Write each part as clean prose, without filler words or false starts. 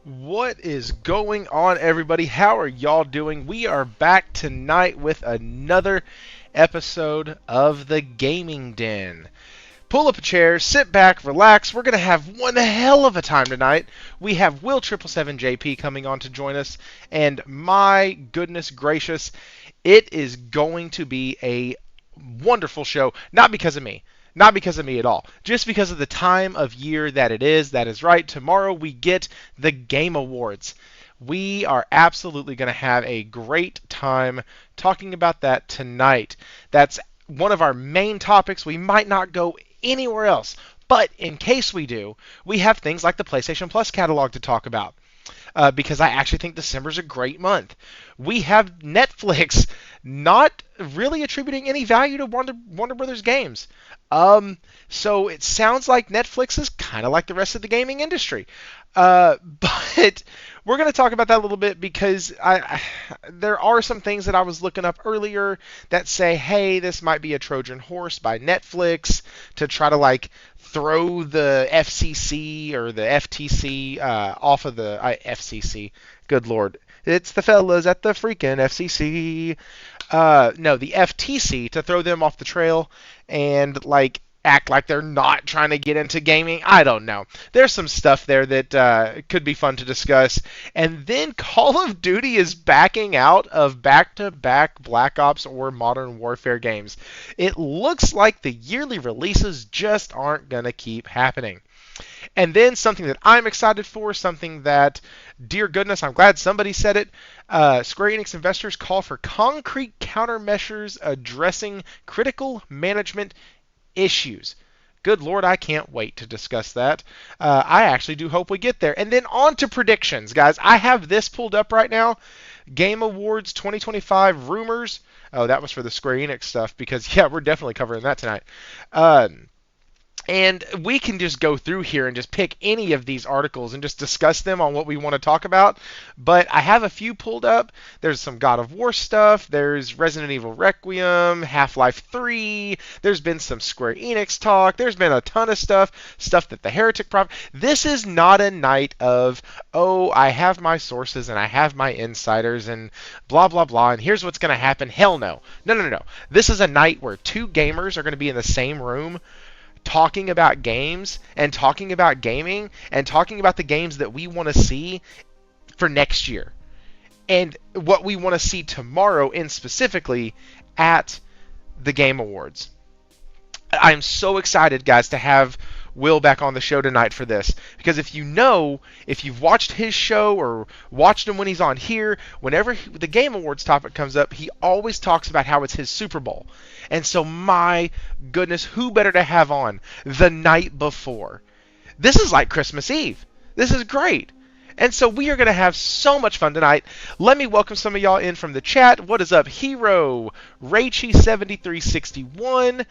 What is going on, everybody? How are y'all doing? We are back tonight with another episode of the Gaming Den. Pull up a chair, sit back, relax. We're going to have one hell of a time tonight. We have Will 777 JP coming on to join us, and my goodness gracious, it is going to be a wonderful show. Not because of me. Not because of me at all. Just because of the time of year that it is. That is right. Tomorrow we get the Game Awards. We are absolutely going to have a great time talking about that tonight. That's one of our main topics. We might not go anywhere else. But in case we do, we have things like the PlayStation Plus catalog to talk about. Because I actually think December's a great month. We have Netflix not really attributing any value to Warner Brothers games. So it sounds like Netflix is kind of like the rest of the gaming industry. But we're going to talk about that a little bit because there are some things that I was looking up earlier that say, hey, this might be a Trojan horse by Netflix to try to like throw the FCC or the FTC off of the FCC. Good lord. It's the fellas at the freaking FCC. No, the FTC to throw them off the trail and like act like they're not trying to get into gaming. I don't know. There's some stuff there that could be fun to discuss. And then Call of Duty is backing out of back-to-back Black Ops or Modern Warfare games. It looks like the yearly releases just aren't going to keep happening. And then something that I'm excited for, something that, dear goodness, I'm glad somebody said it. Square Enix investors call for concrete countermeasures addressing critical management issues. Good Lord, I can't wait to discuss that. I actually do hope we get there. And then on to predictions, guys. I have this pulled up right now. Game Awards 2025 rumors. Oh, that was for the Square Enix stuff because, yeah, we're definitely covering that tonight. And we can just go through here and just pick any of these articles and just discuss them on what we want to talk about. But I have a few pulled up. There's some God of War stuff. There's Resident Evil Requiem, Half-Life 3. There's been some Square Enix talk. There's been a ton of stuff that the Heretic Prophet. This is not a night of, oh, I have my sources and I have my insiders and blah, blah, blah, and here's what's going to happen. Hell no. No, no, no, no. This is a night where two gamers are going to be in the same room talking about games and talking about gaming and talking about the games that we want to see for next year and what we want to see tomorrow in specifically at the Game Awards. I'm so excited, guys, to have Will back on the show tonight for this. Because if you've watched his show or watched him when he's on here, whenever the Game Awards topic comes up, he always talks about how it's his Super Bowl. And so, my goodness, who better to have on the night before? This is like Christmas Eve. This is great. And so we are going to have so much fun tonight. Let me welcome some of y'all in from the chat. What is up, Hero, Rachy7361,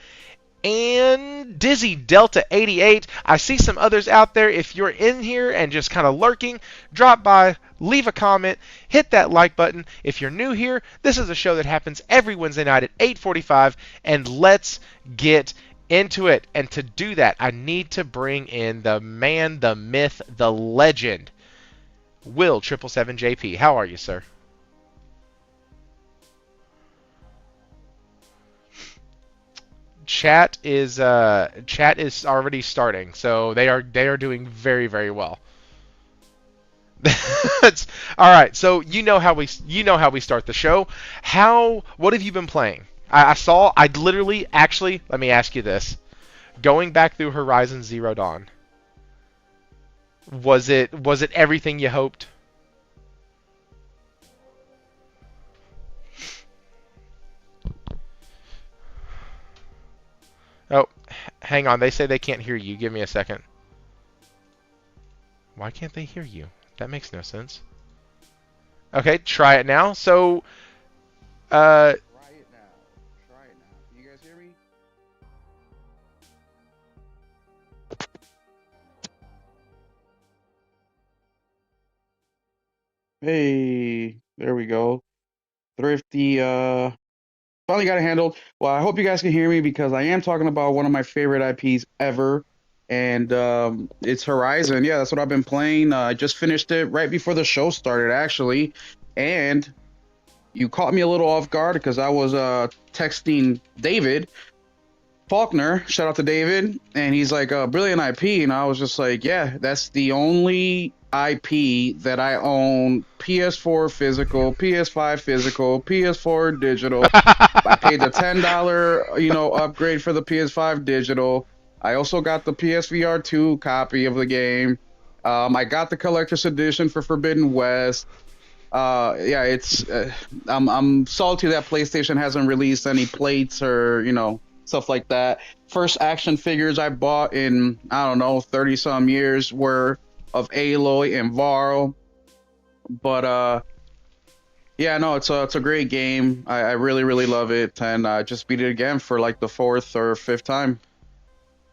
and Dizzy Delta 88. I see some others out there. If you're in here and just kind of lurking, drop by, leave a comment, hit that like button. If you're new here, this is a show that happens every Wednesday night at 8:45, and let's get into it. And to do that, I need to bring in the man, the myth, the legend, Will 777 JP. How are you, sir? Chat is already starting, so they are doing very, very well. That's, all right. So you know how we start the show. What have you been playing? I literally actually let me ask you this. Going back through Horizon Zero Dawn, was it everything you hoped? Oh, hang on. They say they can't hear you. Give me a second. Why can't they hear you? That makes no sense. Okay, try it now. So, uh, Try it now. Try it now. Can you guys hear me? Hey, there we go. Thrifty, finally got it handled. Well, I hope you guys can hear me because I am talking about one of my favorite IPs ever, and it's Horizon. Yeah, that's what I've been playing. I just finished it right before the show started, actually, and you caught me a little off guard because I was texting David Faulkner. Shout out to David, and he's like, "Brilliant IP," and I was just like, "Yeah, that's the only IP that I own: PS4 physical, PS5 physical, PS4 digital." I paid the $10, upgrade for the PS5 digital. I also got the PSVR 2 copy of the game. I got the collector's edition for Forbidden West. Yeah, it's I'm salty that PlayStation hasn't released any plates or stuff like that. First action figures I bought in, I don't know, 30 some years were of Aloy and Varl. But yeah, no, it's a great game. I really really love it, and I just beat it again for like the fourth or fifth time.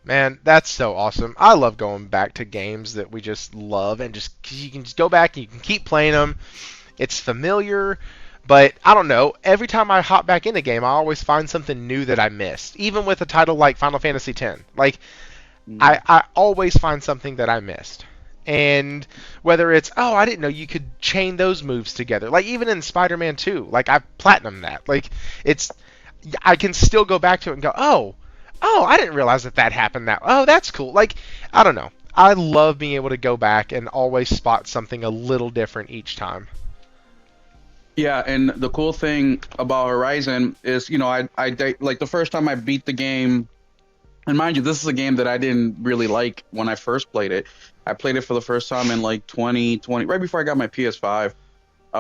Man, that's so awesome. I love going back to games that we just love, and just 'cause you can just go back and you can keep playing them. It's familiar, but I don't know. Every time I hop back in a game, I always find something new that I missed. Even with a title like Final Fantasy X, like Mm. I always find something that I missed. And whether it's, oh, I didn't know you could chain those moves together. Like even in Spider-Man 2, like I platinum that. Like it's I can still go back to it and go, oh, I didn't realize that happened that. Oh, that's cool. Like I don't know. I love being able to go back and always spot something a little different each time. Yeah, and the cool thing about Horizon is, like the first time I beat the game. And mind you, this is a game that I didn't really like when I first played it. I played it for the first time in like 2020, right before I got my PS5.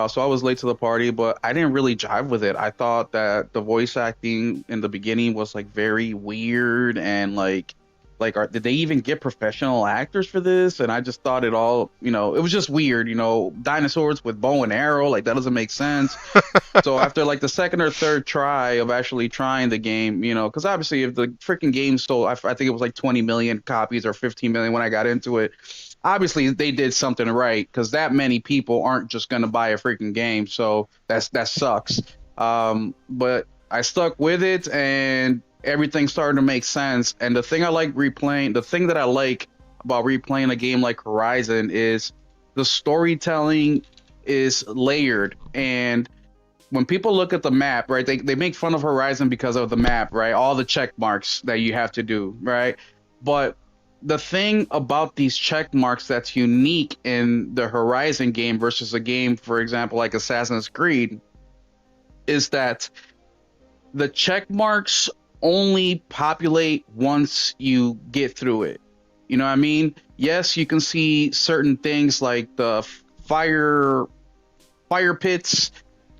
So I was late to the party, but I didn't really jive with it. I thought that the voice acting in the beginning was like very weird and did they even get professional actors for this? And I just thought it all, it was just weird, dinosaurs with bow and arrow, like that doesn't make sense. So after like the second or third try of actually trying the game, because obviously if the freaking game sold, I think it was like 20 million copies or 15 million when I got into it. Obviously they did something right because that many people aren't just gonna buy a freaking game. So that sucks. But I stuck with it and everything started to make sense. And the thing that I like about replaying a game like Horizon is the storytelling is layered and when people look at the map, right, they make fun of Horizon because of the map, right? All the check marks that you have to do, right? But the thing about these check marks that's unique in the Horizon game versus a game, for example, like Assassin's Creed, is that the check marks only populate once you get through it. You know what I mean? Yes, you can see certain things like the fire pits,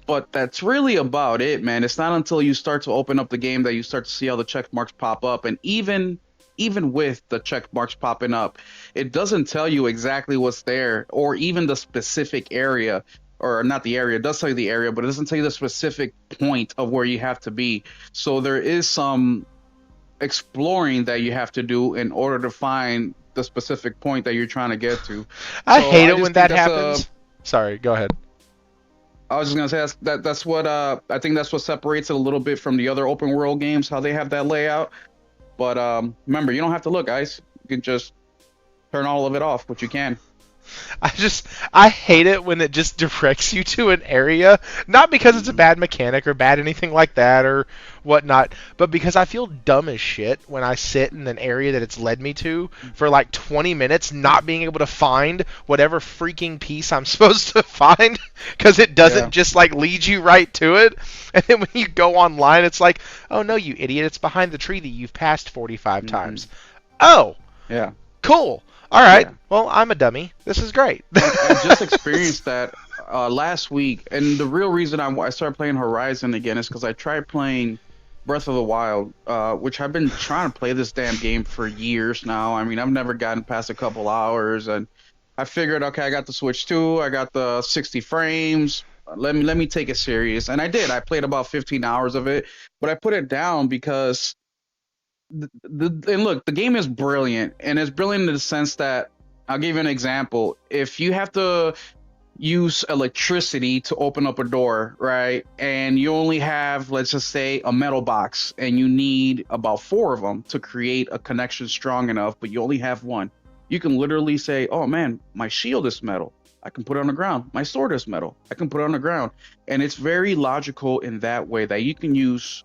but that's really about it, man. It's not until you start to open up the game that you start to see all the check marks pop up. And even with the check marks popping up, it doesn't tell you exactly what's there or even the specific area, or not the area. It does tell you the area, but it doesn't tell you the specific point of where you have to be. So there is some exploring that you have to do in order to find the specific point that you're trying to get to. I So hate I it just when think that that's a happens. Sorry, go ahead. I was just gonna say that's what I think that's what separates it a little bit from the other open world games, how they have that layout. But remember, you don't have to look, guys. You can just turn all of it off, which you can. I hate it when it just directs you to an area, not because it's a Hmm. bad mechanic or bad anything like that or whatnot, but because I feel dumb as shit when I sit in an area that it's led me to for like 20 minutes, not being able to find whatever freaking piece I'm supposed to find, because it doesn't Yeah. just like lead you right to it. And then when you go online, it's like, oh no, you idiot, it's behind the tree that you've passed 45 Hmm. times. Oh, Yeah. cool. All right. Yeah. Well, I'm a dummy. This is great. I just experienced that last week, and the real reason I started playing Horizon again is because I tried playing Breath of the Wild, which I've been trying to play this damn game for years now. I mean, I've never gotten past a couple hours, and I figured, okay, I got the Switch 2, I got the 60 frames. Let me take it serious, and I did. I played about 15 hours of it, but I put it down because and look, the game is brilliant, and it's brilliant in the sense that I'll give you an example. If you have to use electricity to open up a door, right? And you only have, let's just say, a metal box, and you need about four of them to create a connection strong enough, but you only have one. You can literally say, oh man, my shield is metal. I can put it on the ground. My sword is metal. I can put it on the ground. And it's very logical in that way that you can use,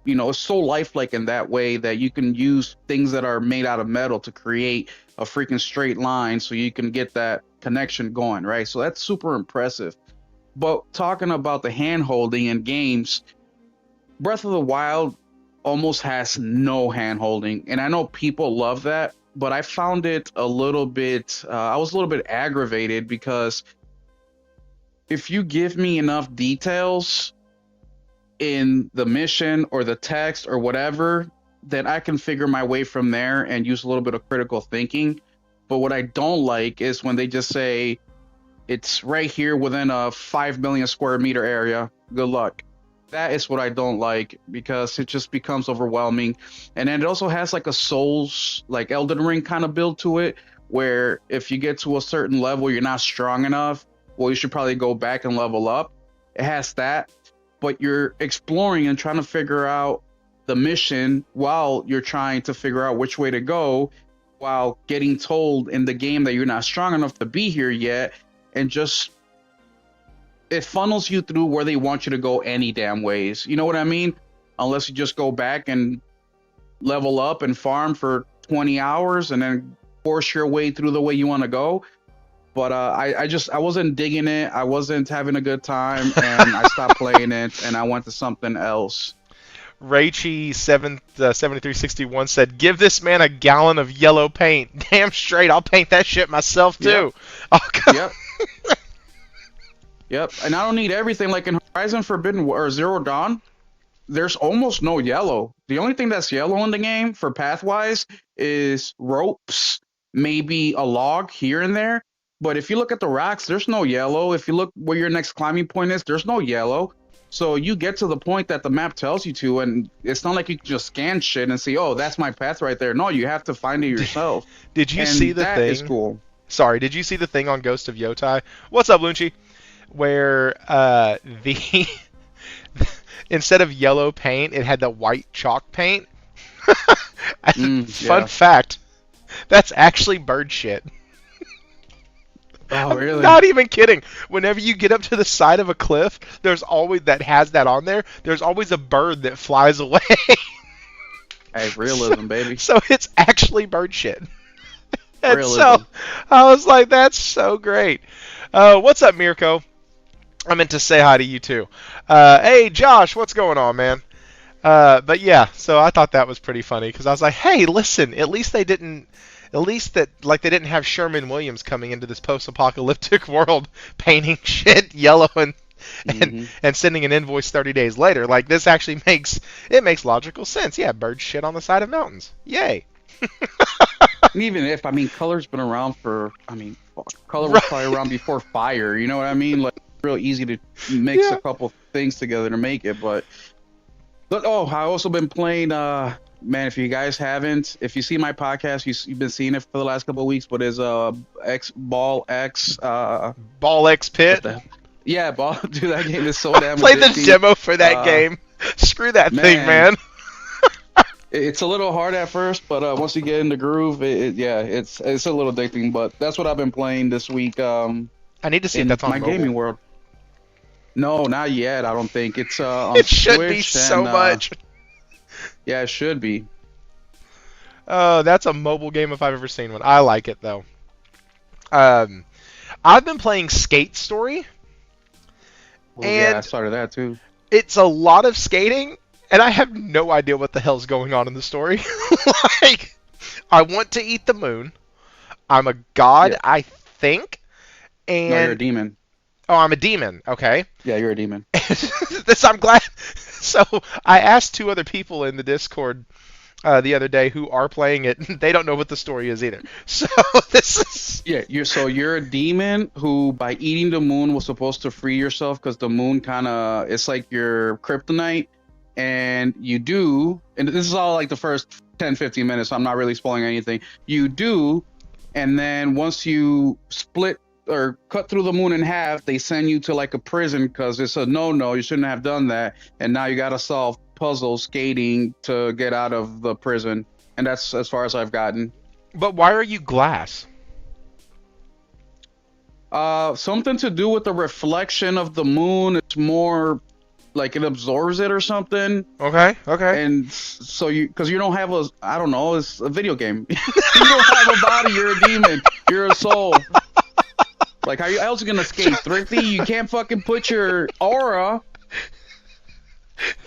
it's so lifelike in that way that you can use things that are made out of metal to create a freaking straight line so you can get that connection going, right? So that's super impressive. But talking about the hand holding in games, Breath of the Wild almost has no hand holding. And I know people love that, but I found it a little bit, I was a little bit aggravated because if you give me enough details in the mission or the text or whatever, then I can figure my way from there and use a little bit of critical thinking. But what I don't like is when they just say it's right here within a 5 million square meter area. Good luck. That is what I don't like because it just becomes overwhelming. And then it also has like a Souls, like Elden Ring kind of build to it, where if you get to a certain level, you're not strong enough. Well, you should probably go back and level up. It has that, but you're exploring and trying to figure out the mission while you're trying to figure out which way to go, while getting told in the game that you're not strong enough to be here yet, and just it funnels you through where they want you to go any damn ways. You know what I mean? Unless you just go back and level up and farm for 20 hours and then force your way through the way you want to go. But I wasn't digging it. I wasn't having a good time, and I stopped playing it, and I went to something else. Raichi 7361 said, "Give this man a gallon of yellow paint. Damn straight, I'll paint that shit myself too." Yep. Yep. And I don't need everything. Like in Horizon Forbidden or Zero Dawn, there's almost no yellow. The only thing that's yellow in the game for pathwise is ropes, maybe a log here and there. But if you look at the rocks, there's no yellow. If you look where your next climbing point is, there's no yellow. So you get to the point that the map tells you to, and it's not like you can just scan shit and see, oh, that's my path right there. No, you have to find it yourself. Did you see the thing? That is cool. Sorry, did you see the thing on Ghost of Yotai? What's up, Lunchi? Where the instead of yellow paint, it had the white chalk paint. Fun fact, that's actually bird shit. Oh, really? I'm not even kidding. Whenever you get up to the side of a cliff, there's always that has that on there. There's always a bird that flies away. Hey, realism, baby. So it's actually bird shit. And realism. So I was like, that's so great. What's up, Mirko? I meant to say hi to you too. Hey, Josh, what's going on, man? But yeah, so I thought that was pretty funny because I was like, hey, listen, at least they didn't have Sherman Williams coming into this post-apocalyptic world painting shit yellow and sending an invoice 30 days later. Like, this actually makes logical sense. Yeah, birds shit on the side of mountains. Yay. Even if, color's been around color was probably around before fire. You know what I mean? Like, real easy to mix a couple things together to make it. But I also been playing, man, if you guys haven't, if you see my podcast, you've been seeing it for the last couple of weeks, but is Ball X Pit? Yeah, dude, that game is so damn Play the demo for that game. Screw that thing, man. It's a little hard at first, but once you get in the groove, it's a little addicting. But that's what I've been playing this week. I need to see if that's on my mobile. gaming world. No, not yet. I don't think it's on it should Switch be so much. Yeah, it should be. Oh, that's a mobile game if I've ever seen one. I like it though. I've been playing Skate Story. Yeah, I started that too. It's a lot of skating, and I have no idea what the hell's going on in the story. Like, I want to eat the moon. I'm a god, I think. And no, you're a demon. Oh, I'm a demon. Okay. Yeah, you're a demon. I'm glad. So I asked two other people in the Discord the other day who are playing it. They don't know what the story is either. So this is you're a demon who, by eating the moon, was supposed to free yourself because the moon it's like your kryptonite, and you do. And this is all like the first 10-15 minutes. So I'm not really spoiling anything. You do, and then once you split or cut through the moon in half, they send you to like a prison because it's a no, you shouldn't have done that, and now you got to solve puzzles skating to get out of the prison, and that's as far as I've gotten. But why are you glass? Something to do with the reflection of the moon. It's more like it absorbs it or something. Okay, okay. And so because you don't have I don't know, it's a video game. You don't have a body. You're a demon. You're a soul. Like, how you else gonna skate, Thrifty? You can't fucking put your aura.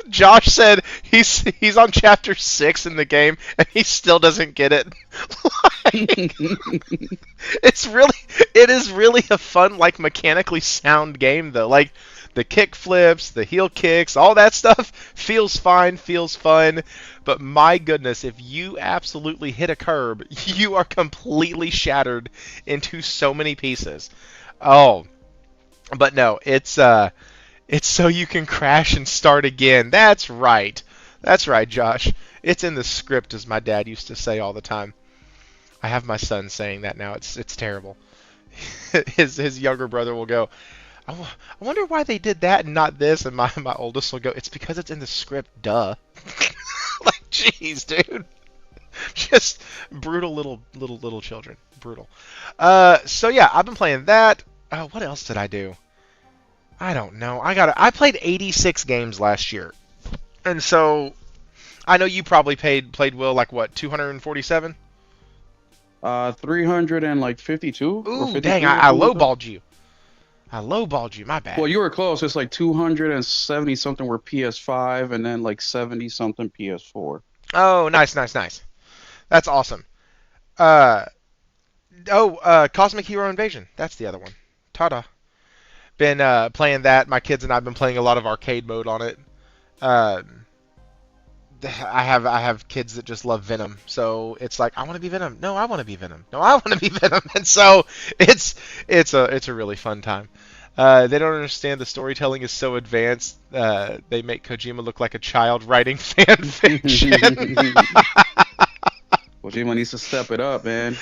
Josh said he's on chapter 6 in the game and he still doesn't get it. Like, it is really a fun, like, mechanically sound game though. Like the kick flips, the heel kicks, all that stuff feels fine, feels fun. But my goodness, if you absolutely hit a curb, you are completely shattered into so many pieces. Oh, but no, it's so you can crash and start again. That's right. That's right, Josh. It's in the script, as my dad used to say all the time. I have my son saying that now. It's terrible. His younger brother will go, I wonder why they did that and not this, and my oldest will go, it's because it's in the script, duh. Like, jeez, dude. Just brutal little children. Brutal. So yeah, I've been playing that. What else did I do? I don't know. I played 86 games last year. And so I know you probably played Will, like, what, 247? 352. Ooh, dang, I lowballed you. I lowballed you, my bad. Well, you were close. It's like 270 something were PS5 and then like 70 something PS4. Oh, nice. That's awesome. Cosmic Hero Invasion. That's the other one. Ta-da. Been playing that. My kids and I have been playing a lot of arcade mode on it. I have kids that just love Venom, so it's like, I want to be Venom. No, I want to be Venom. No, I want to be Venom. And so it's a really fun time. They don't understand the storytelling is so advanced. They make Kojima look like a child writing fan fiction. Kojima needs to step it up, man.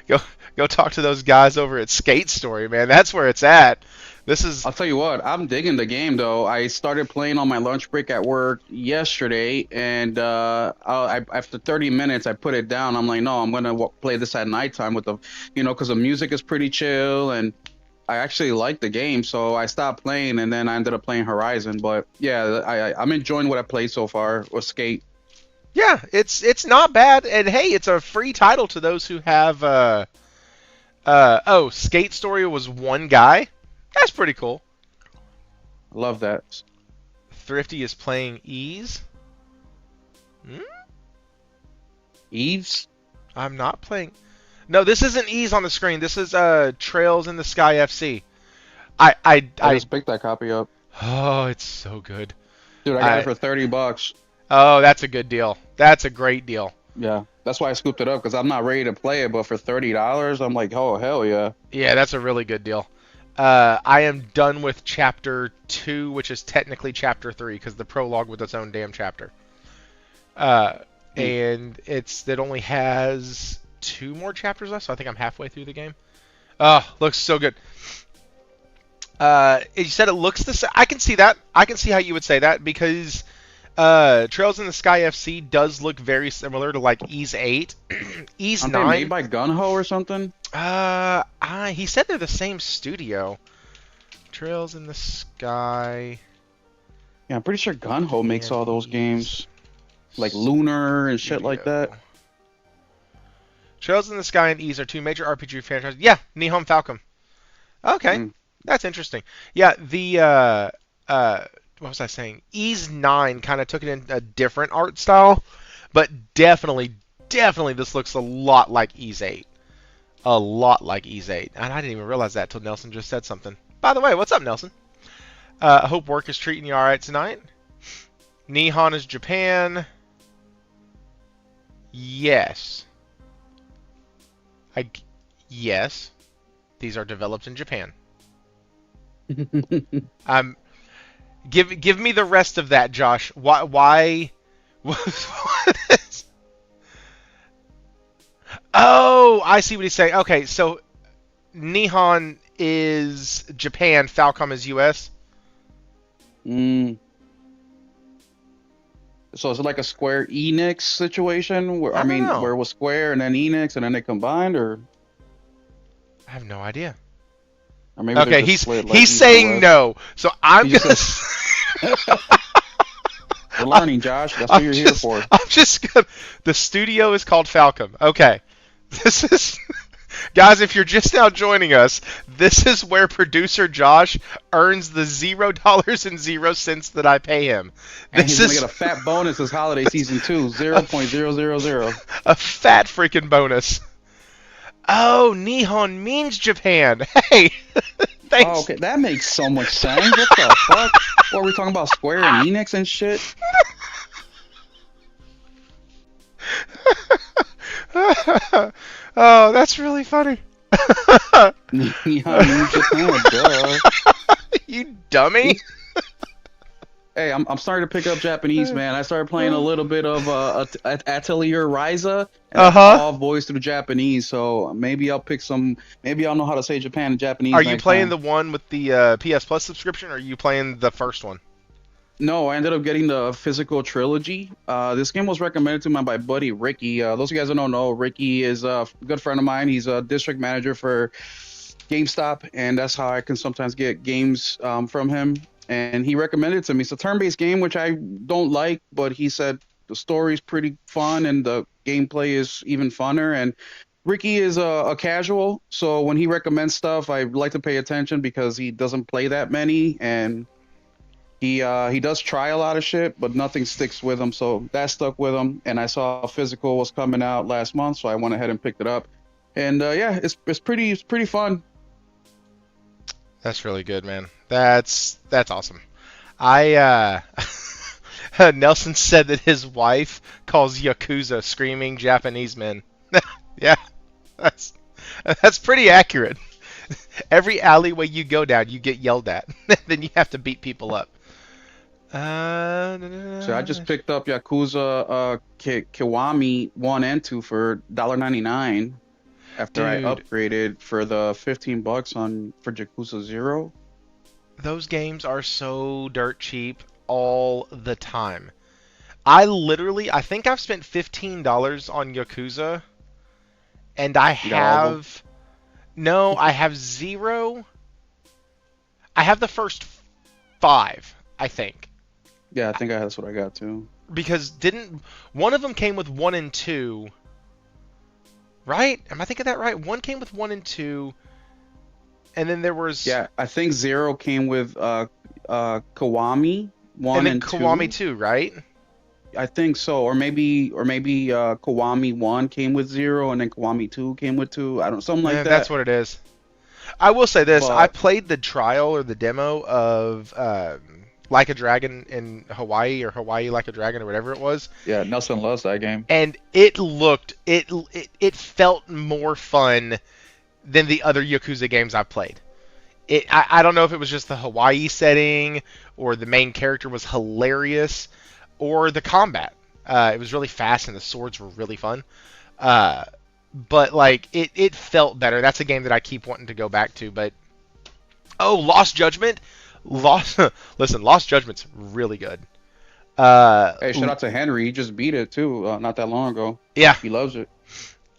Go talk to those guys over at Skate Story, man. That's where it's at. I'll tell you what, I'm digging the game though. I started playing on my lunch break at work yesterday, and after 30 minutes, I put it down. I'm like, no, I'm gonna play this at nighttime with because the music is pretty chill, and I actually like the game. So I stopped playing, and then I ended up playing Horizon. But yeah, I'm enjoying what I played so far with Skate. Yeah, it's not bad, and hey, it's a free title to those who have. Skate Story was one guy. That's pretty cool. Love that. Thrifty is playing Ease. Eves? I'm not playing. No, this isn't Ease on the screen. This is Trails in the Sky FC. I just picked that copy up. Oh, it's so good. Dude, I got it for $30. Oh, that's a good deal. That's a great deal. Yeah, that's why I scooped it up, because I'm not ready to play it, but for $30, I'm like, oh, hell yeah. Yeah, that's a really good deal. I am done with Chapter 2, which is technically Chapter 3, because the prologue was its own damn chapter. And it only has 2 more chapters left, so I think I'm halfway through the game. Oh, looks so good. You said it looks the same. I can see that. I can see how you would say that, because Trails in the Sky FC does look very similar to, like, Ease 8. Ease Aren't 9. they made by Gunho or something? He said they're the same studio. Trails in the Sky. Yeah, I'm pretty sure Gunho makes all those games. Like Lunar and shit like that. Trails in the Sky and Ease are 2 major RPG franchises. Yeah, Nihon Falcon. Okay, that's interesting. Yeah, the what was I saying? Ease 9 kind of took it in a different art style, but definitely this looks a lot like Ease 8. A lot like Ease 8. And I didn't even realize that until Nelson just said something. By the way, what's up, Nelson? I hope work is treating you alright tonight. Nihon is Japan. Yes. Yes. These are developed in Japan. Give me the rest of that, Josh. Why what is... Oh, I see what he's saying. Okay, so Nihon is Japan, Falcom is US. Mm. So is it like a Square Enix situation? Where I I don't mean, know. where it was Square and then Enix and then they combined, I have no idea. or maybe they're Okay, just he's split like he's East or saying West. no. So I'm He just gonna. said, "We're learning, Josh. That's what you're here for." I'm just gonna. The studio is called Falcom. Okay, this is. Guys, if you're just now joining us, this is where producer Josh earns the $0.00 that I pay him. And This he's gonna is get a fat bonus this holiday season too, a, 0.000. a fat freaking bonus. Oh, Nihon means Japan. Hey, Oh, thanks. okay, that makes so much sense. What the fuck? What are we talking about? Square and Enix and shit? Oh, that's really funny. Yeah, New Japan, duh. You dummy. Hey, I'm starting to pick up Japanese, man. I started playing a little bit of Atelier Ryza, and that's Uh-huh. all voiced through Japanese. So maybe I'll pick some. Maybe I'll know how to say Japan in Are Japanese you next playing time. the one with the PS Plus subscription, or are you playing the first one? No, I ended up getting the physical trilogy. This game was recommended to me by my buddy Ricky. Those of you guys that don't know, Ricky is a good friend of mine. He's a district manager for GameStop, and that's how I can sometimes get games from him. And he recommended it to me. It's a turn-based game, which I don't like, but he said the story's pretty fun and the gameplay is even funner. And Ricky is a casual, so when he recommends stuff, I like to pay attention because he doesn't play that many, and he does try a lot of shit, but nothing sticks with him. So that stuck with him. And I saw physical was coming out last month, so I went ahead and picked it up. And yeah, it's pretty fun. That's really good, man. That's awesome. I Nelson said that his wife calls Yakuza screaming Japanese men. Yeah, that's that's pretty accurate. Every alleyway you go down, you get yelled at. Then you have to beat people up. So I just picked up Yakuza Kiwami 1 and 2 for $1.99 after I Dude, upgraded for the $15 on for Yakuza 0. those games are so dirt cheap all the time. I think I've spent $15 on Yakuza, and I You got all of them? have, no, I have zero. I have the first five, I think, Yeah, I think that's what I got too. because didn't one of them came with one and two, right? Am I thinking that right? One came with one and two, and then there was, Yeah, I think 0 came with Kiwami 1 and then and Kiwami 2. 2, right? I think so, or maybe Kiwami 1 came with 0 and then Kiwami 2 came with 2. I don't something like Yeah, that's that. what it is. I will say this: I But played the trial or the demo of Like a Dragon in Hawaii, or Hawaii Like a Dragon, or whatever it was, yeah, Nelson loves that game. and it felt more fun than the other Yakuza games I've played. I don't know if it was just the Hawaii setting, or the main character was hilarious, or the combat. It was really fast and the swords were really fun. Uh, but like it felt better. That's a game that I keep wanting to go back to. But oh, Lost Judgment, Lost. Listen, Lost Judgment's really good. Hey, shout out to Henry. He just beat it too, not that long ago. Yeah, He loves it.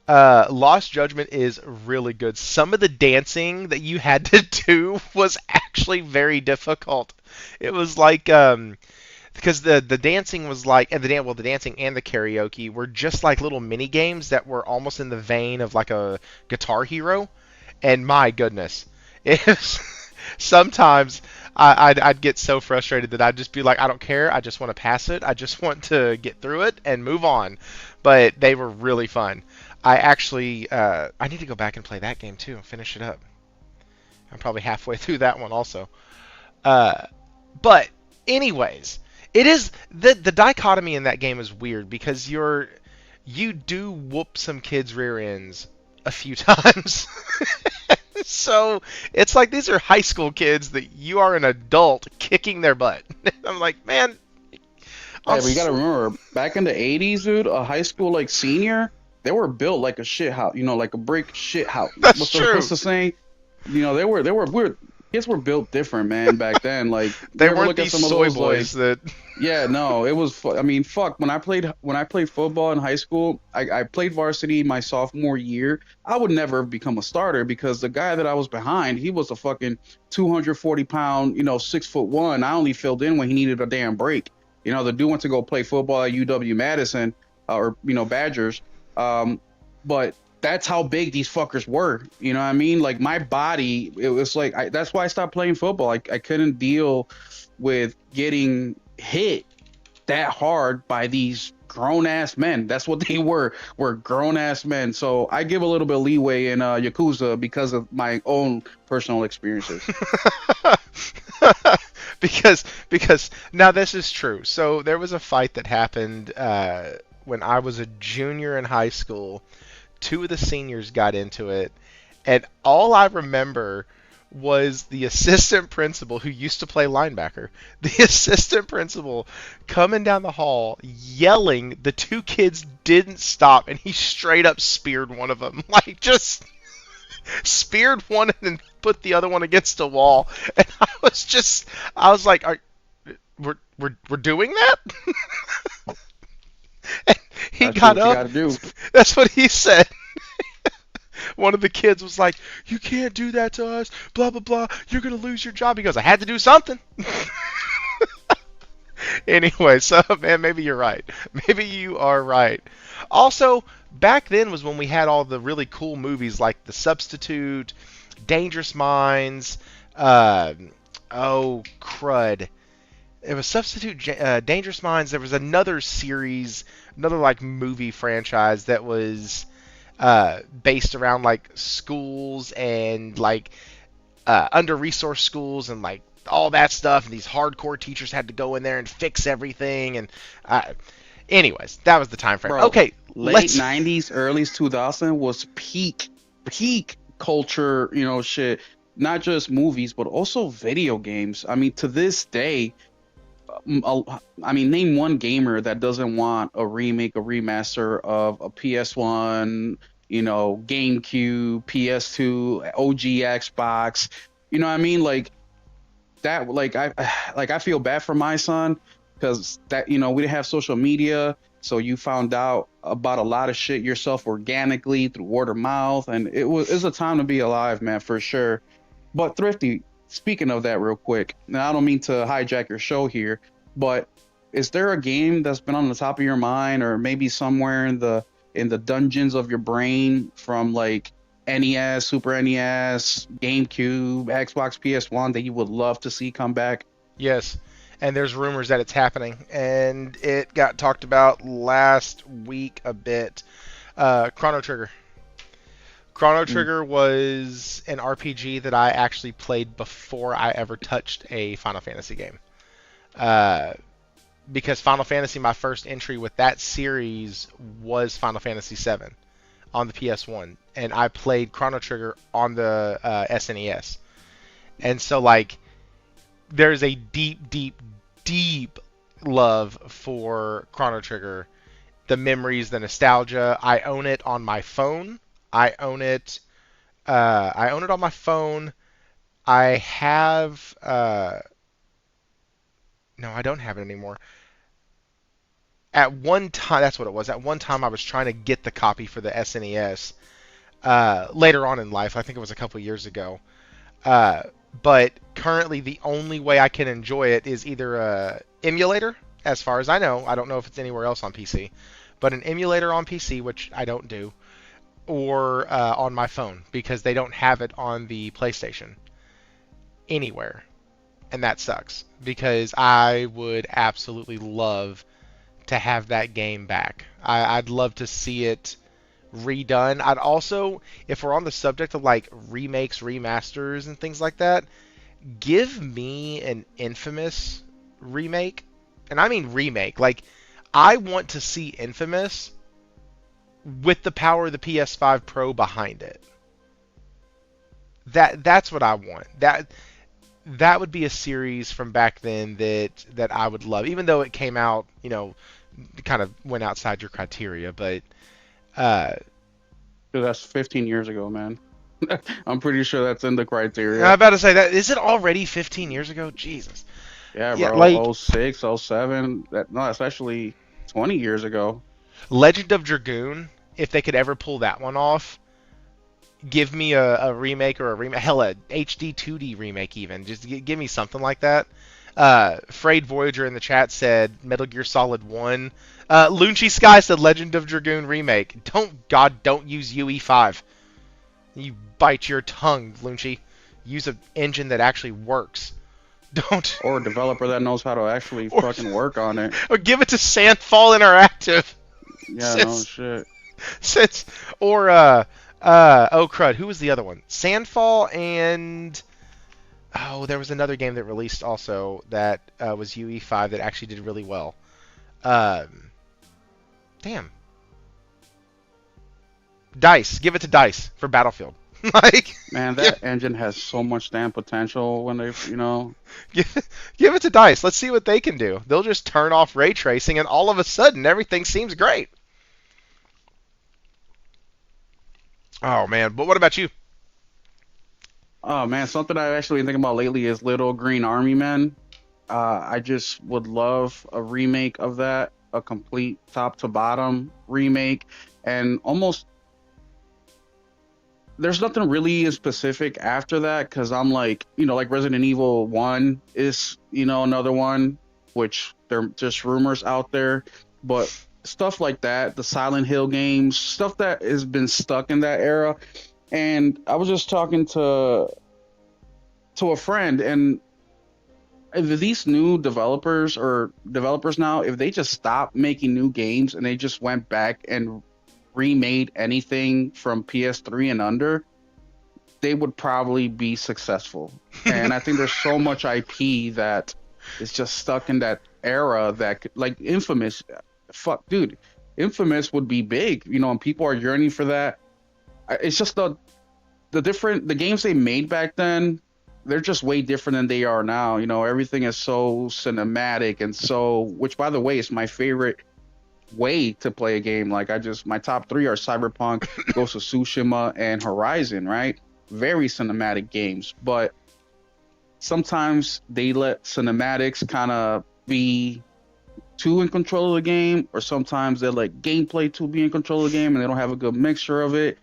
Lost Judgment is really good. Some of the dancing that you had to do was actually very difficult. It was like because the dancing was like, and the dancing and the karaoke were just like little mini games that were almost in the vein of like a Guitar Hero. And my goodness, it was, sometimes I'd get so frustrated that I'd just be like, I don't care, I just want to pass it, I just want to get through it and move on. But they were really fun. I actually I need to go back and play that game too and finish it up. I'm probably halfway through that one also. Uh, but anyways, it is the dichotomy in that game is weird because you do whoop some kids' rear ends a few times. So it's like these are high school kids that you are an adult kicking their butt. I'm like, man, Hey, but you gotta remember, back in the 80s, dude, a high school like senior, they were built like a shit house, like a brick shit house. That's true. What's the saying? kids were built different, man, back then. Like They you ever weren't look at these some of soy those boys like that. yeah, no, it was. I mean, fuck. When I played football in high school, I played varsity my sophomore year. I would never have become a starter because the guy that I was behind, he was a fucking 240 pound, 6'1". I only filled in when he needed a damn break. The dude went to go play football at UW Madison, or Badgers. Um, but that's how big these fuckers were. You know what I mean? Like my body, it was like that's why I stopped playing football. I couldn't deal with getting hit that hard by these grown ass men. That's what they were grown ass men. So I give a little bit of leeway in Yakuza because of my own personal experiences. because now this is true. So there was a fight that happened when I was a junior in high school. Two of the seniors got into it, and all I remember was the assistant principal who used to play linebacker. The assistant principal coming down the hall yelling the two kids didn't stop, and he straight up speared one of them. Like, just speared one and then put the other one against the wall. And I was like, we're doing that? And he Gotta do got what you up. gotta do. That's what he said. One of the kids was like, "You can't do that to us, blah, blah, blah. You're going to lose your job." He goes, "I had to do something." Anyway, so, man, maybe you're right. Maybe you are right. Also, back then was when we had all the really cool movies like The Substitute, Dangerous Minds, uh, oh, crud. It was Substitute, Dangerous Minds. There was another series, another, like, movie franchise that was based around like schools and like under-resourced schools and like all that stuff, and these hardcore teachers had to go in there and fix everything. And anyways, that was the time frame. Bro, Okay, late let's. 90s, early 2000 was peak culture, shit. Not just movies, but also video games. I mean, to this day, I mean, name one gamer that doesn't want a remake, a remaster of a PS1, GameCube, PS2, OG Xbox. You know what I mean? Like that. I feel bad for my son because that we didn't have social media, so you found out about a lot of shit yourself organically through word of mouth, and it's a time to be alive, man, for sure. But Thrifty, speaking of that, real quick, now I don't mean to hijack your show here, but is there a game that's been on the top of your mind, or maybe somewhere in the dungeons of your brain from like NES, Super NES, GameCube, Xbox, PS1 that you would love to see come back? Yes, and there's rumors that it's happening, and it got talked about last week a bit. Chrono Trigger. Chrono Mm. Trigger was an RPG that I actually played before I ever touched a Final Fantasy game. Uh, because Final Fantasy, my first entry with that series was Final Fantasy VII on the PS1, and I played Chrono Trigger on the SNES. And so, like, there's a deep, deep, deep love for Chrono Trigger. The memories, the nostalgia. I own it on my phone. I own it. I own it on my phone. I have. No, I don't have it anymore. At one time, that's what it was. At one time, I was trying to get the copy for the SNES. Later on in life, I think it was a couple years ago. Uh, but currently, the only way I can enjoy it is either a emulator, as far as I know. I don't know if it's anywhere else on PC, but an emulator on PC, which I don't do, or on my phone because they don't have it on the PlayStation anywhere, and that sucks because I would absolutely love to have that game back. I'd love to see it redone. I'd also, if we're on the subject of like remakes, remasters, and things like that, give me an Infamous remake. And I mean remake. Like, I want to see Infamous with the power of the PS5 Pro behind it. That's what I want. That would be a series from back then that I would love, even though it came out, kind of went outside your criteria. But uh, Dude, that's 15 years ago, man. I'm pretty sure that's in the I'm criteria. about to say that. Is it already 15 years ago? Jesus. Yeah, Yeah, bro. like Oh 06, oh 07. No, especially 20 years ago. Legend of Dragoon. If they could ever pull that one off, give me a remake or a remake. Hell, a HD 2D remake even. Just give me something like that. Frayed Voyager in the chat said Metal Gear Solid 1. Lunchi Sky said Legend of Dragoon remake. Don't use UE5. You bite your tongue, Lunchi. Use an engine that actually works. Don't. Or a developer that knows how to actually or, fucking work on it. or give it to Sandfall Interactive. Yeah, no Since shit. since or oh crud, who was the other one? Sandfall and there was another game that released also that was UE5 that actually did really well. Um, damn. Dice. Give it to Dice for Battlefield. like, Man, give, that engine has so much damn potential when they. give it to Dice. Let's see what they can do. They'll just turn off ray tracing, and all of a sudden, everything seems great. Oh man, but what about you? Oh man, something I've actually been thinking about lately is Little Green Army Men. I just would love a remake of that, a complete top to bottom remake, and almost there's nothing really specific after that because I'm like, like Resident Evil 1 is, another one, which they're just rumors out there, but stuff like that, the Silent Hill games, stuff that has been stuck in that era. And I was just talking to a friend, and if these new developers or developers now, if they just stop making new games and they just went back and remade anything from PS3 and under, they would probably be successful. And I think there's so much IP that is just stuck in that era that like Infamous, fuck, dude, Infamous would be big, and people are yearning for that. It's just the games they made back then, they're just way different than they are now. Everything is so cinematic and which by the way is my favorite way to play a game. Like my top three are Cyberpunk, Ghost of Tsushima, and Horizon, right? Very cinematic games, but sometimes they let cinematics kind of be too in control of the game, or sometimes they let gameplay to be in control of the game and they don't have a good mixture of it.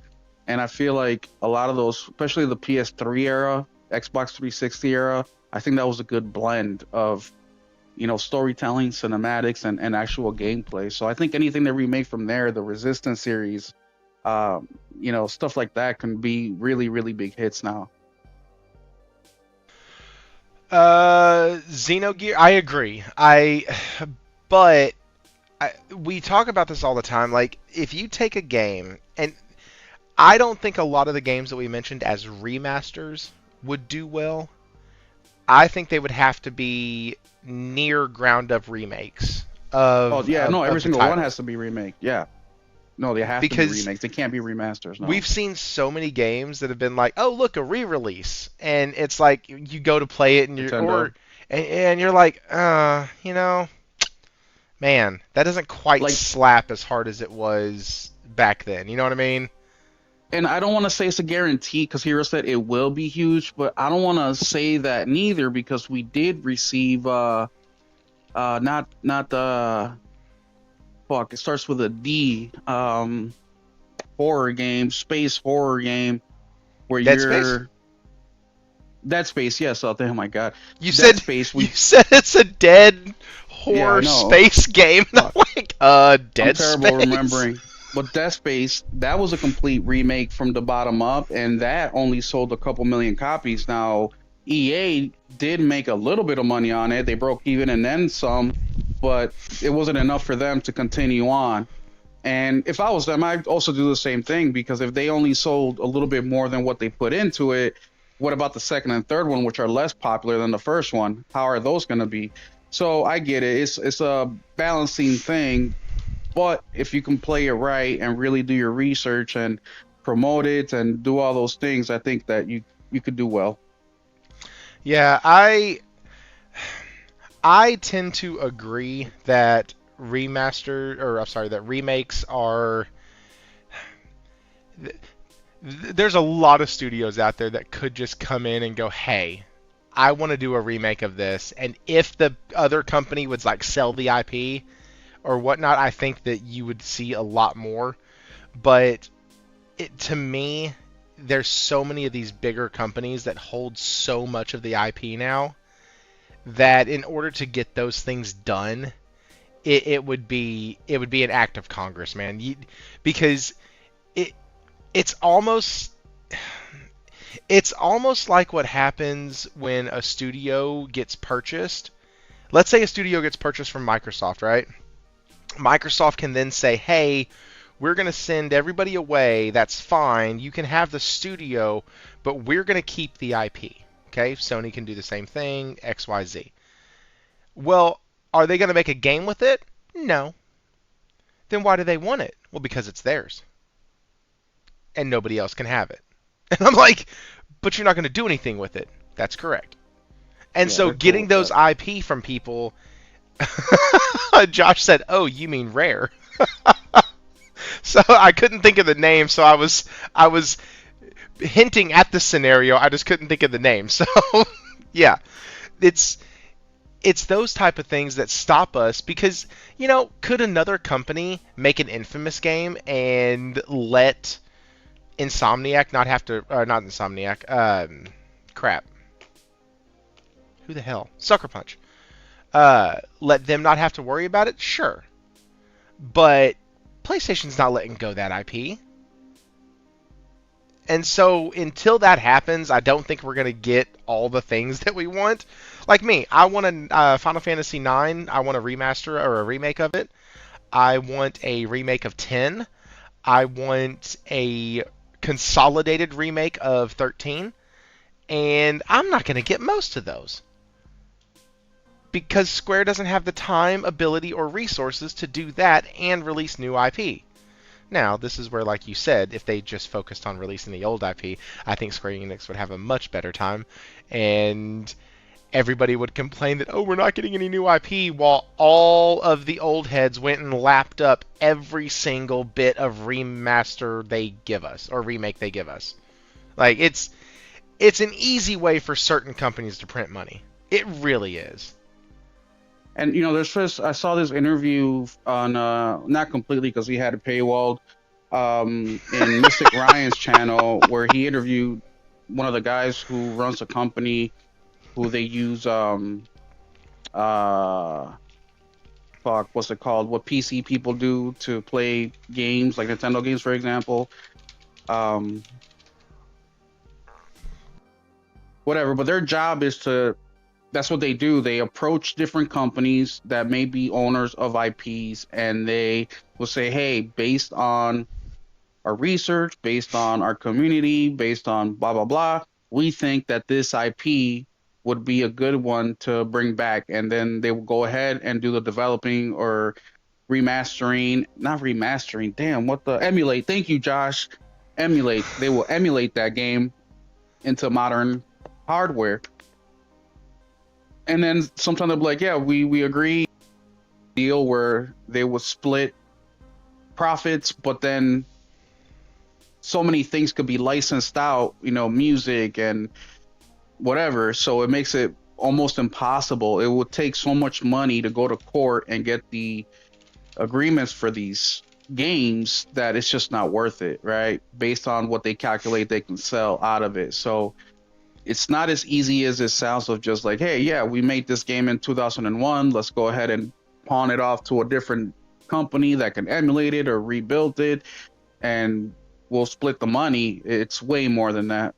And I feel like a lot of those, especially the PS3 era, Xbox 360 era, I think that was a good blend of storytelling, cinematics, and actual gameplay. So I think anything they remake from there, the Resistance series, stuff like that can be really, really big hits now. Xenogear, I agree. But we talk about this all the time. Like, if you take a game, and I don't think a lot of the games that we mentioned as remasters would do well. I think they would have to be near ground up remakes Oh of yeah, no, every of the single one titles. has to be remake. Yeah, no, they have to be Because remakes. They can't be remasters. No. we've seen so many games that have been like, oh look, a re-release, and it's like you go to play it and Nintendo, and you're like, man, that doesn't quite like, slap as hard as it was back then. You know what I mean? and I don't want to say it's a guarantee because Hero said it will be huge, but I don't want to say that neither because we did receive not the fuck, it starts with a D, horror game, space horror game where Dead Space. you're Dead Space. Yes, oh my god, You Dead said Space. you said it's a dead Yeah, I horror know. space game. I'm like, I'm Dead terrible Space. remembering. But Dead Space, that was a complete remake from the bottom up, and that only sold a couple million copies. Now, EA did make a little bit of money on it. They broke even and then some, but it wasn't enough for them to continue on. And if I was them, I'd also do the same thing because if they only sold a little bit more than what they put into it, what about the second and third one, which are less popular than the first one? How are those going to be? So I get it. It's a balancing thing, but if you can play it right and really do your research and promote it and do all those things, I think that you could do well. Yeah, I tend to agree that that remakes are there's a lot of studios out there that could just come in and go, hey, I want to do a remake of this, and if the other company would like sell the IP or whatnot, I think that you would see a lot more. But to me, there's so many of these bigger companies that hold so much of the IP now that in order to get those things done, it would be an act of Congress, man. Because it it's almost like what happens when a studio gets purchased. Let's say a studio gets purchased from Microsoft, right? Microsoft can then say, hey, we're going to send everybody away. That's fine. You can have the studio, but we're going to keep the IP. Okay? Sony can do the same thing, XYZ. Well, are they going to make a game with it? No. Then why do they want it? Well, because it's theirs. And nobody else can have it. And I'm like, but you're not going to do anything with it. That's correct. And so getting those IP from people, Josh said, oh, you mean Rare. So I couldn't think of the name, so I was hinting at the scenario. I just couldn't think of the name. So yeah, it's those type of things that stop us because, could another company make an Infamous game and let Insomniac not have to, not Insomniac, crap. Who the hell? Sucker Punch. Let them not have to worry about it? Sure. But PlayStation's not letting go that IP. And so until that happens, I don't think we're going to get all the things that we want. Like me, I want a Final Fantasy IX. I want a remaster or a remake of it. I want a remake of 10. I want a consolidated remake of 13. And I'm not going to get most of those. Because Square doesn't have the time, ability, or resources to do that and release new IP. Now, this is where, like you said, if they just focused on releasing the old IP, I think Square Enix would have a much better time, and everybody would complain that, oh, we're not getting any new IP, while all of the old heads went and lapped up every single bit of remaster they give us, or remake they give us. Like, it's an easy way for certain companies to print money. It really is. And I saw this interview on not completely because he had a paywall in Mystic Ryan's channel where he interviewed one of the guys who runs a company who they use what's it called? What PC people do to play games like Nintendo games, for example. Whatever, but their job is to. That's what they do. They approach different companies that may be owners of IPs, and they will say, hey, based on our research, based on our community, based on blah, blah, blah, we think that this IP would be a good one to bring back. And then they will go ahead and do the developing or remastering. Not remastering. Damn, emulate. Thank you, Josh. Emulate. They will emulate that game into modern hardware. And then sometimes they'll be like, yeah, we agree deal where they will split profits, but then so many things could be licensed out, music and whatever. So it makes it almost impossible. It would take so much money to go to court and get the agreements for these games that it's just not worth it, right? Based on what they calculate they can sell out of it. So it's not as easy as it sounds of just like, hey, yeah, we made this game in 2001. Let's go ahead and pawn it off to a different company that can emulate it or rebuild it, and we'll split the money. It's way more than that.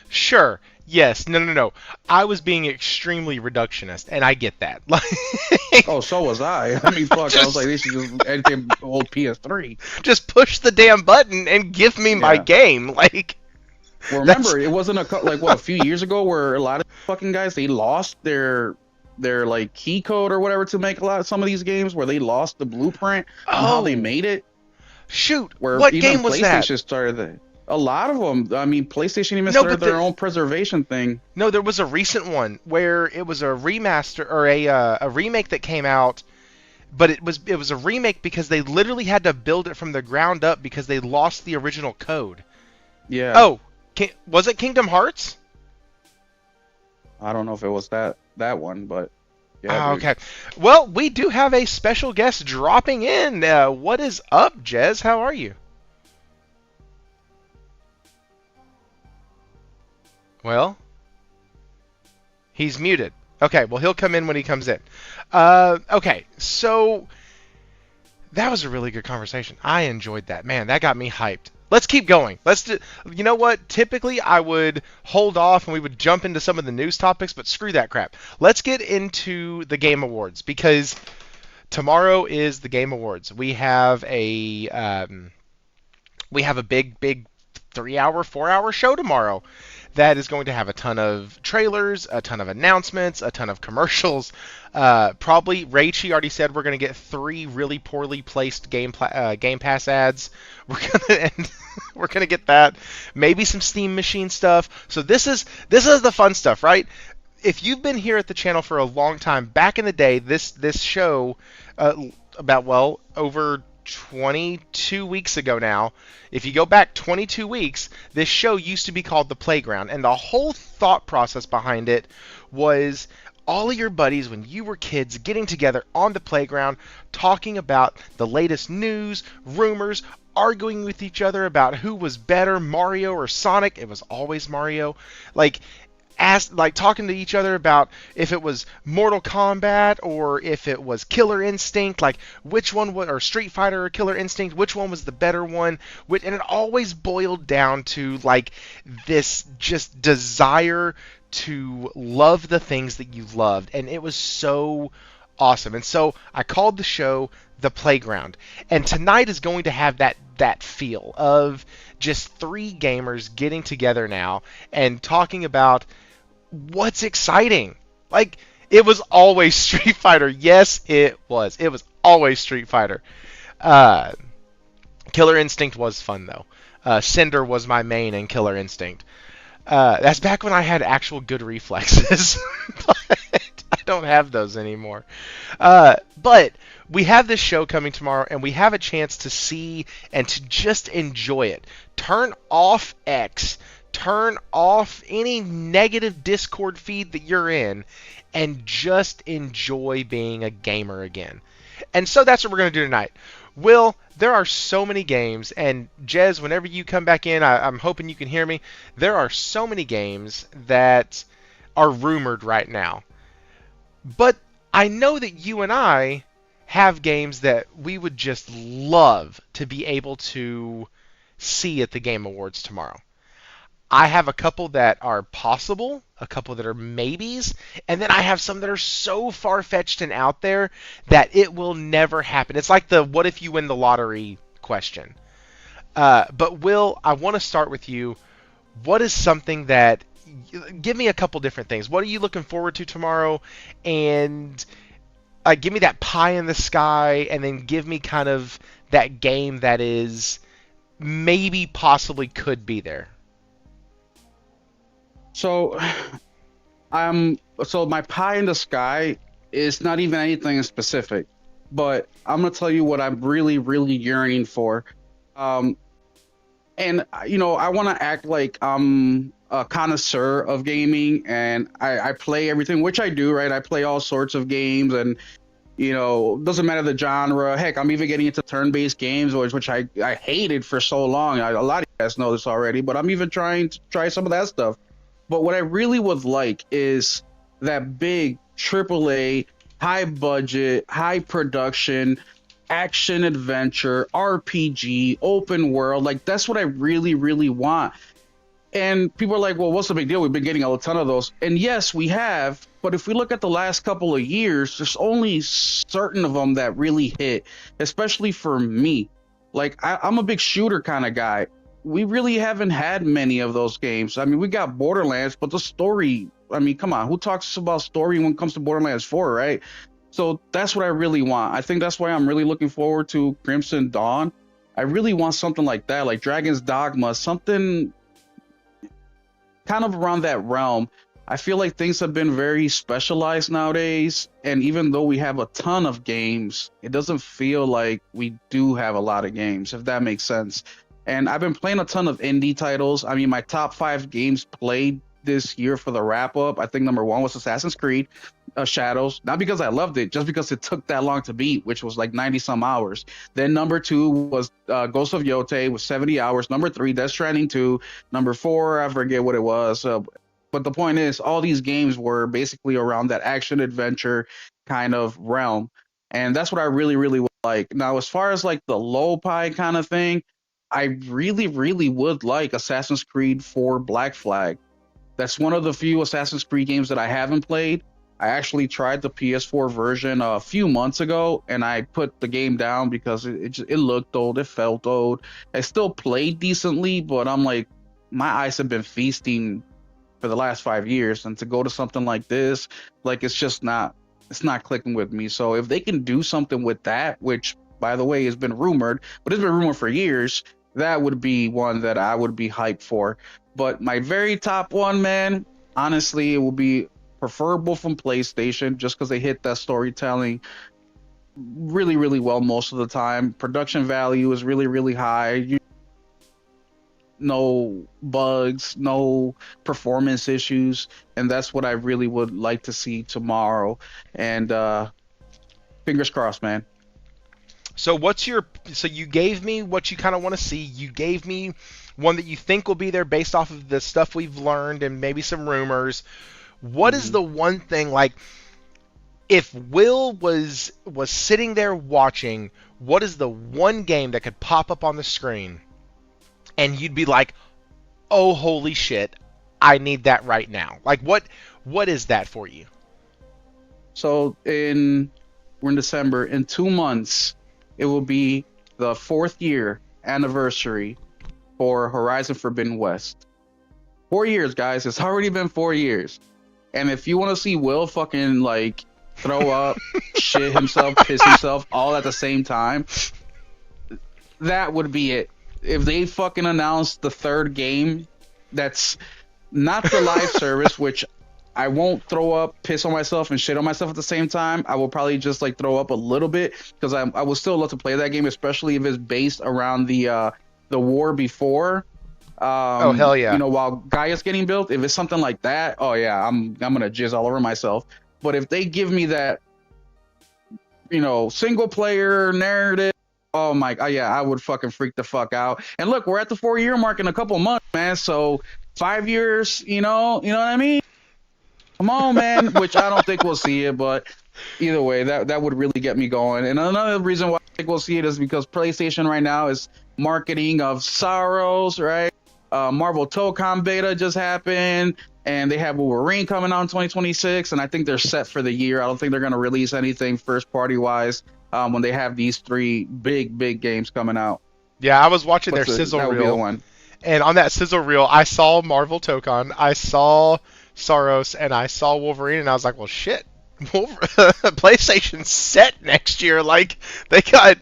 Sure. Yes. No. I was being extremely reductionist, and I get that. Oh, so was I. I mean, fuck. I was like, they should just anything old PS3. Just push the damn button and give me my game. Like. Well, remember, it wasn't a few years ago where a lot of fucking guys, they lost their like key code or whatever to make some of these games where they lost the blueprint on how they made it. Shoot, where what even game was that? PlayStation started a lot of them. I mean, PlayStation even started their own preservation thing. No, there was a recent one where it was a remaster or a remake that came out but it was a remake because they literally had to build it from the ground up because they lost the original code. Yeah. Oh, was it Kingdom Hearts? I don't know if it was that one, but yeah, Ah, dude. okay. Well, we do have a special guest dropping in. What is up, Jez? How are you? Well, he's muted. Okay, well, he'll come in when he comes in. Okay, so that was a really good conversation. I enjoyed that. Man, that got me hyped. Let's keep going. Let's do. You know what? Typically, I would hold off and we would jump into some of the news topics, but screw that crap. Let's get into the Game Awards because tomorrow is the Game Awards. We have a big 3-hour, 4-hour show tomorrow that is going to have a ton of trailers, a ton of announcements, a ton of commercials. Probably Raichi already said we're going to get 3 really poorly placed Game Pass ads. We're gonna get that. Maybe some Steam Machine stuff. So this is the fun stuff, right? If you've been here at the channel for a long time, back in the day, this show about over 22 weeks ago now. If you go back 22 weeks, this show used to be called The Playground, and the whole thought process behind it was all of your buddies when you were kids getting together on the playground, talking about the latest news, rumors, arguing with each other about who was better, Mario or Sonic. It was always Mario. Like talking to each other about if it was Mortal Kombat or if it was Killer Instinct, like which one was, or Street Fighter or Killer Instinct, which one was the better one, and it always boiled down to like this just desire to love the things that you loved, and it was so awesome. And so I called the show The Playground, and tonight is going to have that feel of just 3 gamers getting together now and talking about what's exciting. Like, it was always Street Fighter. Yes, it was. It was always Street Fighter. Killer Instinct was fun, though. Cinder was my main in Killer Instinct. That's back when I had actual good reflexes. But I don't have those anymore. But we have this show coming tomorrow, and we have a chance to see and to just enjoy it. Turn off X. Turn off any negative Discord feed that you're in and just enjoy being a gamer again. And so that's what we're going to do tonight. Will, there are so many games, and Jez, whenever you come back in, I'm hoping you can hear me. There are so many games that are rumored right now. But I know that you and I have games that we would just love to be able to see at the Game Awards tomorrow. I have a couple that are possible, a couple that are maybes, and then I have some that are so far-fetched and out there that it will never happen. It's like the what if you win the lottery question. But Will, I want to start with you. What is something that... Give me a couple different things. What are you looking forward to tomorrow? And give me that pie in the sky, and then give me kind of that game that is maybe possibly could be there. So, so my pie in the sky is not even anything specific, but I'm gonna tell you what I'm really, really yearning for. And I want to act like I'm a connoisseur of gaming, and I play everything, which I do, right? I play all sorts of games, and doesn't matter the genre. Heck, I'm even getting into turn-based games, which I hated for so long. A lot of you guys know this already, but I'm even trying to try some of that stuff. But what I really would like is that big AAA, high budget, high production, action adventure, RPG, open world. Like, that's what I really, really want. And people are like, well, what's the big deal? We've been getting a ton of those. And yes, we have. But if we look at the last couple of years, there's only certain of them that really hit, especially for me. Like, I'm a big shooter kind of guy. We really haven't had many of those games. I mean, we got Borderlands, but the story, I mean, come on, who talks about story when it comes to Borderlands 4, right? So that's what I really want. I think that's why I'm really looking forward to Crimson Dawn. I really want something like that, like Dragon's Dogma, something kind of around that realm. I feel like things have been very specialized nowadays, and even though we have a ton of games, it doesn't feel like we do have a lot of games, if that makes sense. And I've been playing a ton of indie titles. I mean, my top 5 games played this year for the wrap up, I think number 1 was Assassin's Creed Shadows, not because I loved it, just because it took that long to beat, which was like 90 some hours. Then number 2 was Ghost of Yote with 70 hours. Number 3, Death Stranding 2. Number 4, I forget what it was. But the point is, all these games were basically around that action adventure kind of realm. And that's what I really, really would like. Now, as far as like the low pie kind of thing, I really, really would like Assassin's Creed 4 Black Flag. That's one of the few Assassin's Creed games that I haven't played. I actually tried the PS4 version a few months ago, and I put the game down because it looked old, it felt old. I still played decently, but I'm like, my eyes have been feasting for the last 5 years, and to go to something like this, like it's not clicking with me. So if they can do something with that, which by the way has been rumored, but it's been rumored for years, that would be one that I would be hyped for. But my very top one, man, honestly, it will be preferable from PlayStation, just because they hit that storytelling really, really well most of the time. Production value is really, really high. No bugs, no performance issues, and that's what I really would like to see tomorrow. And fingers crossed, man. So so you gave me what you kind of want to see. You gave me one that you think will be there based off of the stuff we've learned and maybe some rumors. What is the one thing, like, if Will was sitting there watching, what is the one game that could pop up on the screen and you'd be like, "Oh, holy shit, I need that right now." Like, what is that for you? So we're in December. In 2 months, it will be the 4th year anniversary for Horizon Forbidden West. 4 years, guys. It's already been 4 years. And if you want to see Will fucking like throw up, shit himself, piss himself, all at the same time, that would be it. If they fucking announced the 3rd game, that's not the live service, which I won't throw up, piss on myself, and shit on myself at the same time. I will probably just like throw up a little bit, because I will still love to play that game, especially if it's based around the war before. Oh, hell yeah. You know, while Gaia's getting built, if it's something like that, oh yeah, I'm gonna jizz all over myself. But if they give me that, you know, single player narrative, oh my, oh yeah, I would fucking freak the fuck out. And look, we're at the 4-year mark in a couple months, man. So 5 years, you know what I mean? Come on, man. Which I don't think we'll see it, but either way, that would really get me going. And another reason why I think we'll see it is because PlayStation right now is marketing of Sorrows, right? Marvel Tokon beta just happened, and they have Wolverine coming out in 2026, and I think they're set for the year. I don't think they're going to release anything first party wise when they have these 3 big games coming out. Yeah, I was watching their sizzle that would reel, be the one. And on that sizzle reel, I saw Marvel Tokon, I saw Saros, and I saw Wolverine, and I was like, well, shit. PlayStation's set next year. Like, they got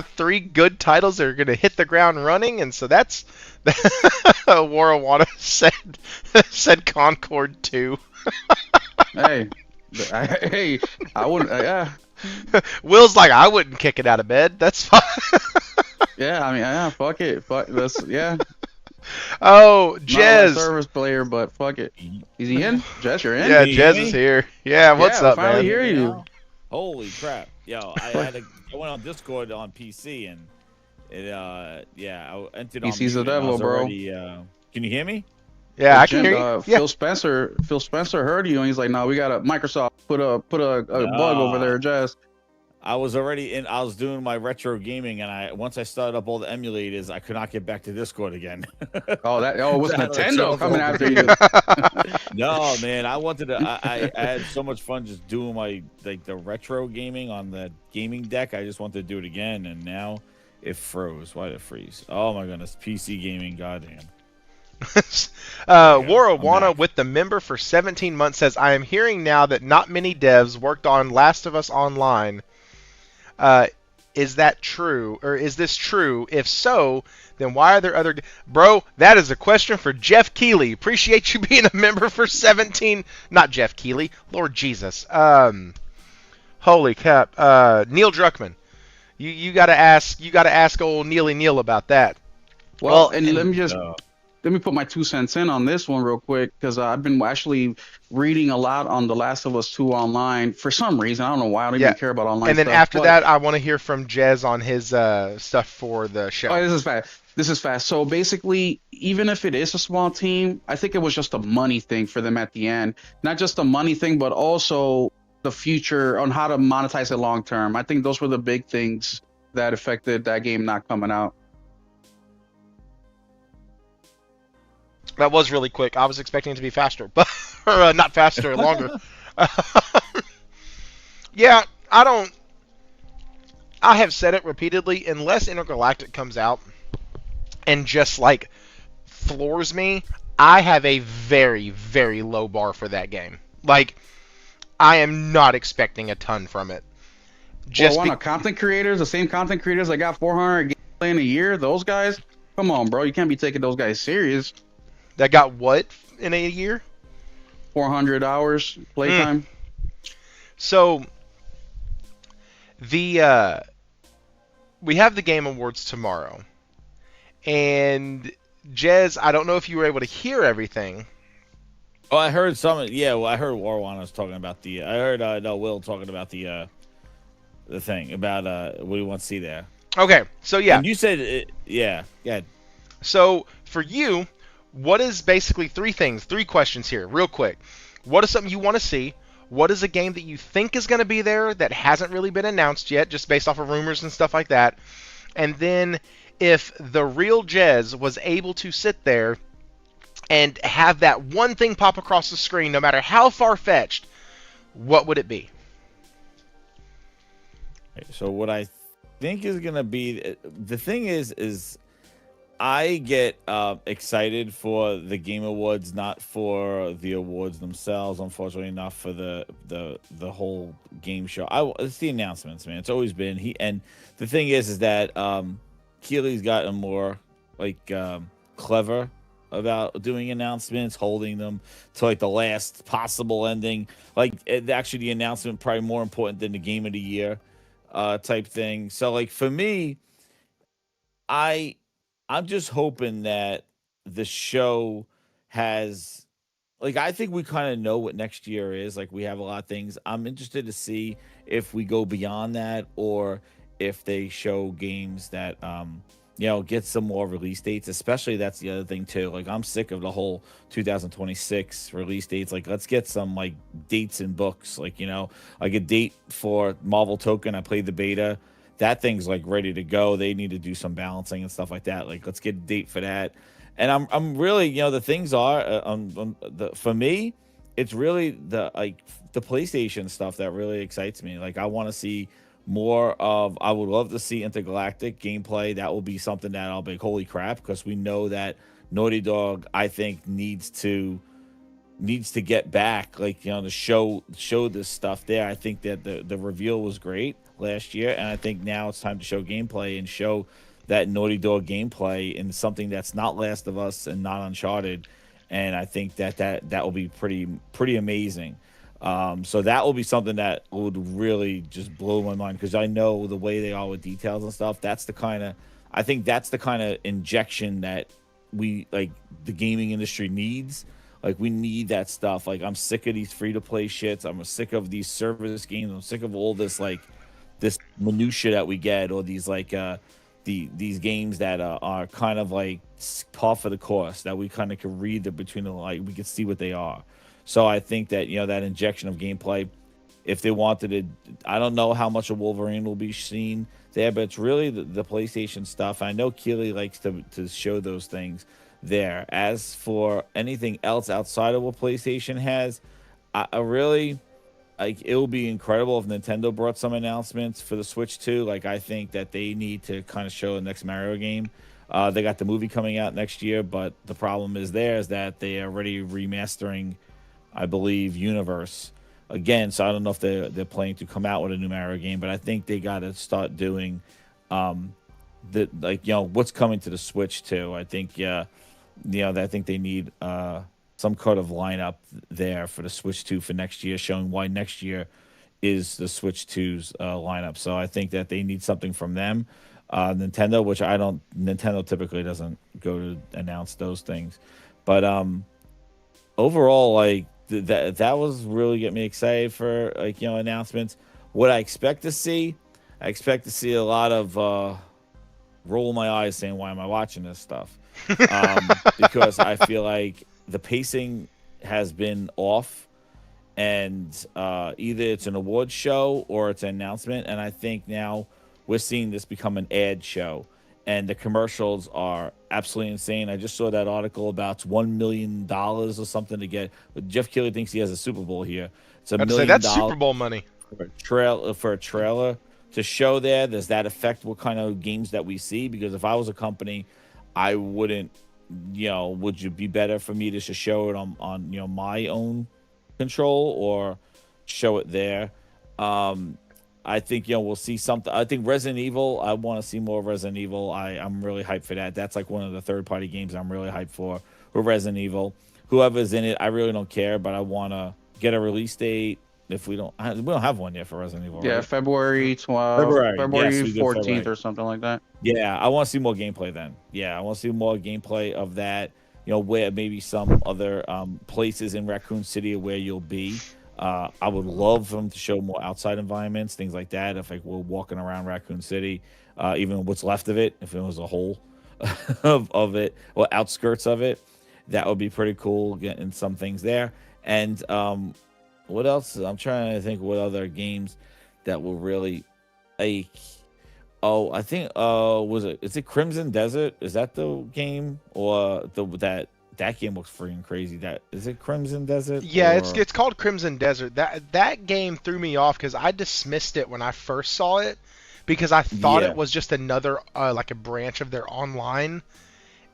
3 good titles that are going to hit the ground running, and so that's Warawana said Concord 2. hey, I wouldn't. Yeah. Will's like, I wouldn't kick it out of bed. That's fine. Yeah, I mean, yeah, fuck it. Fuck this. Yeah. Oh, Jez. Not a service player, but fuck it. Is he in? Jez, you're in? Yeah, Jez is here. Yeah, what's up, man? I finally hear you. Holy crap. Yo, I went on Discord on PC, and it, I entered on PC's the mute, and I devil, was bro. already, can you hear me? Yeah, I Jim, can hear you. Yeah. Phil Spencer heard you, and he's like, "No, we got to Microsoft put a bug over there, Jez." I was already in. I was doing my retro gaming, and once I started up all the emulators, I could not get back to Discord again. It was Nintendo coming after you. No, man, I wanted to. I had so much fun just doing my the retro gaming on the gaming deck. I just wanted to do it again, and now it froze. Why did it freeze? Oh my goodness, PC gaming, goddamn. Warawana with the member for 17 months says, I am hearing now that not many devs worked on Last of Us Online. Is that true, or is this true? If so, then why are there other... Bro, that is a question for Jeff Keighley. Appreciate you being a member for 17... Not Jeff Keighley. Lord Jesus. Holy cap. Neil Druckmann. You gotta ask old Neely Neal about that. Well, and let me put my 2 cents in on this one real quick, because I've been actually reading a lot on The Last of Us 2 online for some reason. I don't know why. I don't even care about online and then stuff. After that, I want to hear from Jez on his stuff for the show. Oh, this is fast. So basically, even if it is a small team, I think it was just a money thing for them at the end. Not just a money thing, but also the future on how to monetize it long term. I think those were the big things that affected that game not coming out. That was really quick. I was expecting it to be faster, but or, not faster, longer. Yeah, I have said it repeatedly. Unless Intergalactic comes out and just like floors me, I have a very, very low bar for that game. Like, I am not expecting a ton from it. Just content creators, the same content creators that got 400 gameplay in a year, those guys, come on, bro, you can't be taking those guys serious. That got what in a year? 400 hours playtime. So we have the Game Awards tomorrow, and Jez, I don't know if you were able to hear everything. Oh, I heard some. Yeah, well, I heard Warwan was talking about the. I heard Will talking about the thing about what he wants to see there. Okay, so yeah, and you said yeah. So for you, what is basically three questions here, real quick. What is something you want to see? What is a game that you think is going to be there that hasn't really been announced yet, just based off of rumors and stuff like that? And then, if the real Jez was able to sit there and have that one thing pop across the screen, no matter how far-fetched, what would it be? So what I think is going to be... The thing is I get excited for the Game Awards, not for the awards themselves. Unfortunately, not for the whole game show. It's the announcements, man. It's always been and the thing is that Keighley's gotten more clever about doing announcements, holding them to like the last possible ending. Actually, the announcement probably more important than the game of the year type thing. So like for me, I'm just hoping that the show has, I think we kind of know what next year is. Like, we have a lot of things. I'm interested to see if we go beyond that or if they show games that, get some more release dates. Especially, that's the other thing, too. Like, I'm sick of the whole 2026 release dates. Like, let's get some, dates in books. Like a date for Marvel Token. I played the beta. That thing's ready to go. They need to do some balancing and stuff like that. Let's get a date for that. And I'm really, the things are for me, it's really the PlayStation stuff that really excites me. I want to see more of. I would love to see Intergalactic gameplay. That will be something that I'll be holy crap, because we know that Naughty Dog, I think, needs to get back, to show this stuff there. I think that the reveal was great last year, and I think now it's time to show gameplay and show that Naughty Dog gameplay in something that's not Last of Us and not Uncharted. And I think that will be pretty amazing. So that will be something that would really just blow my mind, because I know the way they are with details and stuff. That's the kind of injection that we, the gaming industry needs. We need that stuff. I'm sick of these free-to-play shits. I'm sick of these service games. I'm sick of all this, this minutia that we get, or these, these games that are kind of, par for the course, that we kind of can read between the, we can see what they are. So I think that, that injection of gameplay, if they wanted to, I don't know how much of Wolverine will be seen there, but it's really the PlayStation stuff. I know Keighley likes to show those things there. As for anything else outside of what PlayStation has, I really, it will be incredible if Nintendo brought some announcements for the Switch too. I think that they need to kind of show the next Mario game. They got the movie coming out next year, but the problem is that they are already remastering, I believe, Universe. again. So I don't know if they're planning to come out with a new Mario game, but I think they got to start doing the like what's coming to the Switch too. I think I think they need some kind of lineup there for the Switch 2 for next year, showing why next year is the Switch 2's lineup. So I think that they need something from them. Nintendo, which Nintendo typically doesn't go to announce those things, but overall, like that was really getting me excited for announcements. What I expect to see, a lot of roll my eyes saying, why am I watching this stuff? Because I feel like the pacing has been off, and either it's an award show or it's an announcement, and I think now we're seeing this become an ad show, and the commercials are absolutely insane. I just saw that article about $1 million or something to get. Jeff Keighley thinks he has a Super Bowl here. It's $1 million. That's Super Bowl money for a trailer to show there. Does that affect what kind of games that we see? Because if I was a company, I wouldn't. Would you be better for me to just show it on my own control or show it there? I think we'll see something. I think Resident Evil. I want to see more of Resident Evil. I'm really hyped for that. That's like one of the third-party games I'm really hyped for Resident Evil. Whoever's in it, I really don't care, but I want to get a release date. If we don't have one yet for Resident Evil. Yeah, right? February 12th, February yes, 14th or something like that. Yeah, I want to see more gameplay then. Yeah, I want to see more gameplay of that. Where maybe some other places in Raccoon City where you'll be. I would love them to show more outside environments, things like that. If we're walking around Raccoon City, even what's left of it, if it was a whole of it or outskirts of it, that would be pretty cool. Getting some things there. And what else? I'm trying to think what other games that will really like. Oh, I think is it Crimson Desert? Is that the game or that game looks freaking crazy? That is it Crimson Desert? Yeah, it's called Crimson Desert. That game threw me off because I dismissed it when I first saw it because I thought it was just another like a branch of their online.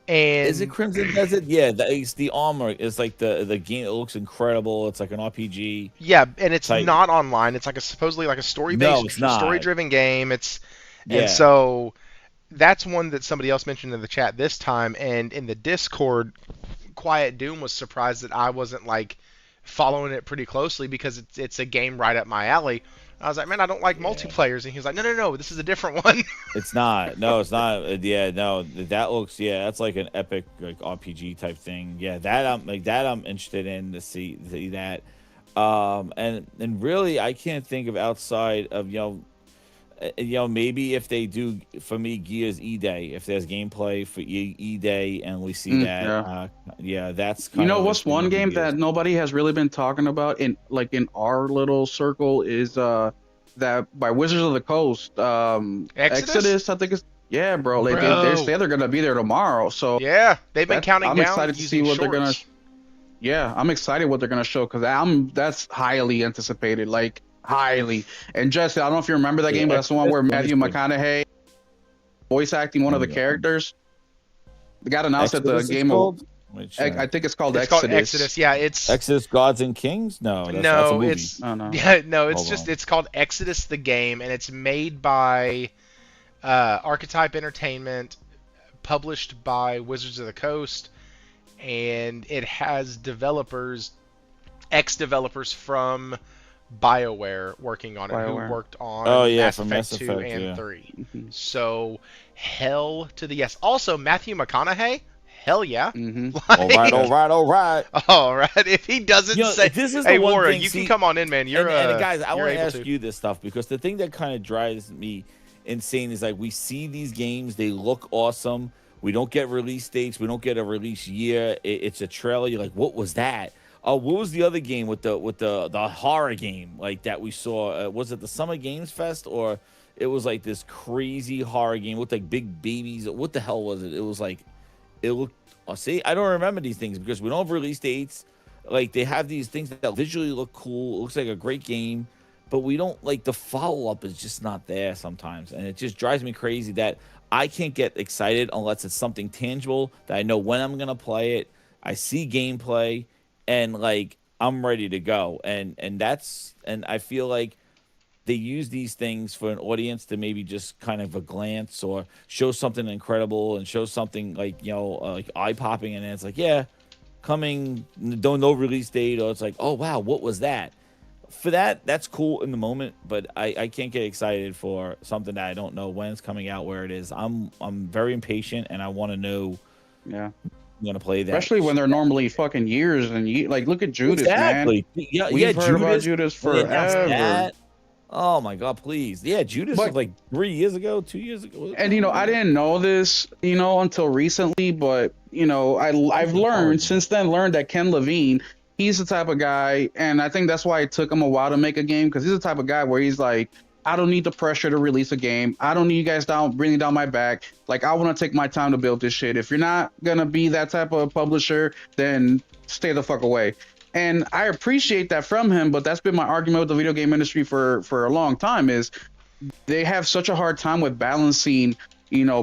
And is it Crimson Desert? Yeah, it's the armor. It's like the game. It looks incredible. It's like an RPG. Yeah, and it's not online. It's like supposedly like a story-based, story-driven game. And so that's one that somebody else mentioned in the chat this time. And in the Discord, Quiet Doom was surprised that I wasn't like following it pretty closely because it's a game right up my alley. I was like, man, I don't like multiplayers. And he was like, no, this is a different one. It's not. No, it's not. Yeah, no, that looks, that's like an epic like RPG type thing. Yeah, I'm interested in to see that. And really, I can't think of outside of, maybe if they do, for me, Gears E-Day, if there's gameplay for E-Day and we see that, that's kind of what's one game that nobody has really been talking about in our little circle is that by Wizards of the Coast, Exodus, I think it's, bro. They say they're gonna be there tomorrow, so yeah, they've been counting down. I'm excited to see what they're gonna. Yeah, I'm excited what they're gonna show because that's highly anticipated, like highly. And Jesse, I don't know if you remember that game, but that's the one where Matthew McConaughey voice acting one of the characters. They got announced at the game of. I think it's called Exodus. Called Exodus. Yeah, it's Exodus Gods and Kings. No, that's a movie. It's called Exodus the game, and it's made by Archetype Entertainment, published by Wizards of the Coast, and it has ex-developers from BioWare working on it, who worked on Mass Effect 2 and 3. Mm-hmm. So, hell to the yes. Also, Matthew McConaughey. Hell yeah! Mm-hmm. All right. All right. If he doesn't say, this is "Hey, Warren, you can come on in, man." You're and guys, I want to ask you this stuff because the thing that kind of drives me insane is like we see these games, they look awesome. We don't get release dates. We don't get a release year. It's a trailer. You're like, what was that? Oh, what was the other game with the horror game like that we saw? Was it the Summer Games Fest or it was like this crazy horror game with like big babies? What the hell was it? It was like. It looked. See, I don't remember these things because we don't have release dates. Like they have these things that visually look cool. It looks like a great game, but we don't like the follow up is just not there sometimes, and it just drives me crazy that I can't get excited unless it's something tangible that I know when I'm gonna play it. I see gameplay, and like I'm ready to go. And I feel like they use these things for an audience to maybe just kind of a glance or show something incredible and show something like, like eye popping. And then it's like, yeah, coming, no release date. Or it's like, oh, wow, what was that? For that's cool in the moment, but I can't get excited for something that I don't know when it's coming out, where it is. I'm very impatient, and I want to know. Yeah, I'm gonna play that, especially when they're normally fucking years and like look at Judas, exactly. man. Yeah, We've heard about Judas forever. Oh my god, please, yeah, Judas was like 3 years ago, 2 years ago. And I didn't know this, until recently, but I've learned since then that Ken Levine, he's the type of guy, and I think that's why it took him a while to make a game, because he's the type of guy where he's like, I don't need the pressure to release a game. I don't need you guys bringing down my back. Like, I want to take my time to build this shit. If you're not gonna be that type of publisher, then stay the fuck away. And I appreciate that from him, but that's been my argument with the video game industry for a long time, is they have such a hard time with balancing,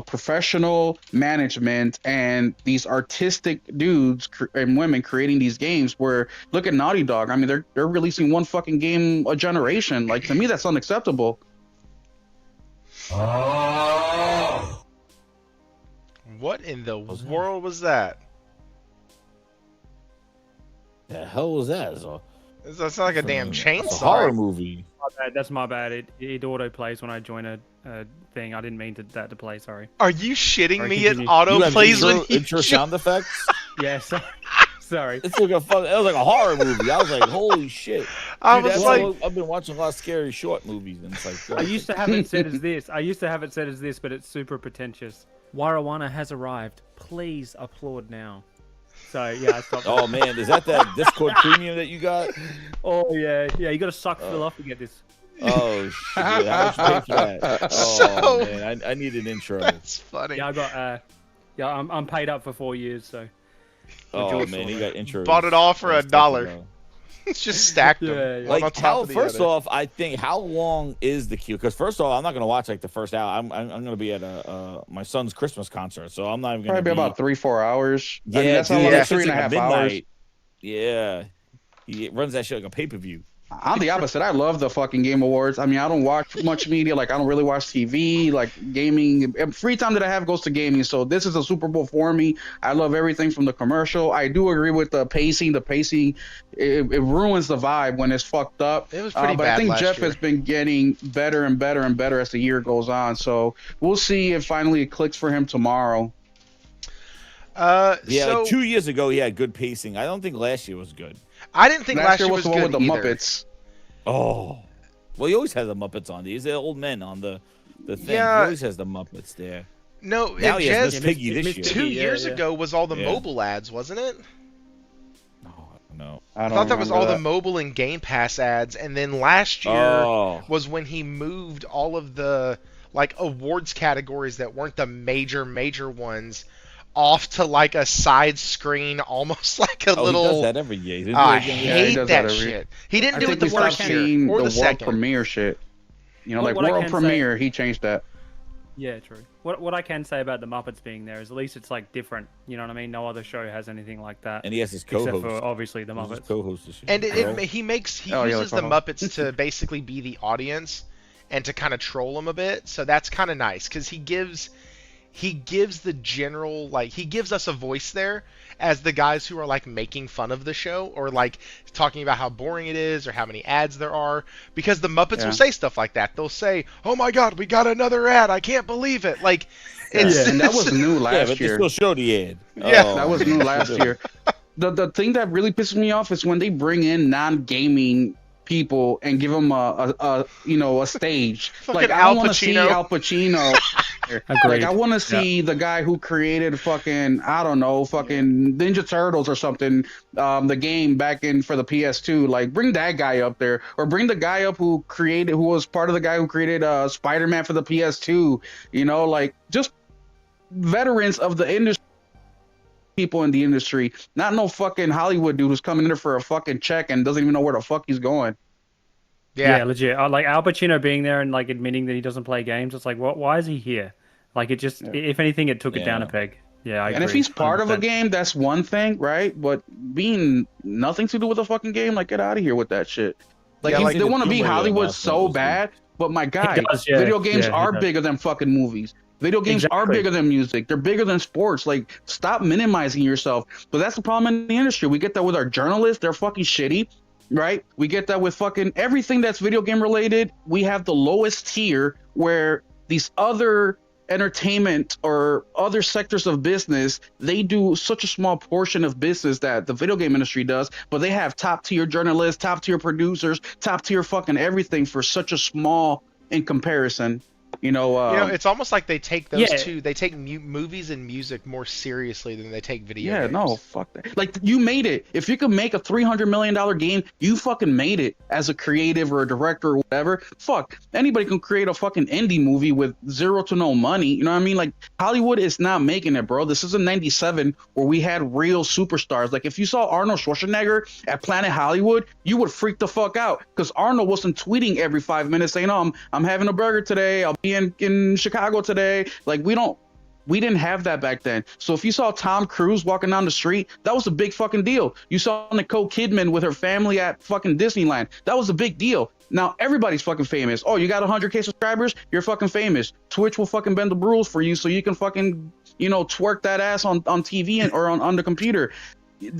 professional management and these artistic dudes and women creating these games. Where look at Naughty Dog. I mean, they're releasing one fucking game a generation. Like, to me, that's unacceptable. What in the world was that? The hell was that? That's not like a damn chainsaw. It's a horror movie. That's my bad. It auto plays when I join a thing. I didn't mean that to play. Sorry. Are you shitting me? It continue. auto plays when intro sound effects. Yes. Sorry. It's like it was like a horror movie. I was like, holy shit. I was like, I've been watching a lot of scary short movies, and it's like, I used to have it set as this. But it's super pretentious. Warawana has arrived. Please applaud now. So yeah, I stopped. Oh man, is that Discord premium that you got? Oh yeah. You got to suck Phil off to get this. Oh shit! How much you pay for that? Oh man, I need an intro. That's funny. Yeah, I got. I'm paid up for 4 years, so. Oh man, he got intro. Bought it all for $1. It's just stacked them. Yeah. Like, first off, I think, how long is the queue? Because first of all, I'm not gonna watch like the first hour. I'm gonna be at my son's Christmas concert, so I'm not even gonna probably be about 3-4 hours. Yeah, I mean, that's how long. 3.5 hours. Yeah, he runs that shit like a pay-per-view. I'm the opposite. I love the fucking Game Awards. I mean, I don't watch much media. Like, I don't really watch TV. Like, gaming, free time that I have goes to gaming. So this is a Super Bowl for me. I love everything from the commercial. I do agree with the pacing. The pacing, it ruins the vibe when it's fucked up. It was pretty but bad I think last Jeff year. has been getting better and better and better as the year goes on. So we'll see if finally it clicks for him tomorrow. Yeah, so, like 2 years ago he had good pacing. I don't think last year was good. I didn't think last year was the one good with the either. Muppets. Oh, well, he always has the Muppets on. He's the old men on the thing. Yeah. He always has the Muppets there. No, Now he has Jez, Miss Piggy this Miss year. Piggy. 2 Yeah, years yeah. ago was all the Yeah. mobile ads, wasn't it? No. I thought that was all the mobile and Game Pass ads, and then last year Oh. was when he moved all of the like awards categories that weren't the major ones off to like a side screen, almost like a Oh, little. he does that every year. He didn't I do it again. Yeah, he hate does that that every- shit. He didn't I do it think the we stopped first seeing year or the the world second. premiere shit. Like What I world can premiere, he changed that. Yeah, true. What I can say about the Muppets being there is at least it's like different. You know what I mean? No other show has anything like that. And he has his except co-host. for obviously the He's his Muppets. co-host this year. And Bro. he Oh, yeah, uses like the Papa. Muppets to basically be the audience and to kind of troll them a bit. So that's kind of nice because he gives the general, like, he gives us a voice there as the guys who are like making fun of the show or like talking about how boring it is or how many ads there are, because the Muppets will say stuff like that. They'll say, "Oh my God, we got another ad! I can't believe it!" Like, it's And that was new yeah, last but they year. still show the ad. Yeah. Oh, That was new last year. The thing that really pisses me off is when they bring in non-gaming people and give them a stage. Fucking Like, I Al want to see Pacino. Al Pacino. Like, I want to see the guy who created fucking Ninja Turtles or something, the game back in for the PS2. Like, bring that guy up there, or bring the guy up who was part of the guy who created Spider-Man for the PS2. Like, just veterans of the industry. People in the industry, not no fucking Hollywood dude who's coming in there for a fucking check and doesn't even know where the fuck he's going. Yeah, legit. Like Al Pacino being there and like admitting that he doesn't play games. It's like, why is he here? Like, it just, if anything, it took it down a peg. Yeah, I And if agree, he's part of a 100%. game, that's one thing, right? But being nothing to do with a fucking game, like get out of here with that shit. Like Yeah, like they want to Tomb be Raider Hollywood announcement so was bad, but my guy, does, yeah. video games Yeah, he are does. bigger than fucking movies. Video games are Exactly. bigger than music. They're bigger than sports. Like, stop minimizing yourself. But that's the problem in the industry. We get that with our journalists. They're fucking shitty, right? We get that with fucking everything that's video game related. We have the lowest tier where these other entertainment or other sectors of business, they do such a small portion of business that the video game industry does, but they have top tier journalists, top tier producers, top tier fucking everything for such a small in comparison. It's almost like they take those Yeah. two. They take movies and music more seriously than they take video Yeah, games. no, fuck that. Like, you made it. If you could make a $300 million game, you fucking made it as a creative or a director or whatever. Fuck. Anybody can create a fucking indie movie with zero to no money. You know what I mean? Like, Hollywood is not making it, bro. This is in 97 where we had real superstars. Like, if you saw Arnold Schwarzenegger at Planet Hollywood, you would freak the fuck out because Arnold wasn't tweeting every 5 minutes saying, "Oh, I'm having a burger today. I'll be in Chicago today." Like, we didn't have that back then. So if you saw Tom Cruise walking down the street, that was a big fucking deal. You saw Nicole Kidman with her family at fucking Disneyland. That was a big deal. Now everybody's fucking famous. Oh, you got 100K subscribers? You're fucking famous. Twitch will fucking bend the rules for you so you can fucking, twerk that ass on TV or on the computer.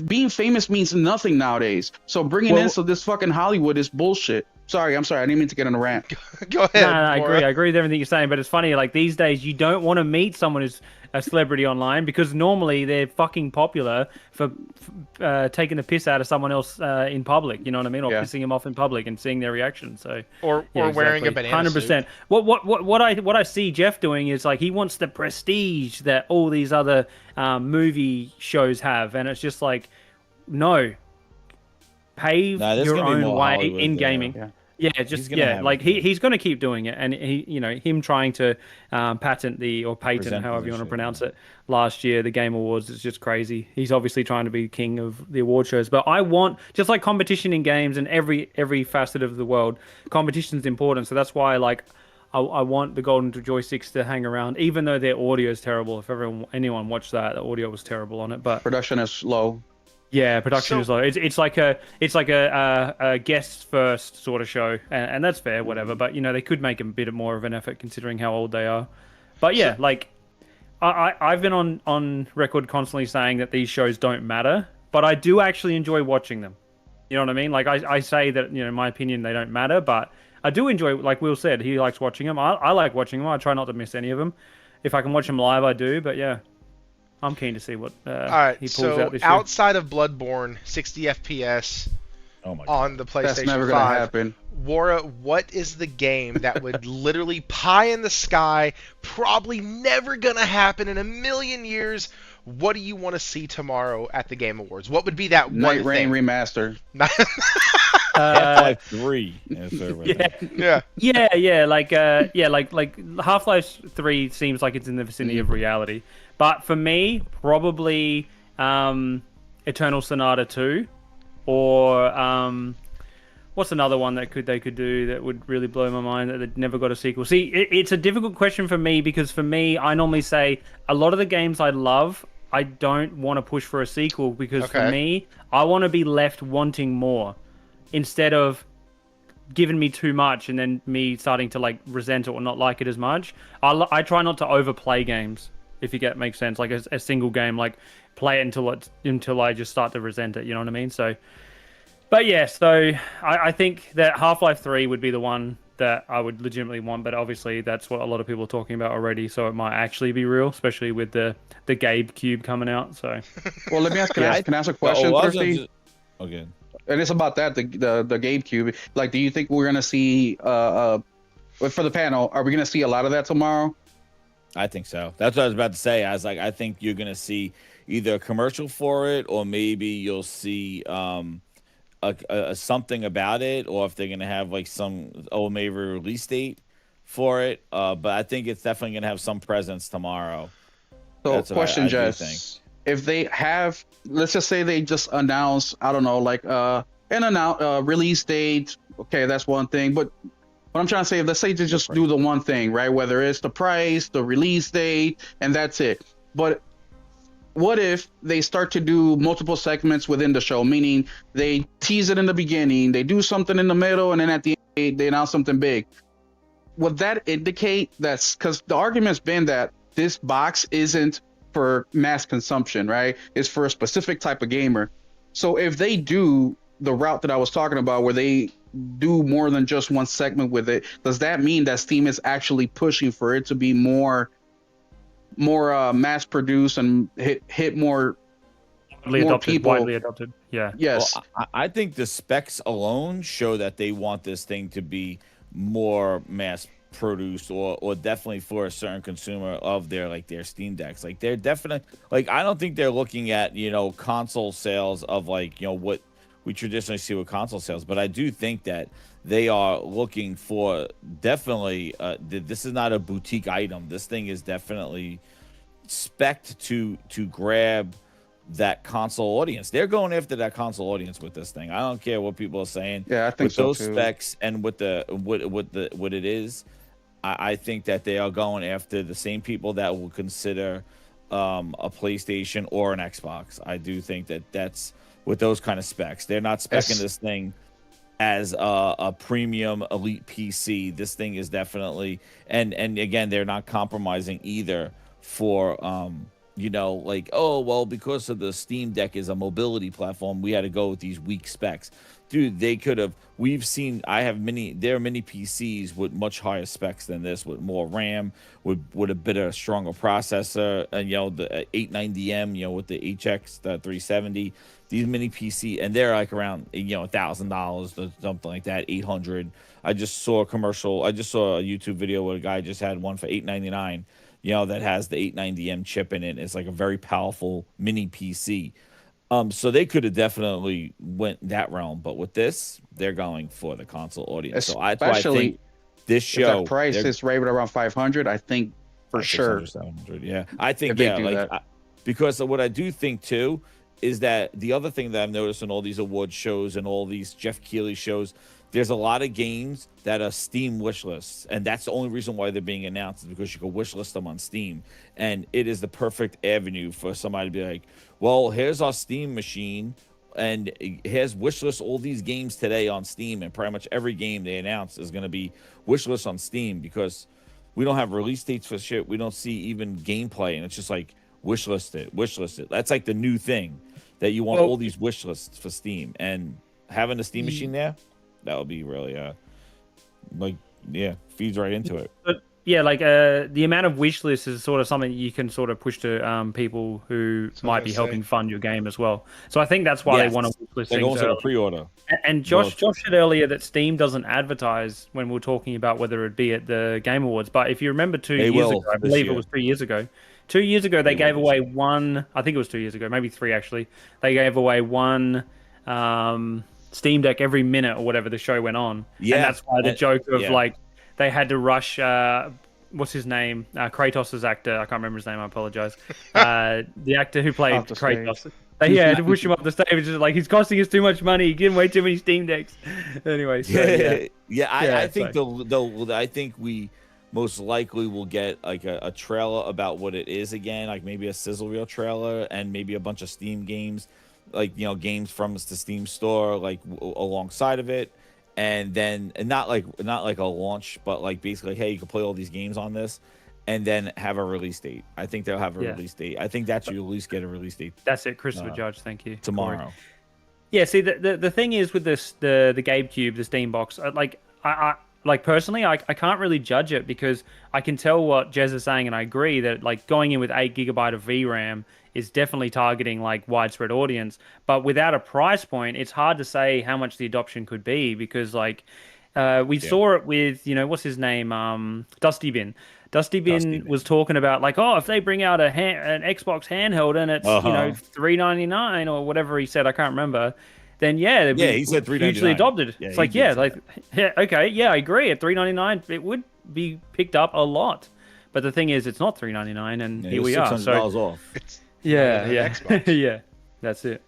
Being famous means nothing nowadays. So bringing in this fucking Hollywood is bullshit. Sorry, I'm sorry. I didn't mean to get on a rant. Go ahead. No, I Laura. agree with everything you're saying, but it's funny, like these days you don't want to meet someone who's a celebrity online because normally they're fucking popular for taking the piss out of someone else in public, you know what I mean, or pissing them off in public and seeing their reaction. So Or wearing a banana 100%. suit. What I see Jeff doing is like he wants the prestige that all these other movie shows have, and it's just like, no, pave Nah, there's your gonna be own more way Hollywood in there. gaming. Yeah. Yeah, he's going to keep doing it, and him trying to patent or patent, Present however you want to position, pronounce it. Last year, the Game Awards is just crazy. He's obviously trying to be king of the award shows, but I want just like competition in games and every facet of the world, competition is important. So that's why I want the Golden Joysticks to hang around, even though their audio is terrible. If anyone watched that, the audio was terrible on it, but Production is low. yeah, production is low. It's like a guest first sort of show, and that's fair, whatever. But they could make a bit more of an effort considering how old they are. But yeah, I've been on record constantly saying that these shows don't matter, but I do actually enjoy watching them. You know what I mean? Like I say that in my opinion they don't matter, but I do enjoy. Like Will said, he likes watching them. I like watching them. I try not to miss any of them. If I can watch them live, I do. But yeah. I'm keen to see what All right, he pulls so out this year. outside of Bloodborne, 60 FPS Oh my God. on the PlayStation That's never 5. gonna happen. Wara, what is the game that would literally pie in the sky, probably never gonna happen in a million years? What do you want to see tomorrow at the Game Awards? What would be that one Night Rain thing? remaster. Half-Life 3. Yeah, like Half-Life 3 seems like it's in the vicinity of reality. But for me, probably Eternal Sonata 2 or what's another one that they could do that would really blow my mind that they'd never got a sequel? See, it's a difficult question for me because for me, I normally say a lot of the games I love, I don't want to push for a sequel because for me, I want to be left wanting more instead of giving me too much and then me starting to resent it or not like it as much. I try not to overplay games, if you makes sense. Like a single game, play it until I just start to resent it. You know what I mean? So, but yeah, so I think that Half-Life 3 would be the one that I would legitimately want, but obviously that's what a lot of people are talking about already, so it might actually be real, especially with the Gabe Cube coming out. So, well, let me ask. Can I ask a question, Thirsty? Okay. And it's about that the GameCube. Do you think we're gonna see for the panel? Are we gonna see a lot of that tomorrow? I think so. That's what I was about to say. I think you're gonna see either a commercial for it, or maybe you'll see a something about it, or if they're gonna have some maybe release date for it. But I think it's definitely gonna have some presence tomorrow. So, That's question, Jess. If they have, let's just say they just announce, I don't know, an release date. Okay, that's one thing. But what I'm trying to say, let's say they just do the one thing, right? Whether it's the price, the release date, and that's it. But what if they start to do multiple segments within the show, meaning they tease it in the beginning, they do something in the middle, and then at the end they announce something big? Would that indicate that's because the argument's been that this box isn't for mass consumption, right? It's for a specific type of gamer. So if they do the route that I was talking about, where they do more than just one segment with it, does that mean that Steam is actually pushing for it to be more mass produced and hit more people? Widely adopted. Yeah. Yes. Well, I think the specs alone show that they want this thing to be more mass produced, or definitely for a certain consumer of their Steam Decks. Like they're definitely, like, I don't think they're looking at, console sales of what we traditionally see with console sales, but I do think that they are looking for definitely this is not a boutique item. This thing is definitely spec'd to grab that console audience. They're going after that console audience with this thing. I don't care what people are saying. Yeah, I think with so those too. specs and what it is. I think that they are going after the same people that will consider a PlayStation or an Xbox. I do think that's with those kind of specs. They're not specing this thing as a premium elite PC. This thing is definitely, and again, they're not compromising either for because of the Steam Deck is a mobility platform, we had to go with these weak specs. Dude, they could have, there are many PCs with much higher specs than this, with more RAM, with a bit of a stronger processor, and the 890M, with the HX, the 370, these mini PC, and they're like around $1,000 or something like that, 800. I just saw a YouTube video where a guy just had one for $899. That has the 890M chip in it. It's like a very powerful mini PC. So they could have definitely went that realm, but with this, they're going for the console audience. So that's why I think this show, if that price is right around 500, I think for sure 700. Yeah, I think because of what I do think too is that the other thing that I've noticed in all these award shows and all these Jeff Keighley shows, there's a lot of games that are Steam wish lists, and that's the only reason why they're being announced, is because you can wish list them on Steam, and it is the perfect avenue for somebody to be like, well, here's our Steam machine, and here's wish list all these games today on Steam, and pretty much every game they announce is going to be wish list on Steam, because we don't have release dates for shit. We don't see even gameplay, and it's just like wish list it. That's like the new thing, that you want all these wish lists for Steam, and having the Steam machine there, that would be really feeds right into it. But yeah, the amount of wish lists is sort of something you can sort of push to people who might be helping fund your game as well. So I think that's why they want to wish list things. They're going to pre-order. And Josh said earlier that Steam doesn't advertise when we were talking about whether it be at the Game Awards. But if you remember 2 years ago, I believe it was 2 years ago. 2 years ago, they gave away one. I think it was 2 years ago, maybe 3 actually. They gave away one Steam Deck every minute or whatever the show went on. Yeah, and that's why the joke of they had to rush. What's his name? Kratos' actor. I can't remember his name. I apologize. The actor who played Kratos. They had to push him up the stage. Just like, he's costing us too much money. Give him way too many Steam Decks. Anyway, so, I think I think we most likely will get like a trailer about what it is again, like maybe a sizzle reel trailer, and maybe a bunch of Steam games, like games from the Steam store, like alongside of it. And then not like a launch, but like basically, hey, you can play all these games on this, and then have a release date. I think they'll have a release date. I think that you at least get a release date. That's it, Christopher Judge. Thank you. Tomorrow. Corey. Yeah. See, the thing is with this, the GameCube, the Steam box. I personally, I can't really judge it, because I can tell what Jez is saying, and I agree that like going in with 8 GB of VRAM is definitely targeting like widespread audience. But without a price point, it's hard to say how much the adoption could be, because like we saw it with, what's his name, Dusty Bin. Dusty Bin was talking about like, if they bring out an Xbox handheld and it's $399 or whatever he said, I can't remember. Then he said $399. Hugely adopted. It's like okay, I agree. At $399, it would be picked up a lot. But the thing is, it's not $399, and here we are. So off. Yeah, that's it.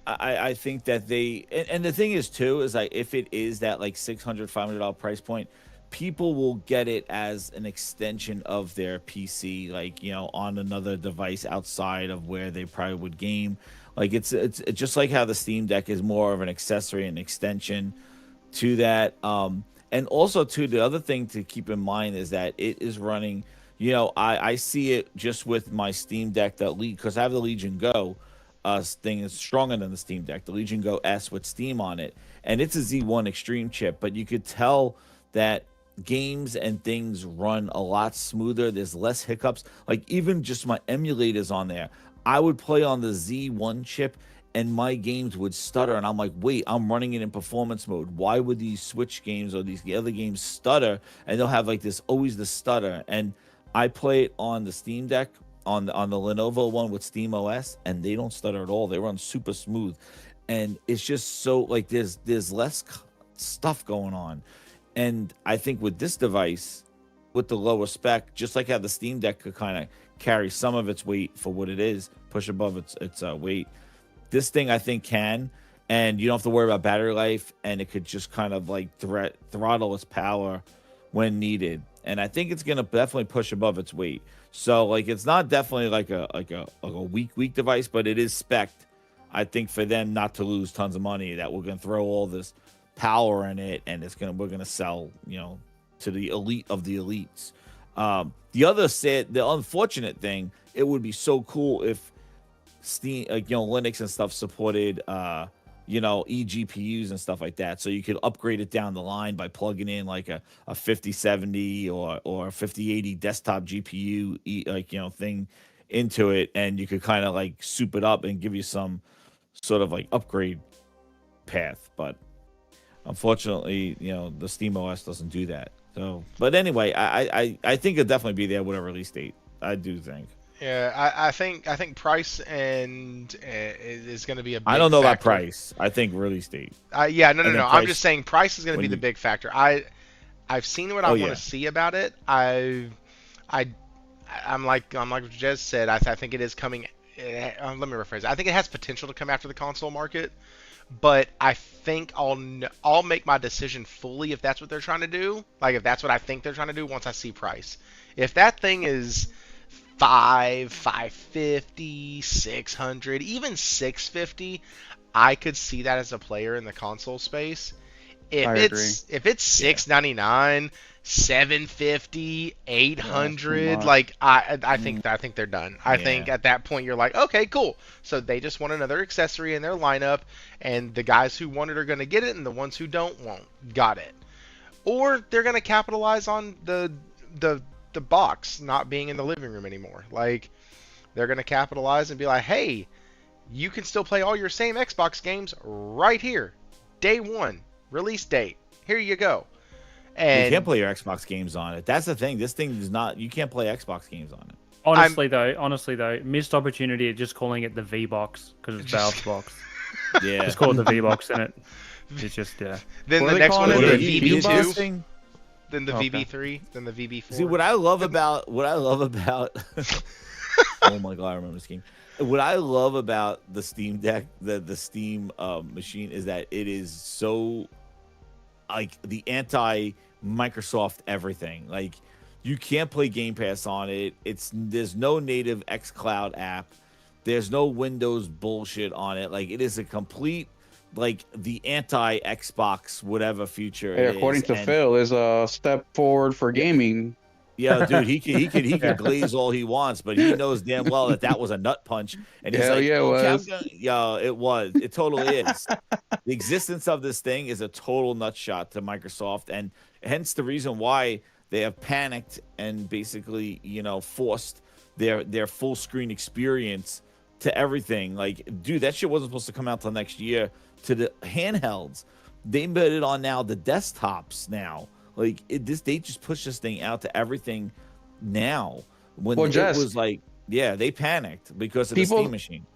I think that they, and the thing is too, is like if it is that like $600, $500 price point, people will get it as an extension of their PC, like, on another device outside of where they probably would game. Like it's just like how the Steam Deck is more of an accessory and extension to that. And also too, the other thing to keep in mind is that it is running, I see it just with my Steam Deck, because I have the Legion Go thing is stronger than the Steam Deck, the Legion Go S with Steam on it, and it's a Z1 Extreme chip, but you could tell that games and things run a lot smoother. There's less hiccups. Like even just my emulators on there, I would play on the Z1 chip and my games would stutter, and I'm like, wait, I'm running it in performance mode. Why would these Switch games or the other games stutter? And they'll have like this, always the stutter. And I play it on the Steam Deck, on the Lenovo one with Steam OS, and they don't stutter at all. They run super smooth, and it's just so like there's less stuff going on. And I think with this device, with the lower spec, just like how the Steam Deck could kind of carry some of its weight for what it is, push above its weight, this thing I think can, and you don't have to worry about battery life, and it could just kind of like throttle its power when needed. And I think it's gonna definitely push above its weight. So like it's not definitely like a weak device, but it is spec'd, I think, for them not to lose tons of money, that we're gonna throw all this power in it, and we're gonna sell, to the elite of the elites. The unfortunate thing, it would be so cool if Steam, Linux and stuff supported, eGPUs and stuff like that, so you could upgrade it down the line by plugging in like a 5070 or a 5080 desktop GPU, thing into it, and you could kind of like soup it up and give you some sort of like upgrade path. But unfortunately, the Steam OS doesn't do that. So, but anyway, I think it'll definitely be there with a release date. I do think. Yeah, I think price and is going to be a big I don't know factor. about price. I think release date. No. I'm just saying price is going to be the big factor. I've seen what I want to see about it. I'm like what Jez said. I think it is coming. Let me rephrase. I think it has potential to come after the console market, but I think I'll make my decision fully if that's what they're trying to do. Like if that's what I think they're trying to do once I see price. If that thing is $550, $600, even $650, I could see that as a player in the console space. If it's $699, $750, $800, like I think they're done. I think at that point you're like, okay, cool. So they just want another accessory in their lineup, and the guys who want it are going to get it, and the ones who don't won't. Got it. Or they're going to capitalize on the box not being in the living room anymore. Like they're going to capitalize and be like, hey, you can still play all your same Xbox games right here. Day one, release date. Here you go. And you can't play your Xbox games on it. That's the thing. This thing is not. You can't play Xbox games on it. Honestly though, missed opportunity of just calling it the V box because it's Valve's box. Yeah, just call it the V box in it. It's just Then the next one is the VB2. Then the Okay. VB3, then the VB4. See what I love about oh my god, I remember this game. What I love about the Steam Deck, the Steam machine, is that it is so like the anti-Microsoft everything. Like you can't play Game Pass on it. There's no native xCloud app. There's no Windows bullshit on it. Like it is a complete like the anti-Xbox whatever feature. Hey, according to Phil, is a step forward for gaming. Yeah, dude, he could glaze all he wants, but he knows damn well that was a nut punch. And he's Hell like, yeah, it was. It was. It totally is. The existence of this thing is a total nut shot to Microsoft, and hence the reason why they have panicked and basically, forced their full screen experience to everything. Like, dude, that shit wasn't supposed to come out till next year. To the handhelds, they put it on now the desktops now. Like they just pushed this thing out to everything now. When it was like, they panicked because of the Steam machine.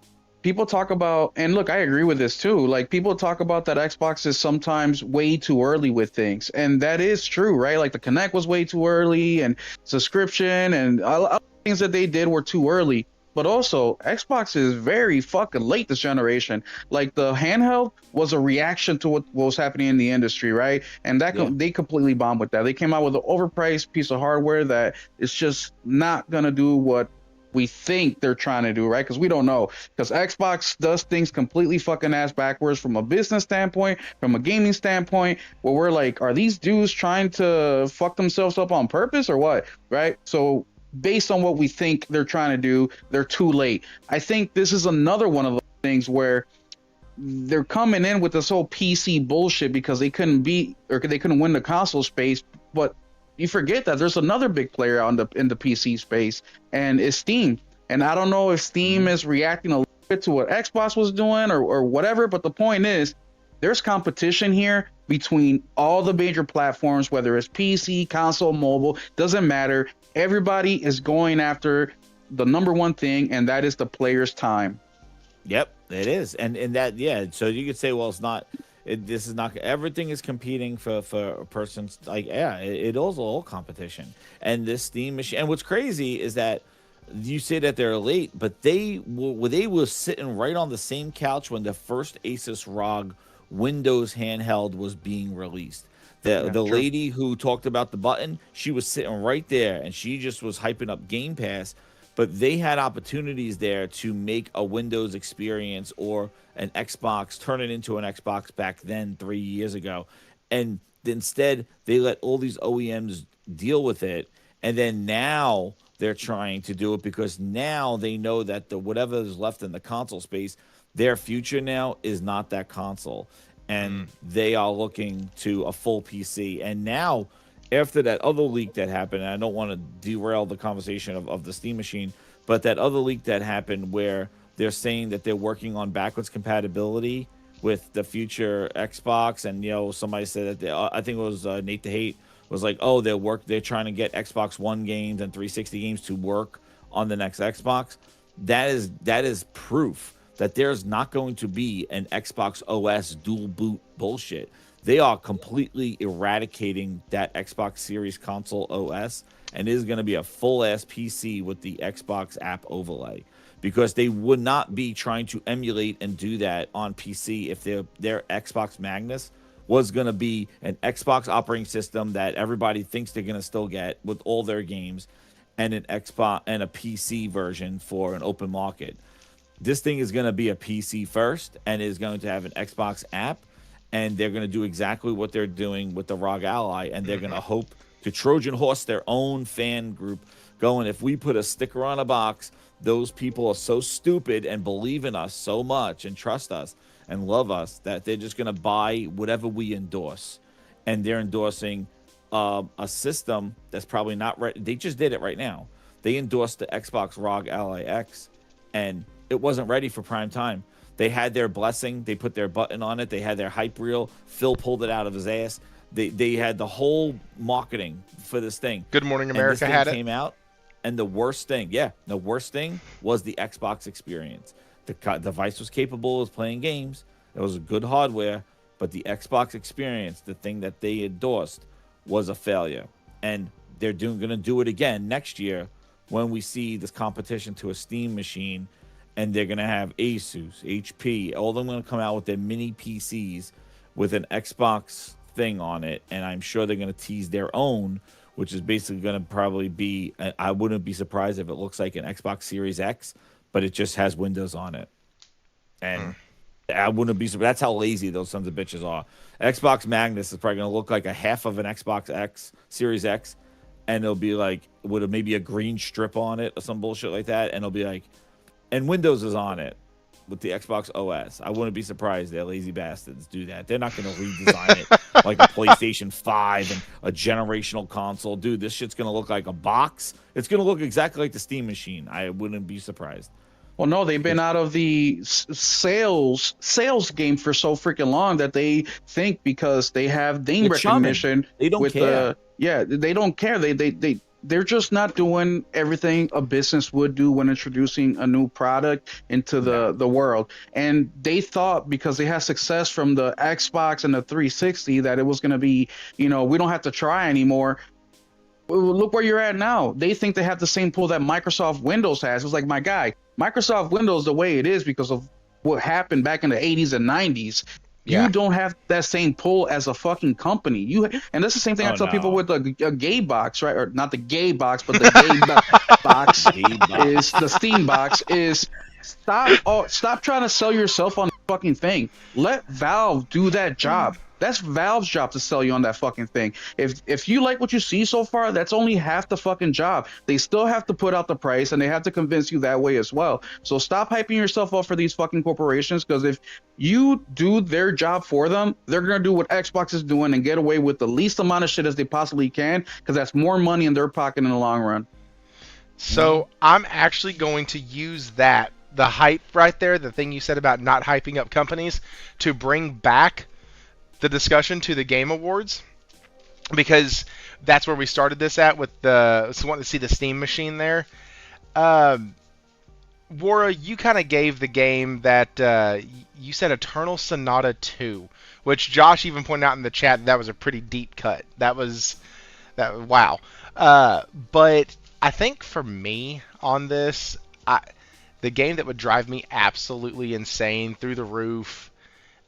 People talk about, and look, I agree with this too. Like people talk about that Xbox is sometimes way too early with things, and that is true, right? Like the Kinect was way too early, and subscription, and all the things that they did were too early. but also Xbox is very fucking late this generation. Like the handheld was a reaction to what was happening in the industry, right? And they completely bombed with that. They came out with an overpriced piece of hardware that is just not gonna do what we think they're trying to do, right? Because we don't know. Because Xbox does things completely fucking ass backwards from a business standpoint, from a gaming standpoint, where we're like, are these dudes trying to fuck themselves up on purpose or what? Right? So based on what we think they're trying to do, they're too late. I think this is another one of those things where they're coming in with this whole PC bullshit because they couldn't win the console space, but you forget that there's another big player in the PC space, and it's Steam. And I don't know if Steam is reacting a little bit to what Xbox was doing or whatever, but the point is there's competition here between all the major platforms, whether it's PC, console, mobile, doesn't matter. Everybody is going after the number one thing, and that is the player's time. Yep, it is. And that, yeah, so you could say, well, it's not... this is not, everything is competing for a person's, like, yeah, it is all competition. And this Steam machine, and what's crazy is that you say that they're late, but they were sitting right on the same couch when the first Asus ROG Windows handheld was being released. The lady who talked about the button, she was sitting right there, and she just was hyping up Game Pass. But they had opportunities there to make a Windows experience or an Xbox, turn it into an Xbox back then 3 years ago. And instead, they let all these OEMs deal with it. And then now they're trying to do it because now they know that whatever is left in the console space, their future now is not that console. And they are looking to a full PC. And now, after that other leak that happened, and I don't want to derail the conversation of the Steam machine, but that other leak that happened where they're saying that they're working on backwards compatibility with the future Xbox, and somebody said that I think it was Nate the Hate was like, oh, they're trying to get Xbox One games and 360 games to work on the next Xbox. That is proof that there's not going to be an Xbox OS dual boot bullshit. They are completely eradicating that Xbox Series console OS, and it is going to be a full-ass PC with the Xbox app overlay, because they would not be trying to emulate and do that on PC if their Xbox Magnus was going to be an Xbox operating system that everybody thinks they're going to still get with all their games, and an Xbox and a PC version for an open market. This thing is going to be a PC first, and is going to have an Xbox app. And they're going to do exactly what they're doing with the ROG Ally, and they're going to hope to Trojan horse their own fan group, going, if we put a sticker on a box, those people are so stupid and believe in us so much and trust us and love us that they're just going to buy whatever we endorse. And they're endorsing a system that's probably not right. They just did it right now. They endorsed the Xbox ROG Ally X, and it wasn't ready for prime time. They had their blessing. They put their button on it. They had their hype reel. Phil pulled it out of his ass. They had the whole marketing for this thing. Good Morning America had it. Came out, and the worst thing was the Xbox experience. The device was capable of playing games. It was good hardware, but the Xbox experience, the thing that they endorsed, was a failure. And they're going to do it again next year when we see this competition to a Steam machine. And they're going to have Asus, HP, all of them going to come out with their mini PCs with an Xbox thing on it. And I'm sure they're going to tease their own, which is basically going to probably be, I wouldn't be surprised if it looks like an Xbox Series X, but it just has Windows on it. And I wouldn't be surprised. That's how lazy those sons of bitches are. Xbox Magnus is probably going to look like a half of an Xbox X, Series X. And it'll be like, with maybe a green strip on it or some bullshit like that. And it'll be like, and Windows is on it with the Xbox OS. I wouldn't be surprised that lazy bastards do that. They're not going to redesign it like a PlayStation 5 and a generational console. Dude, this shit's going to look like a box. It's going to look exactly like the Steam machine. I wouldn't be surprised. Well, no, they've been out of the sales game for so freaking long that they think because they have name recognition. They don't care. They don't care. They're just not doing everything a business would do when introducing a new product into the world. And they thought because they had success from the Xbox and the 360 that it was going to be, we don't have to try anymore. look where you're at now. They think they have the same pull that Microsoft Windows has. It's like, my guy, Microsoft Windows the way it is because of what happened back in the 80s and 90s. Yeah. You don't have that same pull as a fucking company. And that's the same thing I tell people with a gay box, right? Or not the gay box, but the gay box is the Steam box. Is stop trying to sell yourself on the fucking thing. Let Valve do that job. That's Valve's job to sell you on that fucking thing. If you like what you see so far, that's only half the fucking job. They still have to put out the price, and they have to convince you that way as well. So stop hyping yourself up for these fucking corporations, because if you do their job for them, they're going to do what Xbox is doing and get away with the least amount of shit as they possibly can, because that's more money in their pocket in the long run. So I'm actually going to use the hype right there, the thing you said about not hyping up companies, to bring back the discussion to the Game Awards, because that's where we started this at with wanting to see the Steam machine there. Wara, you kind of gave the game that you said Eternal Sonata 2, which Josh even pointed out in the chat that was a pretty deep cut. Wow. But I think for me on this, the game that would drive me absolutely insane through the roof,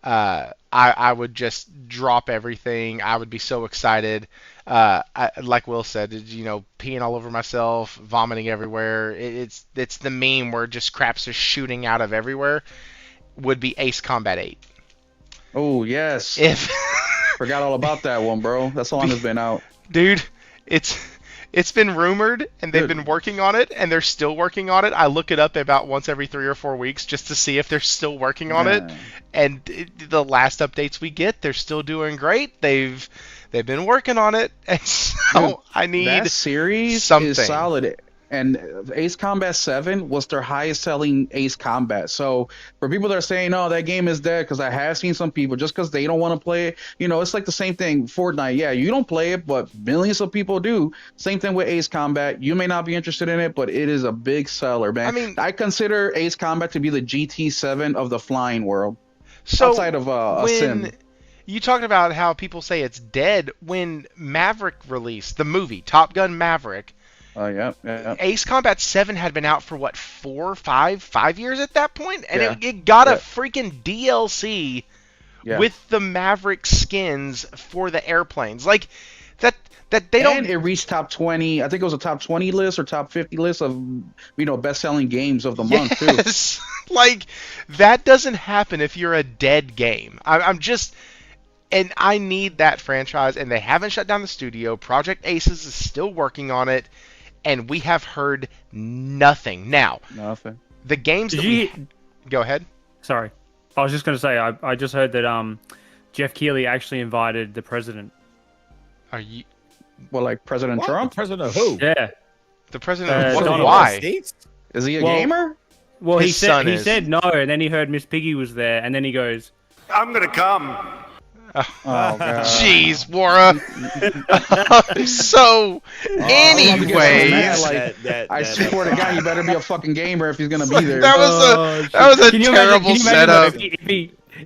I would just drop everything. I would be so excited. Like Will said, peeing all over myself, vomiting everywhere. It's the meme where just crap's just shooting out of everywhere. Would be Ace Combat 8. Oh, yes. Forgot all about that one, bro. That's long has been out. Dude, it's been rumored, and they've been working on it, and they're still working on it. I look it up about once every 3 or 4 weeks just to see if they're still working on it. And the last updates we get, they're still doing great. They've been working on it, and so I need that series something. Is solid. And Ace Combat 7 was their highest selling Ace Combat. So for people that are saying, "Oh, that game is dead," because I have seen some people just because they don't want to play it. It's like the same thing. Fortnite, yeah, you don't play it, but millions of people do. Same thing with Ace Combat. You may not be interested in it, but it is a big seller, man. I mean, I consider Ace Combat to be the GT7 of the flying world. So outside of a sim. You talked about how people say it's dead. When Maverick released, the movie Top Gun Maverick, yeah. Ace Combat 7 had been out for what, 5 years at that point, and it got a freaking DLC with the Maverick skins for the airplanes. Like that they don't. And it reached top 20. I think it was a top 20 list or top 50 list of best-selling games of the month too. Yes, like that doesn't happen if you're a dead game. I'm just. And I need that franchise, and they haven't shut down the studio. Project Aces is still working on it, and we have heard nothing. Now, the games Go ahead. Sorry. I was just going to say, I just heard that Jeff Keighley actually invited the president. Are you... Well, like President Trump? The president of who? Yeah. The president of what? Donald Why? States? Is he a gamer? Well, he His said no, and then he heard Miss Piggy was there, and then he goes, "I'm going to come." Oh, God. Jeez, Wara. So, anyways, I swear to God, you better be a fucking gamer if he's gonna be there. That was a terrible setup.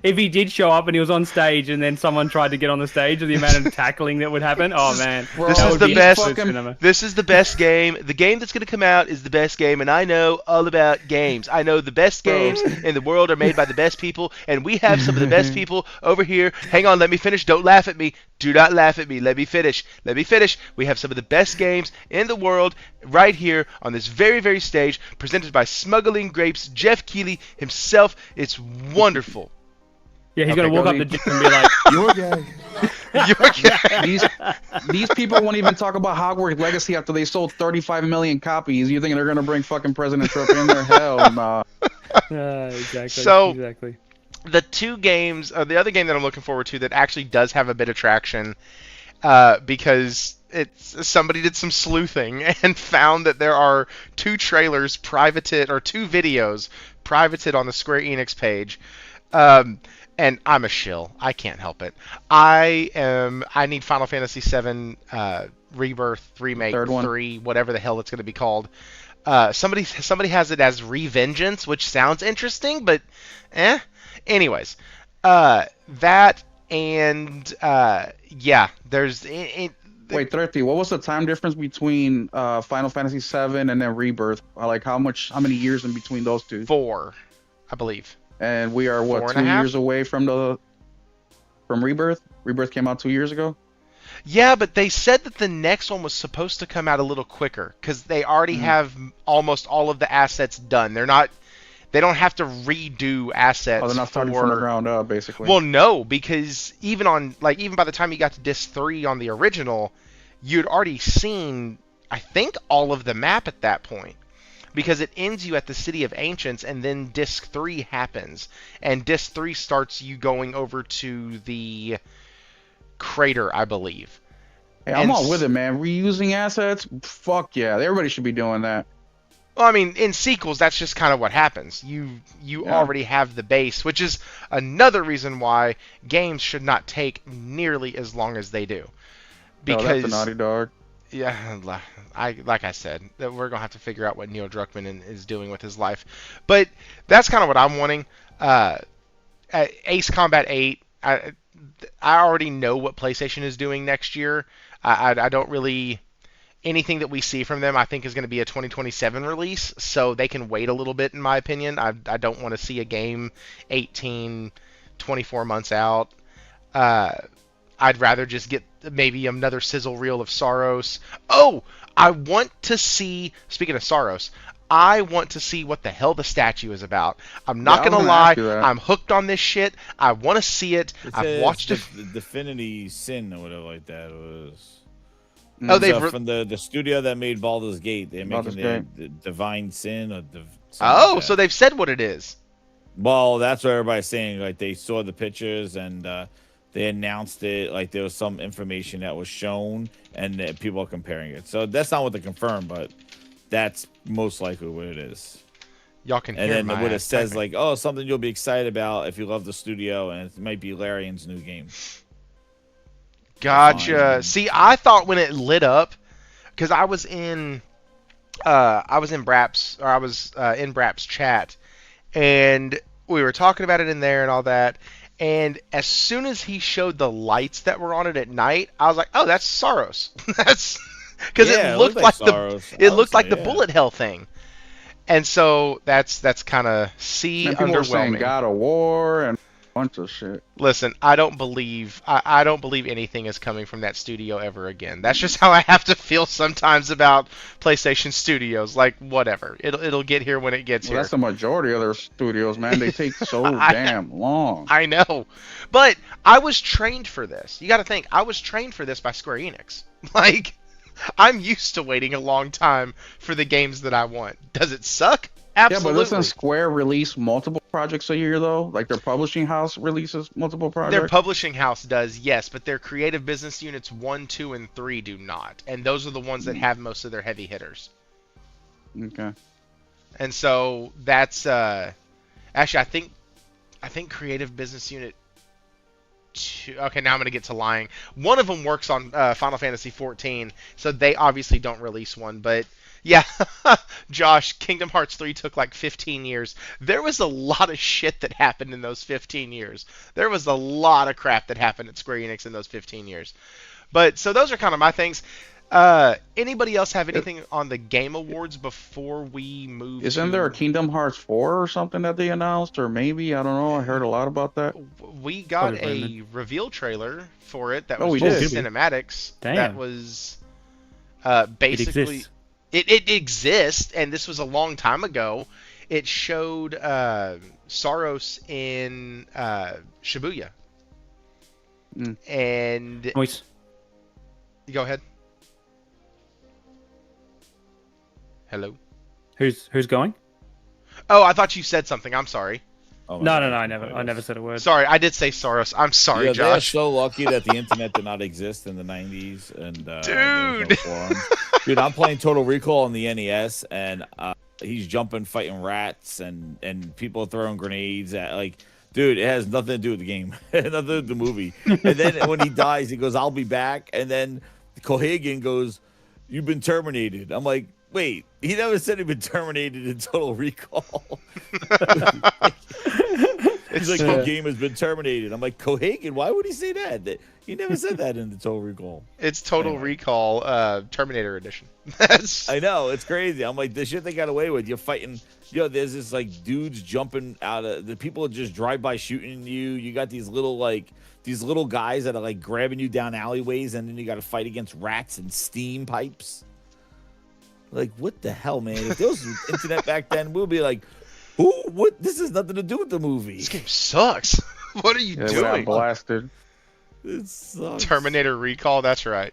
If he did show up and he was on stage and then someone tried to get on the stage, and the amount of tackling that would happen, oh man, this is the best. This is the best game. The game that's gonna come out is the best game, and I know all about games. I know the best games in the world are made by the best people, and we have some of the best people over here. Hang on, let me finish. Don't laugh at me. Do not laugh at me. Let me finish. Let me finish. We have some of the best games in the world right here on this very, very stage, presented by Smuggling Grapes, Jeff Keighley himself. It's wonderful. Yeah, he's gonna walk up the gym and be like, "You're gay." You're gay. These people won't even talk about Hogwarts Legacy after they sold 35 million copies. You think they're gonna bring fucking President Trump in there? Hell nah. Exactly. So, exactly. The two games, the other game that I'm looking forward to that actually does have a bit of traction, because somebody did some sleuthing and found that there are two trailers privated, or two videos privated on the Square Enix page. And I'm a shill. I can't help it. I need Final Fantasy VII Rebirth, Remake, 3, whatever the hell it's going to be called. Somebody has it as Revengeance, which sounds interesting, but Anyways, that and yeah, there's Wait, Thrifty, what was the time difference between Final Fantasy VII and then Rebirth? Like how many years in between those two? 4, I believe. And we are what, 4.5? 2 years away from Rebirth? Rebirth came out 2 years ago? Yeah, but they said that the next one was supposed to come out a little quicker because they already have almost all of the assets done. They don't have to redo assets. Oh, they're not starting from the ground up, basically. Well, no, because even by the time you got to disc 3 on the original, you'd already seen, I think, all of the map at that point. Because it ends you at the City of Ancients, and then disc 3 happens. And disc 3 starts you going over to the crater, I believe. Hey, I'm all with it, man. Reusing assets? Fuck yeah. Everybody should be doing that. Well, I mean, in sequels, that's just kind of what happens. You already have the base, which is another reason why games should not take nearly as long as they do. Because that's a Naughty Dog. Yeah, like I said, that we're gonna have to figure out what Neil Druckmann is doing with his life. But that's kind of what I'm wanting. Ace Combat 8. I already know what PlayStation is doing next year. I don't really. Anything that we see from them, I think, is going to be a 2027 release, so they can wait a little bit, in my opinion. I don't want to see a game 18, 24 months out. I'd rather just get maybe another sizzle reel of Saros. Oh, I want to see, speaking of Saros, I want to see what the hell the statue is about. I'm not going to lie. I'm hooked on this shit. I want to see it. I've watched it. The Divinity Sin or whatever like that was. Oh, they've from the studio that made Baldur's Gate. They're making the Divine Sin or so they've said what it is. Well, that's what everybody's saying. Like they saw the pictures and they announced it. Like there was some information that was shown, and people are comparing it. So that's not what they confirmed, but that's most likely what it is. Y'all can hear and then what it says, like, oh, something you'll be excited about if you love the studio, and it might be Larian's new game. Gotcha. See, I thought when it lit up, because I was in Brap's chat, and we were talking about it in there and all that. And as soon as he showed the lights that were on it at night, I was like, "Oh, that's Saros." That's because it looked like the bullet hell thing. And so that's kind of people were saying God of War and bunch of shit. Listen, I don't believe anything is coming from that studio ever again. That's just how I have to feel sometimes about PlayStation Studios. Like, whatever, it'll get here when it gets here. That's the majority of their studios, man. They take so damn long. I know, but I was trained for this. You got to think, I was trained for this by Square Enix. Like, I'm used to waiting a long time for the games that I want. Does it suck? Absolutely. Yeah, but doesn't Square release multiple projects a year, though? Like their publishing house releases multiple projects? Their publishing house does, yes, but their creative business units 1, 2, and 3 do not. And those are the ones that have most of their heavy hitters. Okay. And so that's actually I think creative business unit 2. Okay, now I'm going to get to lying. One of them works on Final Fantasy 14, so they obviously don't release one, but yeah, Josh, Kingdom Hearts 3 took like 15 years. There was a lot of shit that happened in those 15 years. There was a lot of crap that happened at Square Enix in those 15 years. But so those are kind of my things. Anybody else have anything on the Game Awards before we move? Isn't there a Kingdom Hearts 4 or something that they announced? Or maybe, I don't know. I heard a lot about that. We got a reveal trailer for it that was just cinematics. Damn. That was basically... It exists, and this was a long time ago. It showed Saros in Shibuya. And... Noise. Go ahead. Hello? Who's going? Oh, I thought you said something. I'm sorry. Oh, no, I never said a word. Sorry, I did say Saros. I'm sorry, Josh. They're so lucky that the internet did not exist in the 90s. And dude! Dude, I'm playing Total Recall on the NES, and he's jumping, fighting rats, and people throwing grenades at, like, dude, it has nothing to do with the game. Nothing to do with the movie. And then when he dies, he goes, "I'll be back." And then Cohagen goes, "You've been terminated." I'm like, wait, he never said he'd been terminated in Total Recall. He's like, your game has been terminated. I'm like, Cohagen, why would he say that? He never said that in the Total Recall. It's Total Recall Terminator Edition. I know, it's crazy. I'm like, the shit they got away with. You're fighting, there's this like dudes jumping out of the people are just drive by shooting you. You got these little guys that are like grabbing you down alleyways, and then you got to fight against rats and steam pipes. Like, what the hell, man? If there was internet back then, we'll be like, who? What? This has nothing to do with the movie. This game sucks. What are you We doing? got blasted. It sucks. Terminator Recall, that's right.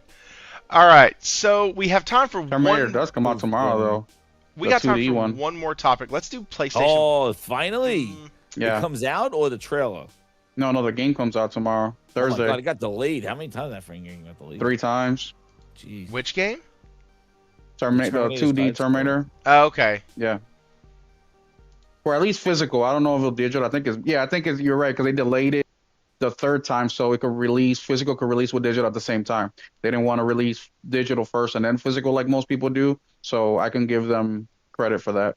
All right, so we have time for Terminator one. does come out tomorrow, though. We the got time 2D for one. one more topic. Let's do PlayStation. Oh, finally! Yeah. It comes out or the trailer? No, the game comes out tomorrow, Thursday. Oh my God, it got delayed. How many times that freaking game got delayed? 3 times. Jeez. Which game? Terminator, 2D Terminator. Oh, okay. Yeah. Or at least physical. I don't know if it's digital. I think it's you're right, because they delayed it the 3rd time so it could release physical could release with digital at the same time. They didn't want to release digital first and then physical like most people do. So I can give them credit for that.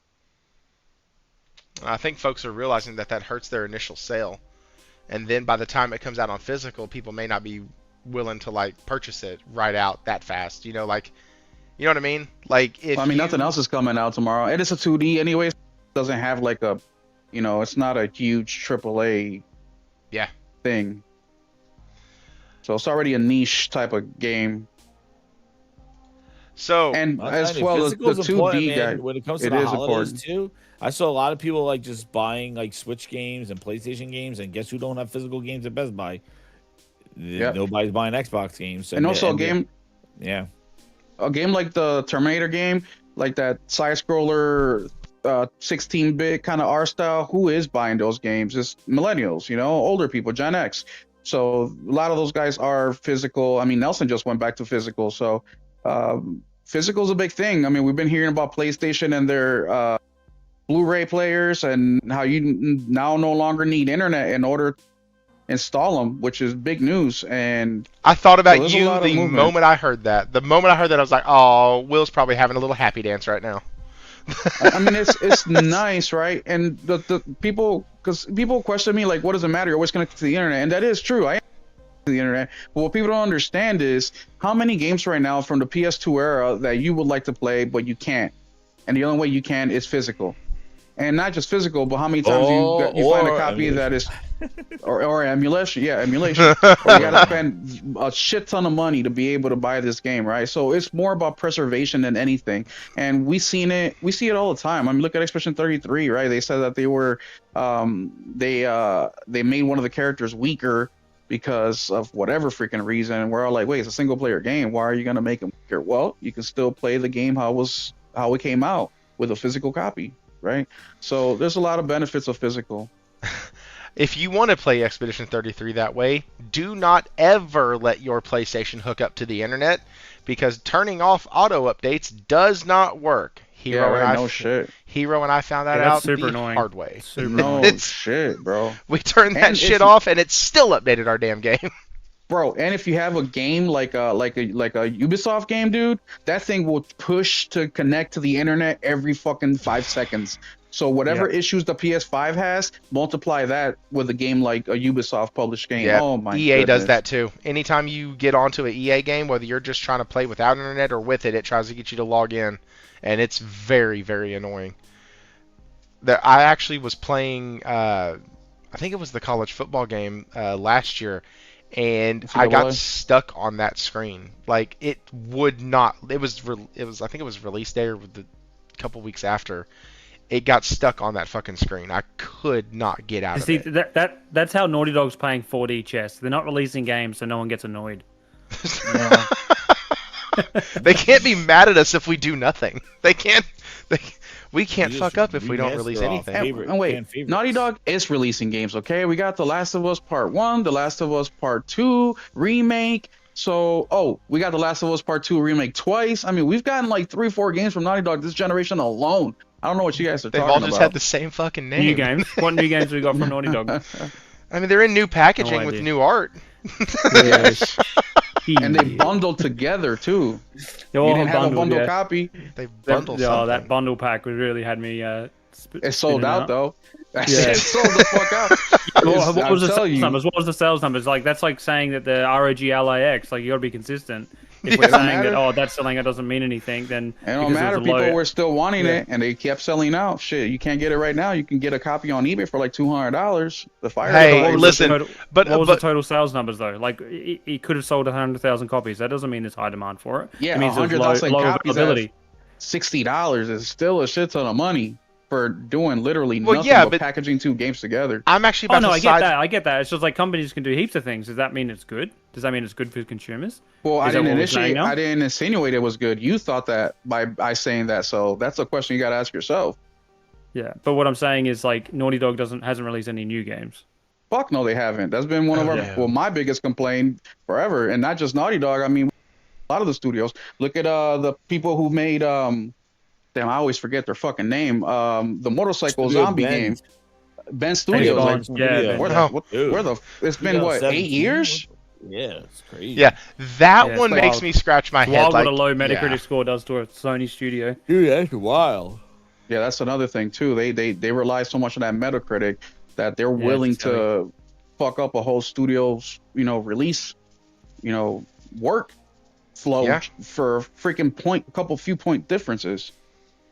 I think folks are realizing that hurts their initial sale, and then by the time it comes out on physical, people may not be willing to like purchase it right out that fast. You know what I mean? Like if nothing else is coming out tomorrow. It is a 2D anyway. It doesn't have like a, it's not a huge AAA. Yeah. Thing. So it's already a niche type of game. So and as well as the 2D guy, when it comes to the holidays too, I saw a lot of people like just buying like Switch games and PlayStation games, and guess who don't have physical games at Best Buy? Yep. Nobody's buying Xbox games. And also a game like the Terminator game, like that side scroller 16-bit kind of art style. Who is buying those games? It's millennials, older people, Gen X. So a lot of those guys are physical. I mean, Nelson just went back to physical. So physical is a big thing. I mean, we've been hearing about PlayStation and their Blu-ray players and how you now no longer need internet in order to install them, which is big news. And I thought about you the moment I heard that. The moment I heard that, I was like, oh, Will's probably having a little happy dance right now. I mean, it's nice, right? And the people, because people question me like, what does it matter? You're always connected to the internet, and that is true. I am to the internet, but what people don't understand is how many games right now from the PS2 era that you would like to play but you can't, and the only way you can is physical. And not just physical, but how many times you find a copy that is, or emulation, emulation. Or you gotta spend a shit ton of money to be able to buy this game, right? So it's more about preservation than anything. And we see it all the time. I mean, look at Expedition 33, right? They said that they were, they made one of the characters weaker because of whatever freaking reason. And we're all like, wait, it's a single player game. Why are you gonna make him weaker? Well, you can still play the game how it came out with a physical copy. Right, so there's a lot of benefits of physical. If you want to play Expedition 33 that way, do not ever let your PlayStation hook up to the internet, because turning off auto updates does not work. Hero and I found that out the hard way. Shit, bro. We turned that shit off, and it still updated our damn game. Bro, and if you have a game like a Ubisoft game, dude, that thing will push to connect to the internet every fucking 5 seconds. So whatever issues the PS5 has, multiply that with a game like a Ubisoft published game. Yeah. Oh my EA goodness. does that too. Anytime you get onto an EA game, whether you're just trying to play without internet or with it, it tries to get you to log in, and it's very, very annoying. I actually was playing, I think it was the college football game last year, and I got stuck on that screen. Like, it would not. It was I think it was release day or a couple weeks after. It got stuck on that fucking screen. I could not get out of it. That's how Naughty Dog's playing 4D chess. They're not releasing games, so no one gets annoyed. They can't be mad at us if we do nothing. They can't. We can't fuck up if we don't release anything. And wait, Naughty Dog is releasing games, okay? We got The Last of Us Part 1, The Last of Us Part 2, Remake. So, we got The Last of Us Part 2 Remake twice. I mean, we've gotten like 3-4 games from Naughty Dog this generation alone. I don't know what you guys are talking about. They've all just had the same fucking name. New games. What new games we got from Naughty Dog? I mean, they're in new packaging with new art. Yes. And they bundled together too. You didn't have a bundle copy. They bundled something. That bundle pack really had me. It sold out though. It sold the fuck out. What was the telling sales you. numbers? What was the sales numbers? Like that's like saying that the ROG LAX, like you got to be consistent. If Yeah. we're saying matter. that that's selling, it doesn't mean anything. Then It don't because matter. it was a People low, were still wanting Yeah. it, and they kept selling out. Shit, you can't get it right now. You can get a copy on eBay for like $200. The fire. Hey, What was listen, the total, but what was but the total sales numbers though? Like it could have sold 100,000 copies. That doesn't mean there's high demand for it. Yeah, it means there's low 100,000 copies at availability. $60 is still a shit ton of money for doing literally Well, nothing yeah, but but- packaging two games together. I'm actually Oh about no, to I side. get that. I get that. It's just like companies can do heaps of things. Does that mean it's good? Does that mean it's good for consumers? Well, I Is that didn't what we're saying initiate. now? I didn't insinuate it was good. You thought that by saying that. So that's a question you got to ask yourself. Yeah, but what I'm saying is like Naughty Dog hasn't released any new games. Fuck no, they haven't. That's been one of Oh, our yeah. well, my biggest complaint forever, and not just Naughty Dog. I mean, a lot of the studios. Look at the people who made damn, I always forget their fucking name. The motorcycle Studio zombie Bend. game. Ben Studios. Like, Bond, yeah, Studio. where Oh. where the? It's been what, 8 2017? years? Yeah, it's crazy. Yeah, that Yeah, one it's makes wild. me scratch my It's head. wild Like, what a low Metacritic yeah. score does to a Sony studio. Dude, that's wild. Yeah, that's another thing too. They rely so much on that Metacritic that they're Yeah, willing it's silly. to fuck up a whole studio's, release, work flow Yeah. for a freaking a couple few point differences.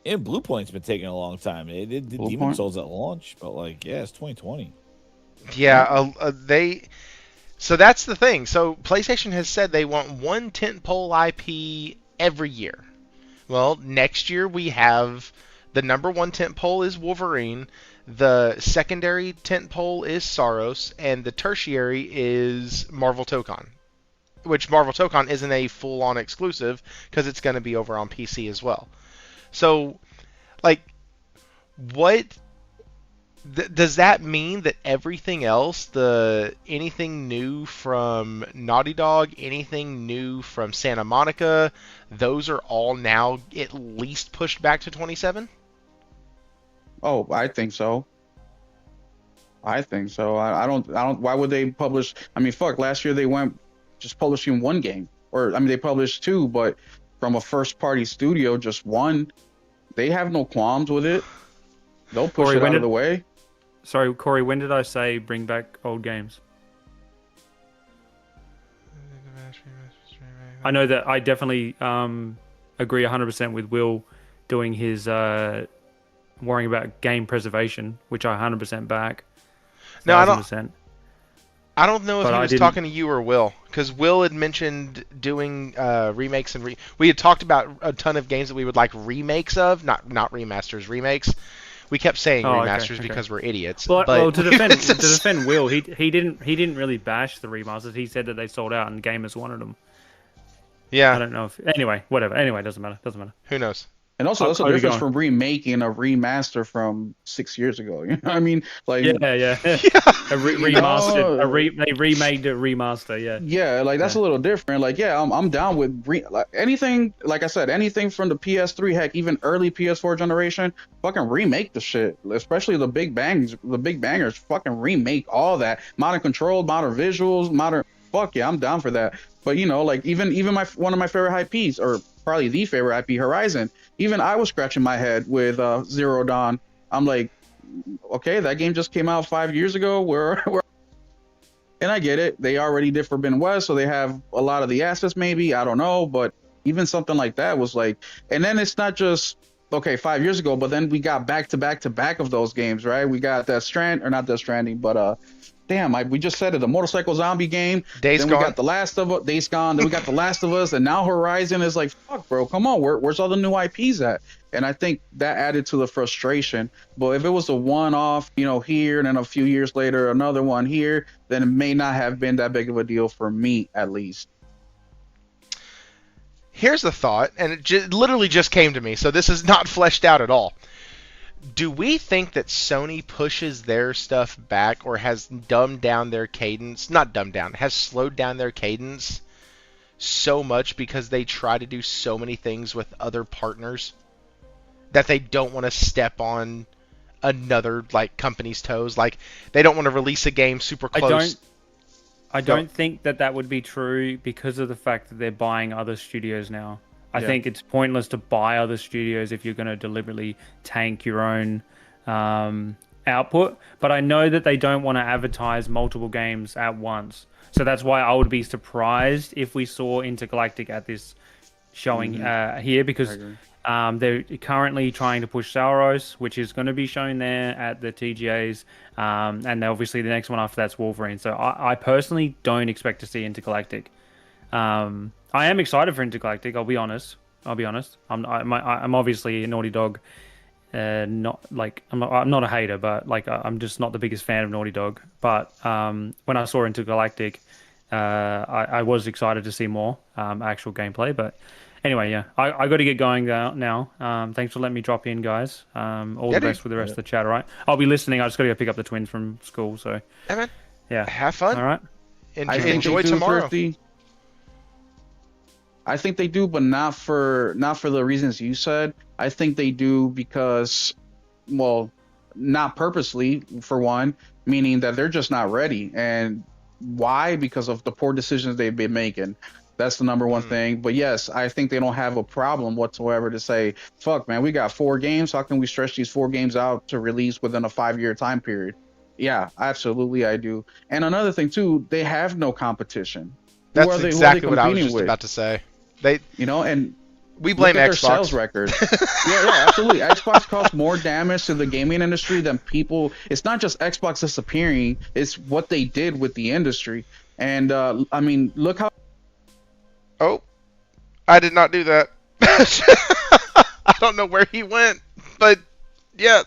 And Blue Point's been taking a long time. It did Blue Demon Point? Souls at launch, but like, yeah, it's 2020. Yeah, they. So that's the thing. So PlayStation has said they want one tentpole IP every year. Well, next year we have the number one tentpole is Wolverine, the secondary tentpole is Saros, and the tertiary is Marvel Tokon. Which Marvel Tokon isn't a full-on exclusive because it's going to be over on PC as well. So, like, what does that mean that everything else, anything new from Naughty Dog, anything new from Santa Monica, those are all now at least pushed back to 27? Oh, I think so. I think so. I don't. Why would they publish? I mean, fuck. Last year they went just publishing one game, or I mean, they published two, but from a first-party studio, just one. They have no qualms with it. They'll push Corey, it out of the way. Sorry, Corey, when did I say bring back old games? I know that I definitely agree 100% with Will doing his worrying about game preservation, which I 100% back. No, I don't. 1000%. I don't know if But he I was didn't- talking to you or Will, because Will had mentioned doing remakes and we had talked about a ton of games that we would like remakes of, not remasters, remakes. We kept saying Oh, okay, remasters okay. because we're idiots. Well, but to defend Will, he didn't really bash the remasters. He said that they sold out and gamers wanted them. I yeah, don't know if anyway, whatever. Anyway, doesn't matter. who knows? And also, that's a Cody, difference go on. from remaking a remaster from 6 years ago. You know what I mean? Like, Yeah. Remastered. They remade a remaster. Yeah. yeah, like that's a little different. Like, yeah, I'm down with like, anything. Like I said, anything from the PS3, heck, even early PS4 generation. Fucking remake the shit, especially the big bangers. Fucking remake all that. Modern control, modern visuals, modern. Fuck yeah, I'm down for that. But like even one of my favorite IPs, or probably the favorite IP, Horizon. Even I was scratching my head with Zero Dawn. I'm like, okay, that game just came out 5 years ago. Where and I get it. They already did Forbidden West, so they have a lot of the assets, maybe. I don't know. But even something like that was like, and then it's not just, okay, 5 years ago, but then we got back to back of those games, right? We got not Death Stranding, but damn, we just said it, the motorcycle zombie game. Days then Gone. we got Days Gone. Then we got The Last of Us, and now Horizon is like, fuck, bro, come on, where's all the new IPs at? And I think that added to the frustration. But if it was a one-off, here, and then a few years later, another one here, then it may not have been that big of a deal for me, at least. Here's the thought, and it literally just came to me, so this is not fleshed out at all. Do we think that Sony pushes their stuff back or has dumbed down their cadence? Not dumbed down, has slowed down their cadence so much because they try to do so many things with other partners that they don't want to step on another company's toes? Like, they don't want to release a game super close. I don't think that would be true because of the fact that they're buying other studios now. I think it's pointless to buy other studios if you're going to deliberately tank your own output, but I know that they don't want to advertise multiple games at once. So that's why I would be surprised if we saw Intergalactic at this showing here, because they're currently trying to push Sauros, which is going to be shown there at the TGAs, and obviously the next one after that's Wolverine. So I personally don't expect to see Intergalactic. I am excited for Intergalactic. I'll be honest. I'm obviously a Naughty Dog. I'm not a hater, but like I'm just not the biggest fan of Naughty Dog. But when I saw Intergalactic, I was excited to see more actual gameplay. But anyway, yeah, I got to get going now. Thanks for letting me drop in, guys. All the best with the rest of the chat. All right, I'll be listening. I just got to go pick up the twins from school. So yeah, man. Yeah, have fun. All right, enjoy tomorrow. I think they do, but not for the reasons you said. I think they do because, well, not purposely, for one, meaning that they're just not ready. And why? Because of the poor decisions they've been making. That's the number one thing. But yes, I think they don't have a problem whatsoever to say, fuck, man, we got 4 games. How can we stretch these 4 games out to release within a 5-year time period? Yeah, absolutely, I do. And another thing, too, they have no competition. That's exactly what I was just about to say. They, and we blame Xbox. Their sales record. yeah, absolutely. Xbox caused more damage to the gaming industry than people. It's not just Xbox disappearing; it's what they did with the industry. And I mean, look how. Oh, I did not do that. I don't know where he went, but yeah.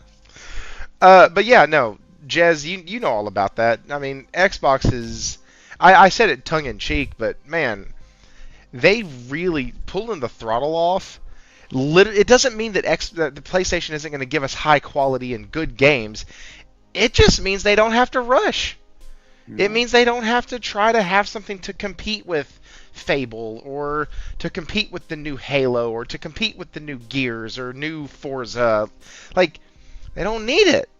But yeah, no, Jez, you know all about that. I mean, Xbox is. I said it tongue in cheek, but man. They really pulling the throttle off. It doesn't mean that the PlayStation isn't going to give us high quality and good games. It just means they don't have to rush. It means they don't have to try to have something to compete with Fable or to compete with the new Halo or to compete with the new Gears or new Forza. Like, they don't need it.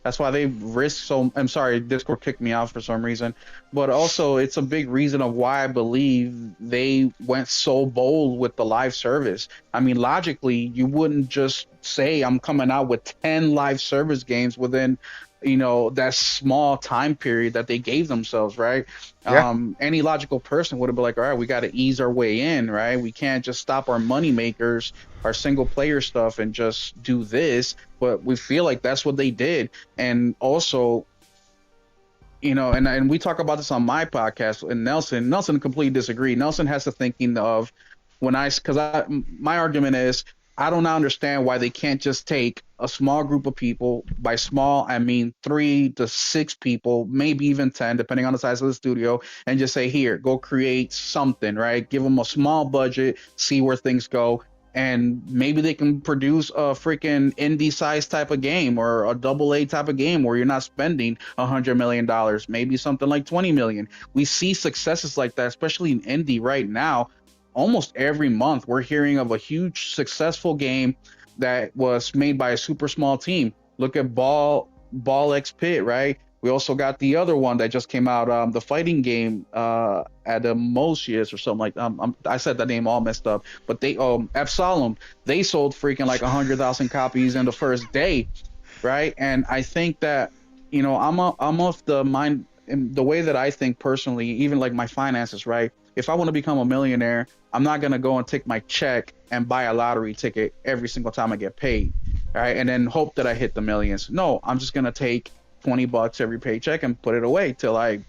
That's why they risk so. I'm sorry, Discord kicked me out for some reason, but also it's a big reason of why I believe they went so bold with the live service. I mean, logically, you wouldn't just say I'm coming out with 10 live service games within, that small time period that they gave themselves, right? Yeah. Any logical person would have been like, all right, we got to ease our way in, right? We can't just stop our money makers, our single player stuff, and just do this. But we feel like that's what they did. And also, and we talk about this on my podcast, and Nelson completely disagreed. Nelson has the thinking of my argument is, I don't understand why they can't just take a small group of people. By small, I mean 3 to 6 people, maybe even 10, depending on the size of the studio, and just say, here, go create something, right? Give them a small budget, see where things go. And maybe they can produce a freaking indie size type of game or a AA type of game where you're not spending $100 million, maybe something like 20 million. We see successes like that, especially in indie right now. Almost every month we're hearing of a huge successful game that was made by a super small team. Look at Ball X Pit, right? We also got the other one that just came out, the fighting game, Adamosius or something like that. I said that name all messed up, but they Absalom, they sold freaking like 100,000 copies in the first day, right? And I think that I'm of the mind, in the way that I think personally, even like my finances, right? If I want to become a millionaire, I'm not gonna go and take my check and buy a lottery ticket every single time I get paid, right? And then hope that I hit the millions. No, I'm just gonna take $20 every paycheck and put it away till I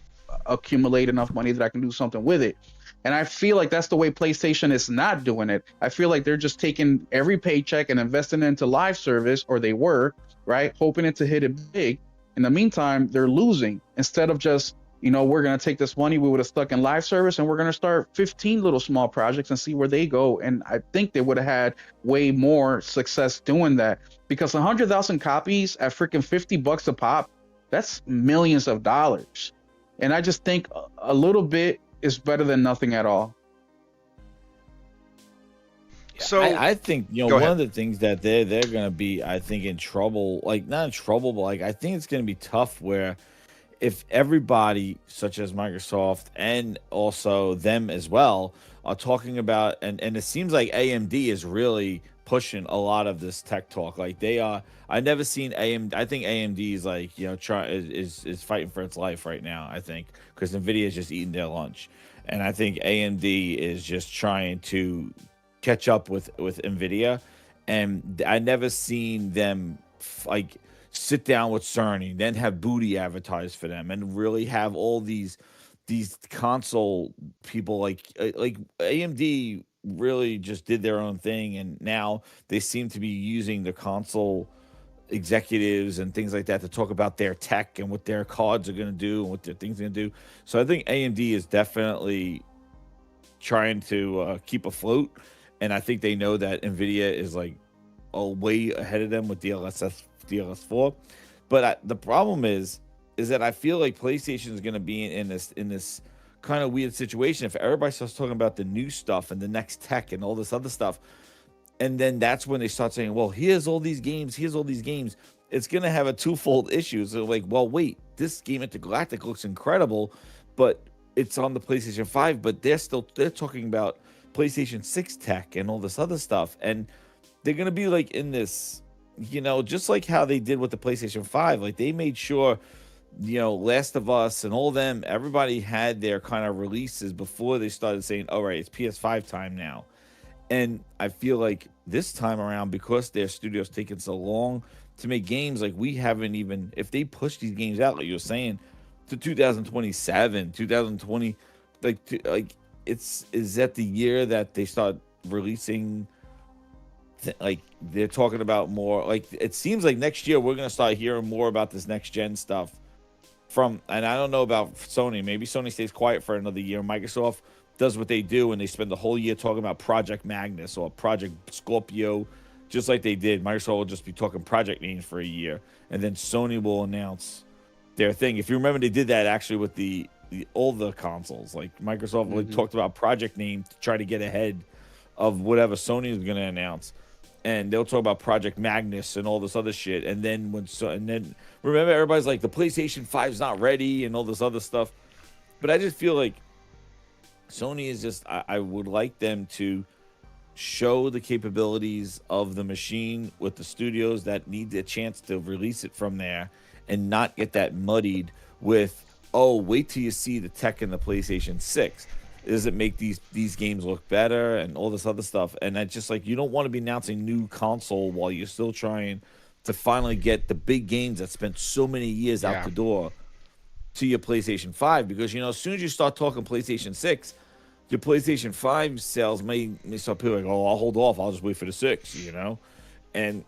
accumulate enough money that I can do something with it. And I feel like that's the way PlayStation is not doing it. I feel like they're just taking every paycheck and investing it into live service, or they were, right? Hoping it to hit it big. In the meantime, they're losing. Instead of just, we're going to take this money we would have stuck in live service and we're going to start 15 little small projects and see where they go. And I think they would have had way more success doing that, because 100,000 copies at freaking $50 a pop, that's millions of dollars. And I just think a little bit is better than nothing at all. So I think one of the things that they're going to be, I think, in trouble, like not in trouble, but like I think it's going to be tough where if everybody, such as Microsoft and also them as well, are talking about, and it seems like AMD is really pushing a lot of this tech talk. Like they are, I never seen AMD. I think AMD is like, you know, is fighting for its life right now. I think because Nvidia is just eating their lunch, and I think AMD is just trying to catch up with Nvidia, and I never seen them like sit down with Cerny, then have Booty advertise for them, and really have all these console people like AMD really just did their own thing, and now they seem to be using the console executives and things like that to talk about their tech and what their cards are going to do and what their things are going to do. So I think AMD is definitely trying to keep afloat, and I think they know that Nvidia is like a way ahead of them with DLS4. But the problem is that I feel like PlayStation is going to be in this kind of weird situation if everybody starts talking about the new stuff and the next tech and all this other stuff, and then that's when they start saying, well, here's all these games, it's going to have a twofold issue. So like, well, wait, this game at the Galactic looks incredible, but it's on the PlayStation 5, but they're talking about PlayStation 6 tech and all this other stuff, and they're going to be like in this, you know, just like how they did with the PlayStation 5. Like they made sure, you know, Last of Us and all them, everybody had their kind of releases before they started saying, all right, it's PS5 time now. And I feel like this time around, because their studio's taking so long to make games, like we haven't even, if they push these games out, like you're saying, to 2027, 2020, is that the year that they start releasing, like they're talking about more, like it seems like next year we're going to start hearing more about this next gen stuff from, and I don't know about Sony, maybe Sony stays quiet for another year. Microsoft does what they do and they spend the whole year talking about Project Magnus or Project Scorpio, just like they did. Microsoft will just be talking project names for a year, and then Sony will announce their thing. If you remember, they did that actually with the all the consoles. Like Microsoft really talked about project name to try to get ahead of whatever Sony is going to announce, and they'll talk about Project Magnus and all this other shit. And then remember, everybody's like, the PlayStation 5's not ready and all this other stuff. But I just feel like Sony is just, I would like them to show the capabilities of the machine with the studios that need a chance to release it from there, and not get that muddied with, oh, wait till you see the tech in the PlayStation 6. Does it make these games look better and all this other stuff? And I just, like, you don't want to be announcing new console while you're still trying to finally get the big games that spent so many years out the door to your PlayStation 5. Because, you know, as soon as you start talking PlayStation 6, your PlayStation 5 sales may start people like, oh, I'll hold off, I'll just wait for the 6, you know? And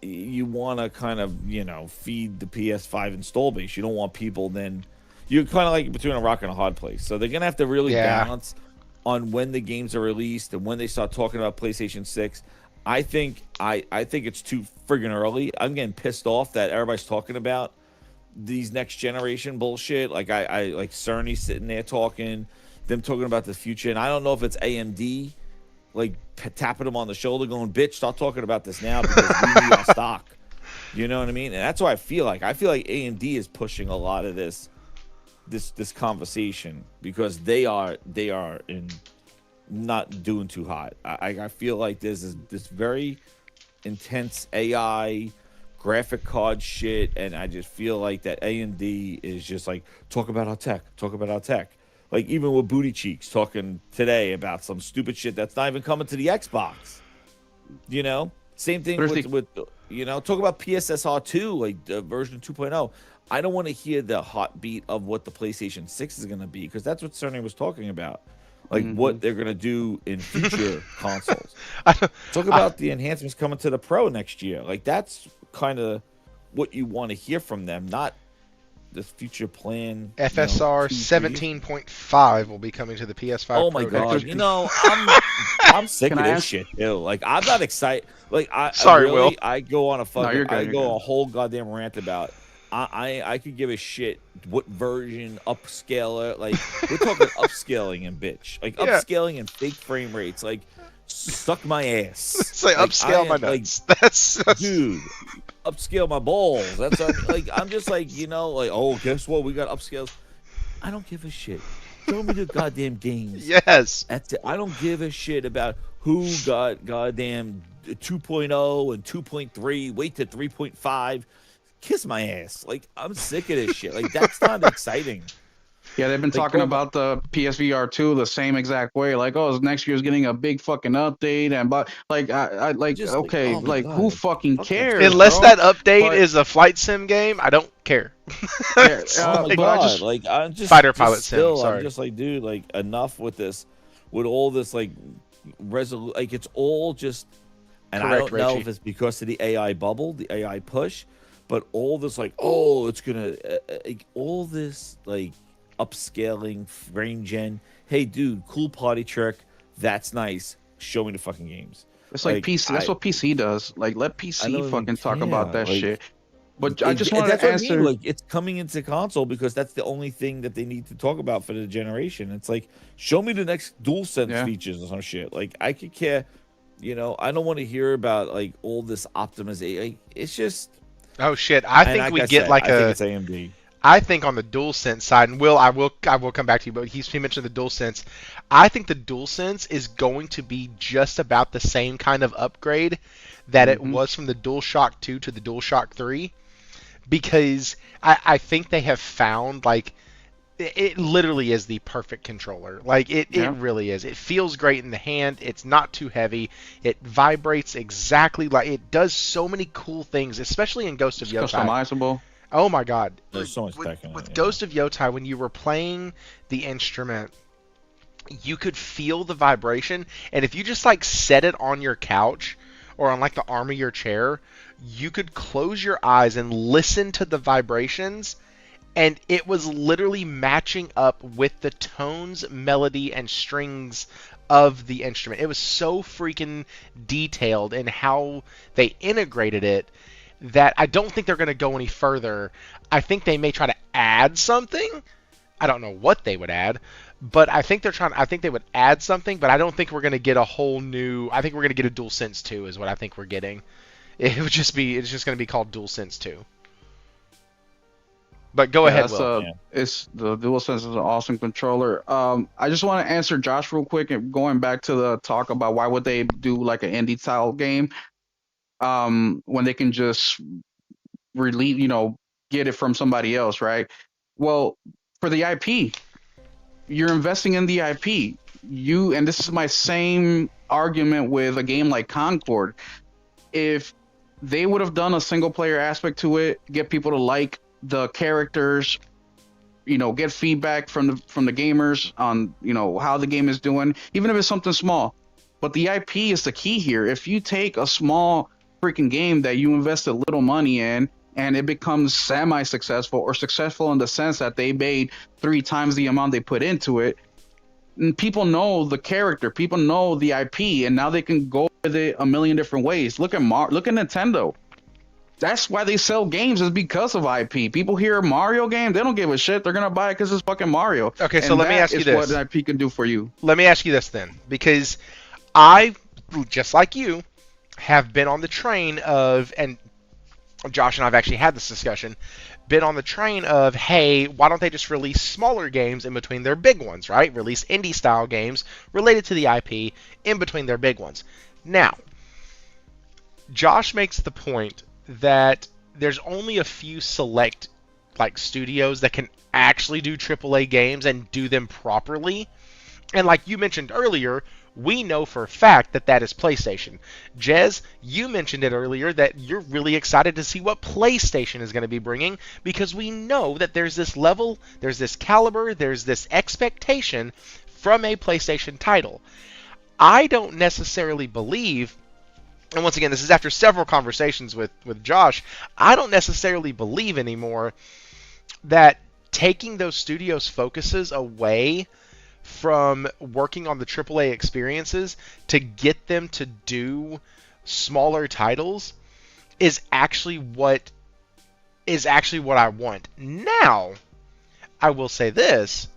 you want to kind of, you know, feed the PS5 install base. You don't want people then, you're kind of like between a rock and a hard place. So they're going to have to really balance on when the games are released and when they start talking about PlayStation 6. I think it's too friggin' early. I'm getting pissed off that everybody's talking about these next generation bullshit. Like I like Cerny sitting there talking, them talking about the future, and I don't know if it's AMD like tapping them on the shoulder going, bitch, start talking about this now because we need our stock. You know what I mean? And that's what I feel like. I feel like AMD is pushing a lot of this conversation because they are in not doing too hot. I feel like there's this very intense AI graphic card shit, and I just feel like that AMD is just like, talk about our tech. Like even with Booty Cheeks talking today about some stupid shit that's not even coming to the Xbox. You know? Same thing with you know, talk about PSSR 2, like version 2.0. I don't want to hear the heartbeat of what the PlayStation 6 is going to be, because that's what Cerny was talking about. Like what they're going to do in future consoles. Talk about the enhancements coming to the Pro next year. Like that's kind of what you want to hear from them, not this future plan. FSR 17.5 will be coming to the PS5. Oh my Pro god! You know, I'm sick of this shit, too. Like I'm not excited. Like Will. I go on a fucking, No, you're a whole goddamn rant about. I could give a shit what version, upscaler. Like we're talking upscaling and bitch, like upscaling and fake frame rates. Like suck my ass. Say like, upscale my nuts. That's dude. upscale my balls. That's like I'm just like, like, oh, guess what? We got upscales. I don't give a shit. Show me the goddamn games. Yes. That's it. I don't give a shit about who got goddamn 2.0 and 2.3. Wait to 3.5. Kiss my ass. Like, I'm sick of this shit. Like, that's not exciting. Yeah, they've been talking about the PSVR 2 the same exact way. Like, oh, next year's getting a big fucking update, and but like, I like, Just okay, oh my like, God, who fucking fuck cares? Unless bro? that update But- is a flight sim game, I don't care. Yeah, Oh my but I God! just- Like, I'm just Fighter just pilot sim, still, sorry. I'm just like, dude, like, enough with this, with all this like like it's all just, and I Correct, don't know Richie. if it's because of the AI bubble, the AI push, but all this like, oh, it's gonna all this like upscaling, brain gen. Hey, dude, cool party trick. That's nice. Show me the fucking games. It's like PC. That's what PC does. Like, let I PC don't even fucking talk about care, that like, shit. But I just wanted that's to what I mean. answer. Like, it's coming into console because that's the only thing that they need to talk about for the generation. It's like, show me the next DualSense Yeah. features or some shit. Like, I could care. I don't want to hear about like all this optimization. Like, it's just. Oh shit! I and think like we I get said, like I think it's AMD. I think on the DualSense side, and I will come back to you, but he mentioned the DualSense. I think the DualSense is going to be just about the same kind of upgrade that it was from the DualShock 2 to the DualShock 3, because I think they have found like it literally is the perfect controller. Like it really is. It feels great in the hand. It's not too heavy. It vibrates exactly like it does so many cool things, especially in Ghost of It's Yotai. customizable. Oh my god. There's so much with, tech in it, with yeah. Ghost of Yotai, when you were playing the instrument, you could feel the vibration, and if you just like set it on your couch or on like the arm of your chair, you could close your eyes and listen to the vibrations, and it was literally matching up with the tones, melody, and strings of the instrument. It was so freaking detailed in how they integrated it that I don't think they're going to go any further. I think they may try to add something. I don't know what they would add, but I think they would add something, but I don't think we're going to get a whole new. I think we're going to get a DualSense 2 is what I think we're getting. It's just going to be called DualSense 2. But go ahead, Will. It's the DualSense is an awesome controller. I just want to answer Josh real quick, and going back to the talk about why would they do like an indie style game, when they can just relieve, get it from somebody else, right? Well, for the IP, you're investing in the IP. And this is my same argument with a game like Concord. If they would have done a single player aspect to it, get people to like the characters, get feedback from the gamers on, how the game is doing, even if it's something small. But the IP is the key here. If you take a small freaking game that you invested little money in and it becomes semi-successful or successful in the sense that they made 3 times the amount they put into it, and people know the character, people know the IP, and now they can go with it a million different ways. Look at Nintendo. That's why they sell games, is because of IP. People hear a Mario game, they don't give a shit. They're gonna buy it because it's fucking Mario. Okay, so let me ask you this. What IP can do for you. Let me ask you this then, because I, just like you, have been on the train of, and Josh and I have actually had this discussion, been on the train of, hey, why don't they just release smaller games in between their big ones, right? Release indie-style games related to the IP in between their big ones. Now, Josh makes the point that there's only a few select studios that can actually do AAA games and do them properly. And like you mentioned earlier, we know for a fact that is PlayStation. Jez, you mentioned it earlier that you're really excited to see what PlayStation is going to be bringing, because we know that there's this level, there's this caliber, there's this expectation from a PlayStation title. I don't necessarily believe, and once again, this is after several conversations with Josh, I don't necessarily believe anymore that taking those studios' focuses away from working on the AAA experiences to get them to do smaller titles is actually what I want. Now, I will say this,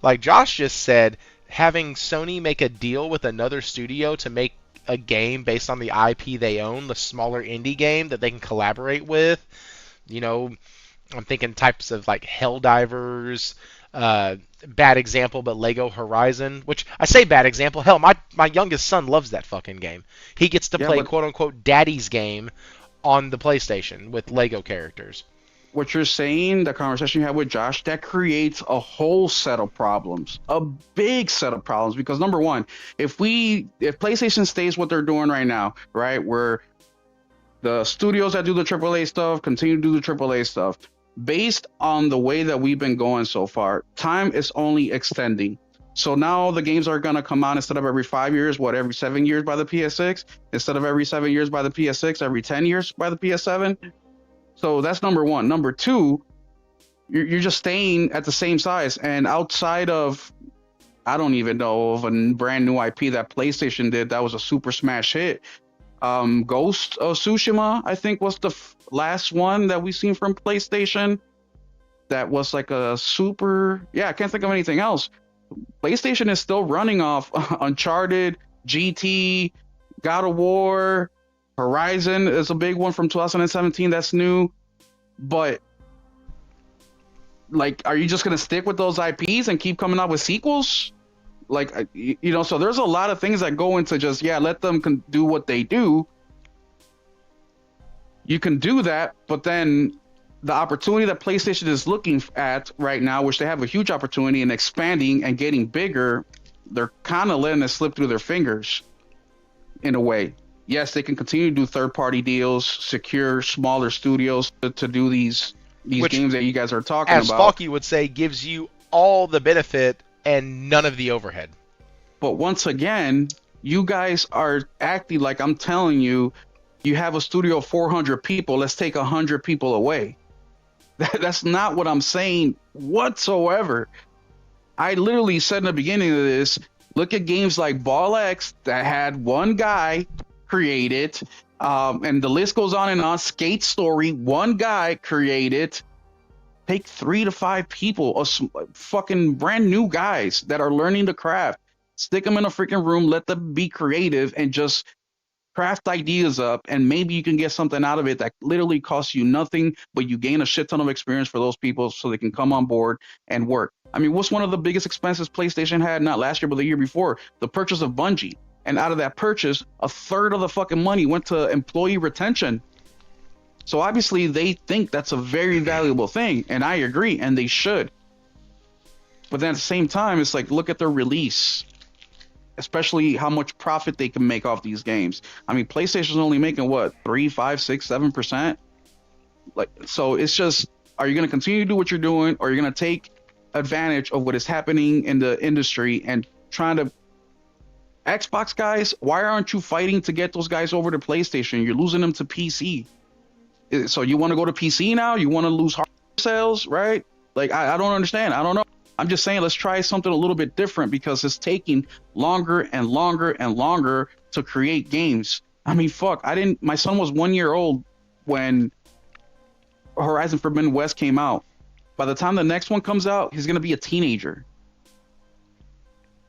like Josh just said, having Sony make a deal with another studio to make a game based on the IP they own, the smaller indie game that they can collaborate with. You know, I'm thinking types of like Helldivers, bad example, but Lego Horizon, which I say bad example. Hell, my youngest son loves that fucking game. He gets to play quote unquote daddy's game on the PlayStation with Lego characters. What you're saying, the conversation you had with Josh, that creates a whole set of problems, a big set of problems. Because number one, if PlayStation stays what they're doing right now, right, where the studios that do the AAA stuff continue to do the AAA stuff, based on the way that we've been going so far, time is only extending. So now the games are going to come out instead of every 5 years, every 7 years by the PS6, instead of every 7 years by the PS6, every 10 years by the PS7. So that's number one. Number two, you're just staying at the same size. And outside of, I don't even know of a brand new IP that PlayStation did that was a super smash hit. Ghost of Tsushima, I think, was the last one that we've seen from PlayStation. That was like a super, I can't think of anything else. PlayStation is still running off Uncharted, GT, God of War, Horizon is a big one from 2017 that's new. But like, are you just going to stick with those IPs and keep coming out with sequels? Like, so there's a lot of things that go into just, let them do what they do. You can do that, but then the opportunity that PlayStation is looking at right now, which they have a huge opportunity in expanding and getting bigger, they're kind of letting it slip through their fingers in a way. Yes, they can continue to do third-party deals, secure smaller studios to do these games that you guys are talking about. As Faulkner would say, gives you all the benefit and none of the overhead. But once again, you guys are acting like I'm telling you, you have a studio of 400 people, let's take 100 people away. That's not what I'm saying whatsoever. I literally said in the beginning of this, look at games like Ball X that had one guy created, and the list goes on and on. Skate Story, one guy created. Take 3 to 5 people, fucking brand new guys that are learning the craft. Stick them in a freaking room, let them be creative, and just craft ideas up, and maybe you can get something out of it that literally costs you nothing, but you gain a shit ton of experience for those people so they can come on board and work. I mean, what's one of the biggest expenses PlayStation had, not last year, but the year before? The purchase of Bungie. And out of that purchase, a third of the fucking money went to employee retention. So obviously they think that's a very valuable thing, and I agree, and they should. But then at the same time, it's like, look at their release, especially how much profit they can make off these games. I mean, PlayStation's only making what, 3, 5, 6, 7%? Like, so it's just, are you going to continue to do what you're doing, or are you going to take advantage of what is happening in the industry and trying to Xbox guys, why aren't you fighting to get those guys over to PlayStation? You're losing them to PC. So you want to go to PC now? You want to lose hardware sales, right? Like, I don't understand. I don't know. I'm just saying, let's try something a little bit different because it's taking longer and longer and longer to create games. I mean, fuck, my son was 1 year old when Horizon Forbidden West came out. By the time the next one comes out, he's going to be a teenager.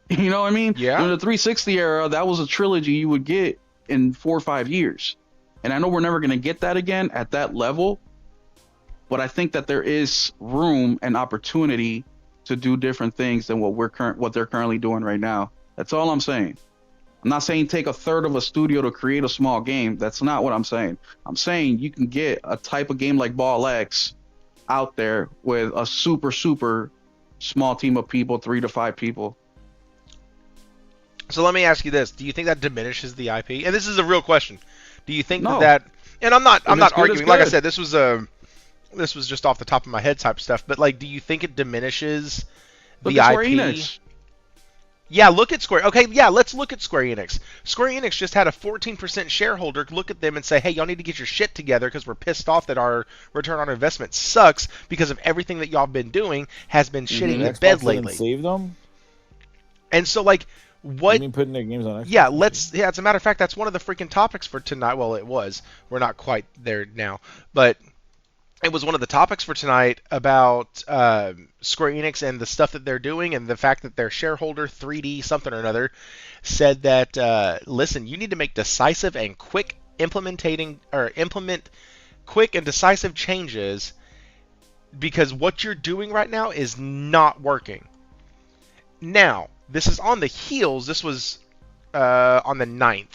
You know what I mean? Yeah. In the 360 era, that was a trilogy you would get in 4 or 5 years. And I know we're never going to get that again at that level, but I think that there is room and opportunity to do different things than what they're currently doing right now. That's all I'm saying. I'm not saying take a third of a studio to create a small game. That's not what I'm saying. I'm saying you can get a type of game like Ball X out there with a super, super small team of people, 3 to 5 people. So let me ask you this: do you think that diminishes the IP? And this is a real question. Do you think No. that? And I'm not arguing. Like I good. said, this was just off the top of my head type stuff. But like, do you think it diminishes Look the at IP? Square Enix. Yeah, look at Square. Okay, yeah, let's look at Square Enix. Square Enix just had a 14% shareholder look at them and say, hey, y'all need to get your shit together because we're pissed off that our return on investment sucks because of everything that y'all been doing has been shitting the Xbox bed didn't lately. save them? And so, like, what? You mean putting their games on Xbox? Yeah, as a matter of fact, that's one of the freaking topics for tonight. Well, it was. We're not quite there now. But it was one of the topics for tonight about Square Enix and the stuff that they're doing, and the fact that their shareholder 3D something or another said that listen, you need to make decisive and quick implement quick and decisive changes because what you're doing right now is not working. Now, this is on the heels. This was on the 9th.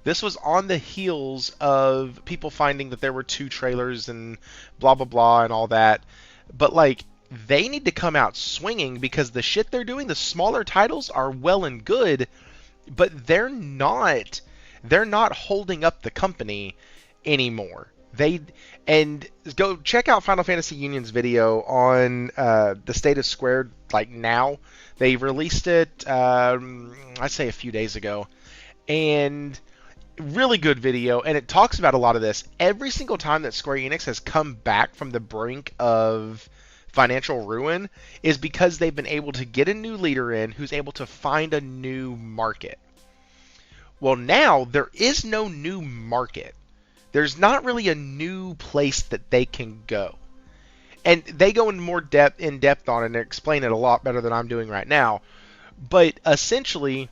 This was on the heels of people finding that there were 2 trailers and blah, blah, blah, and all that. But, like, they need to come out swinging because the shit they're doing, the smaller titles are well and good, but they're not holding up the company anymore. And go check out Final Fantasy Union's video on the state of Square, like, now. They released it, I'd say a few days ago. And really good video, and it talks about a lot of this. Every single time that Square Enix has come back from the brink of financial ruin is because they've been able to get a new leader in who's able to find a new market. Well, now there is no new market. There's not really a new place that they can go. And they go in more depth on it and explain it a lot better than I'm doing right now. But essentially,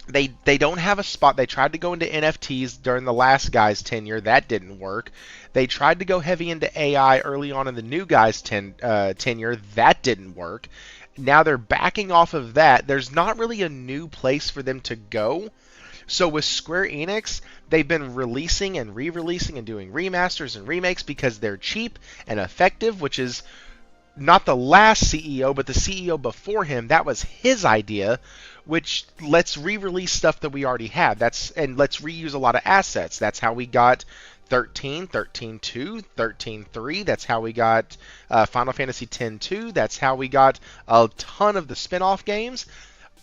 they don't have a spot. They tried to go into NFTs during the last guy's tenure. That didn't work. They tried to go heavy into AI early on in the new guy's tenure. That didn't work. Now they're backing off of that. There's not really a new place for them to go. So with Square Enix, they've been releasing and re-releasing and doing remasters and remakes because they're cheap and effective, which is not the last CEO, but the CEO before him. That was his idea, which let's re-release stuff that we already had. And let's reuse a lot of assets. That's how we got 13, 13.2, 13.3. That's how we got Final Fantasy X-2. That's how we got a ton of the spin-off games.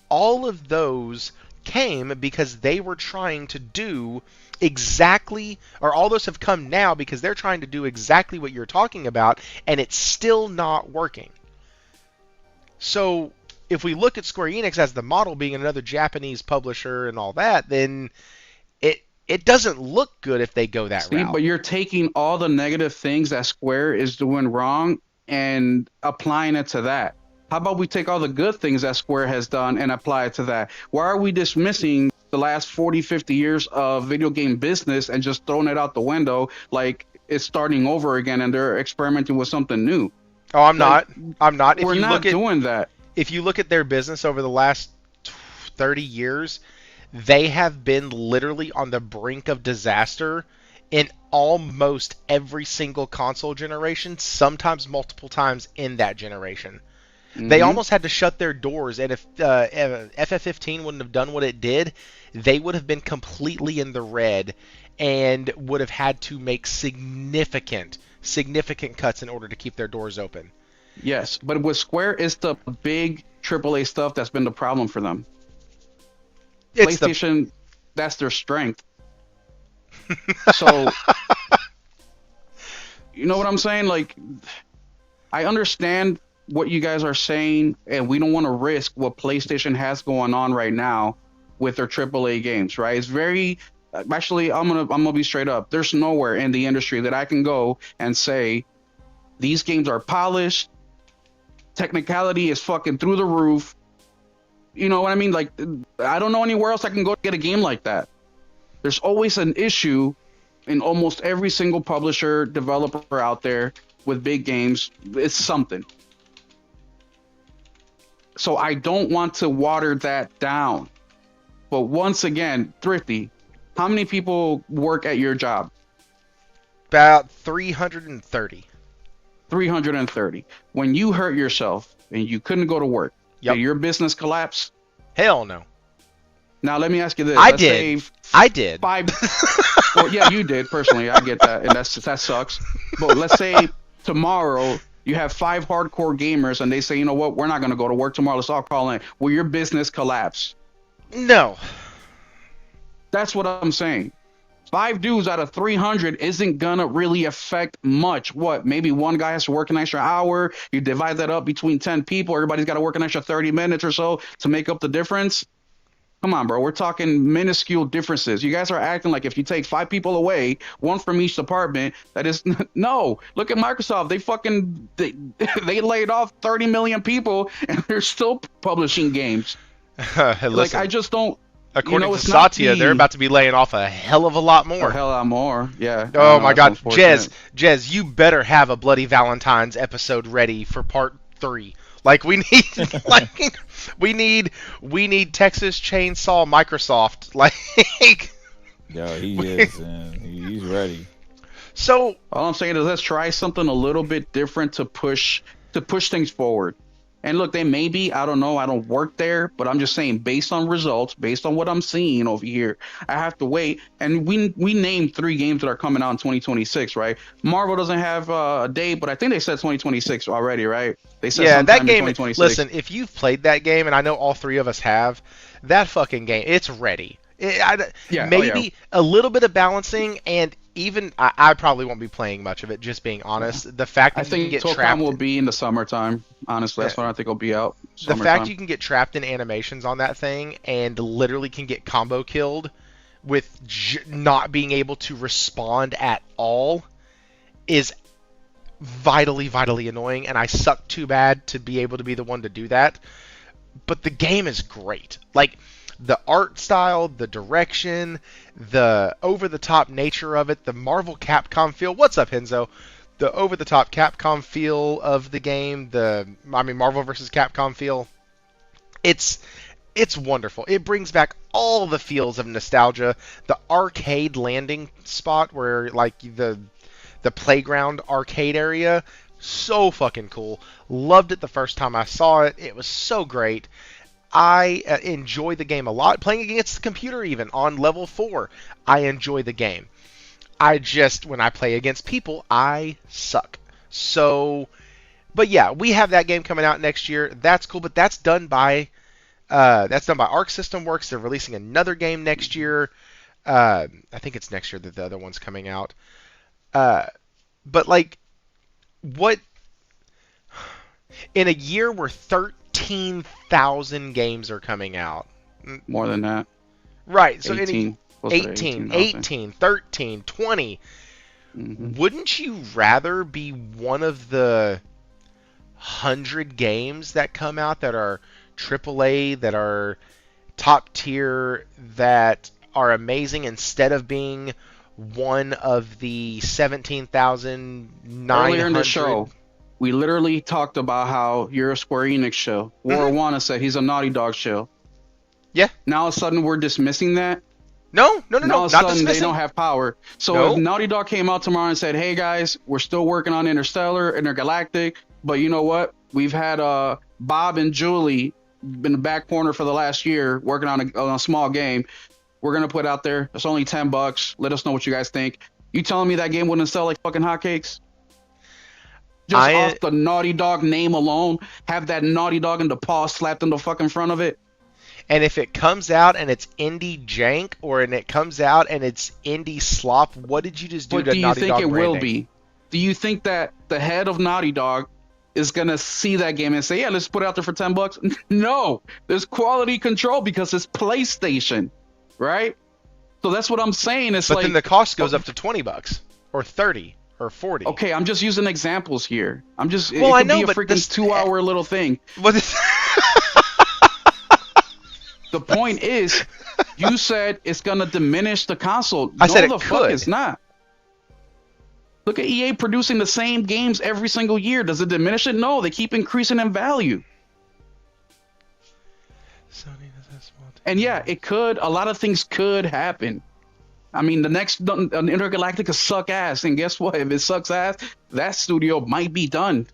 All of those came because they were trying to do exactly, or all those have come now because they're trying to do exactly what you're talking about, and it's still not working. So if we look at Square Enix as the model being another Japanese publisher and all that, then it doesn't look good if they go that route. But you're taking all the negative things that Square is doing wrong and applying it to that. How about we take all the good things that Square has done and apply it to that? Why are we dismissing the last 40, 50 years of video game business and just throwing it out the window like it's starting over again and they're experimenting with something new? Oh, I'm not. We're not doing that. If you look at their business over the last 30 years, they have been literally on the brink of disaster in almost every single console generation, sometimes multiple times in that generation. They almost had to shut their doors, and if FF15 wouldn't have done what it did, they would have been completely in the red and would have had to make significant cuts in order to keep their doors open. Yes, but with Square, it's the big AAA stuff that's been the problem for them. PlayStation, that's their strength. So, you know what I'm saying? Like, I understand what you guys are saying, and we don't want to risk what PlayStation has going on right now with their AAA games, right? It's very, actually, I'm gonna be straight up. There's nowhere in the industry that I can go and say these games are polished, technicality is fucking through the roof. You know what I mean? Like, I don't know anywhere else I can go get a game like that. There's always an issue in almost every single publisher, developer out there with big games. It's something. So I don't want to water that down. But once again, Thrifty, how many people work at your job? About 330. 330. When you hurt yourself and you couldn't go to work, did your business collapse? Hell no. Now let me ask you this. I did. 5. Well, yeah, you did personally. I get that, and that sucks. But let's say tomorrow you have 5 hardcore gamers, and they say, you know what, we're not going to go to work tomorrow. Let's all call in. Will your business collapse? No. That's what I'm saying. 5 dudes out of 300 isn't gonna really affect much. What? Maybe one guy has to work an extra hour. You divide that up between 10 people. Everybody's got to work an extra 30 minutes or so to make up the difference. Come on, bro. We're talking minuscule differences. You guys are acting like if you take 5 people away, one from each department, that is no. Look at Microsoft. They laid off 30 million people and they're still publishing games. Listen, Like I just don't. according to it's not Satya, they're about to be laying off a hell of a lot more. A hell lot more. Yeah. I Oh know, my that's God, unfortunate. Jez, you better have a Bloody Valentine's episode ready for part 3. Like we need, we need Texas Chainsaw Microsoft. Like, Yo, he is, and he's ready. so All I'm saying is let's try something a little bit different to push things forward. And look, they may be, I don't know, I don't work there, but I'm just saying based on results, based on what I'm seeing over here, I have to wait. And we named 3 games that are coming out in 2026, right? Marvel doesn't have a date, but I think they said 2026 already, right? They said yeah, sometime that in game. 2026. Listen, if you've played that game, and I know all 3 of us have, that fucking game, it's ready. Maybe a little bit of balancing, and even I probably won't be playing much of it. Just being honest, the fact that I you can think get TOCOM trapped. will be in the summertime. Honestly, that's when I think it'll be out. The Summertime. fact you can get trapped in animations on that thing and literally can get combo killed with not being able to respond at all is vitally annoying, and I suck too bad to be able to be the one to do that. But the game is great. Like, the art style, the direction, the over-the-top nature of it, the Marvel Capcom feel. What's up, Henzo? The over-the-top Capcom feel of the game, Marvel vs. Capcom feel. It's wonderful. It brings back all the feels of nostalgia. The arcade landing spot where, like, the playground arcade area, so fucking cool. Loved it the first time I saw it. It was so great. I enjoy the game a lot. Playing against the computer even on level 4, I enjoy the game. When I play against people, I suck. So, but yeah, we have that game coming out next year. That's cool, but that's done by Arc System Works. They're releasing another game next year. I think it's next year that the other one's coming out. But like, what in a year where 13,000 games are coming out? More than that. Right. So 18. 18, 13, 20. Mm-hmm. Wouldn't you rather be one of the 100 games that come out that are AAA, that are top tier, that are amazing, instead of being one of the 17,900? Earlier in the show, we literally talked about how you're a Square Enix show. Warwana said he's a Naughty Dog show. Yeah. Now all of a sudden we're dismissing that. No, Now all not of a sudden dismissing. they don't have power. So No. if Naughty Dog came out tomorrow and said, "Hey guys, we're still working on Galactic, but you know what? We've had Bob and Julie in the back corner for the last year working on a small game. We're gonna put out there. It's only $10. Let us know what you guys think." You telling me that game wouldn't sell like fucking hotcakes? Just off the Naughty Dog name alone, have that Naughty Dog in the paw slapped in the fucking front of it. And if it comes out and it's indie jank, or and it comes out and it's indie slop, what did you just do to Naughty Dog But do you think it will branding? be? Do you think that the head of Naughty Dog is gonna see that game and say, "Yeah, let's put it out there for $10"? No, there's quality control because it's PlayStation, right? So that's what I'm saying. It's But like, then the cost goes up to $20 or 30 or 40. okay, I'm just using examples here. Well, it I could know, be a but freaking this 2-hour little thing. What is The point is, you said it's gonna diminish the console. I said no, it the fuck could. it's not. Look at EA producing the same games every single year. Does it diminish it? No, they keep increasing in value. And yeah, it could. A lot of things could happen. I mean, the next Intergalactic could suck ass, and guess what? If it sucks ass, that studio might be done.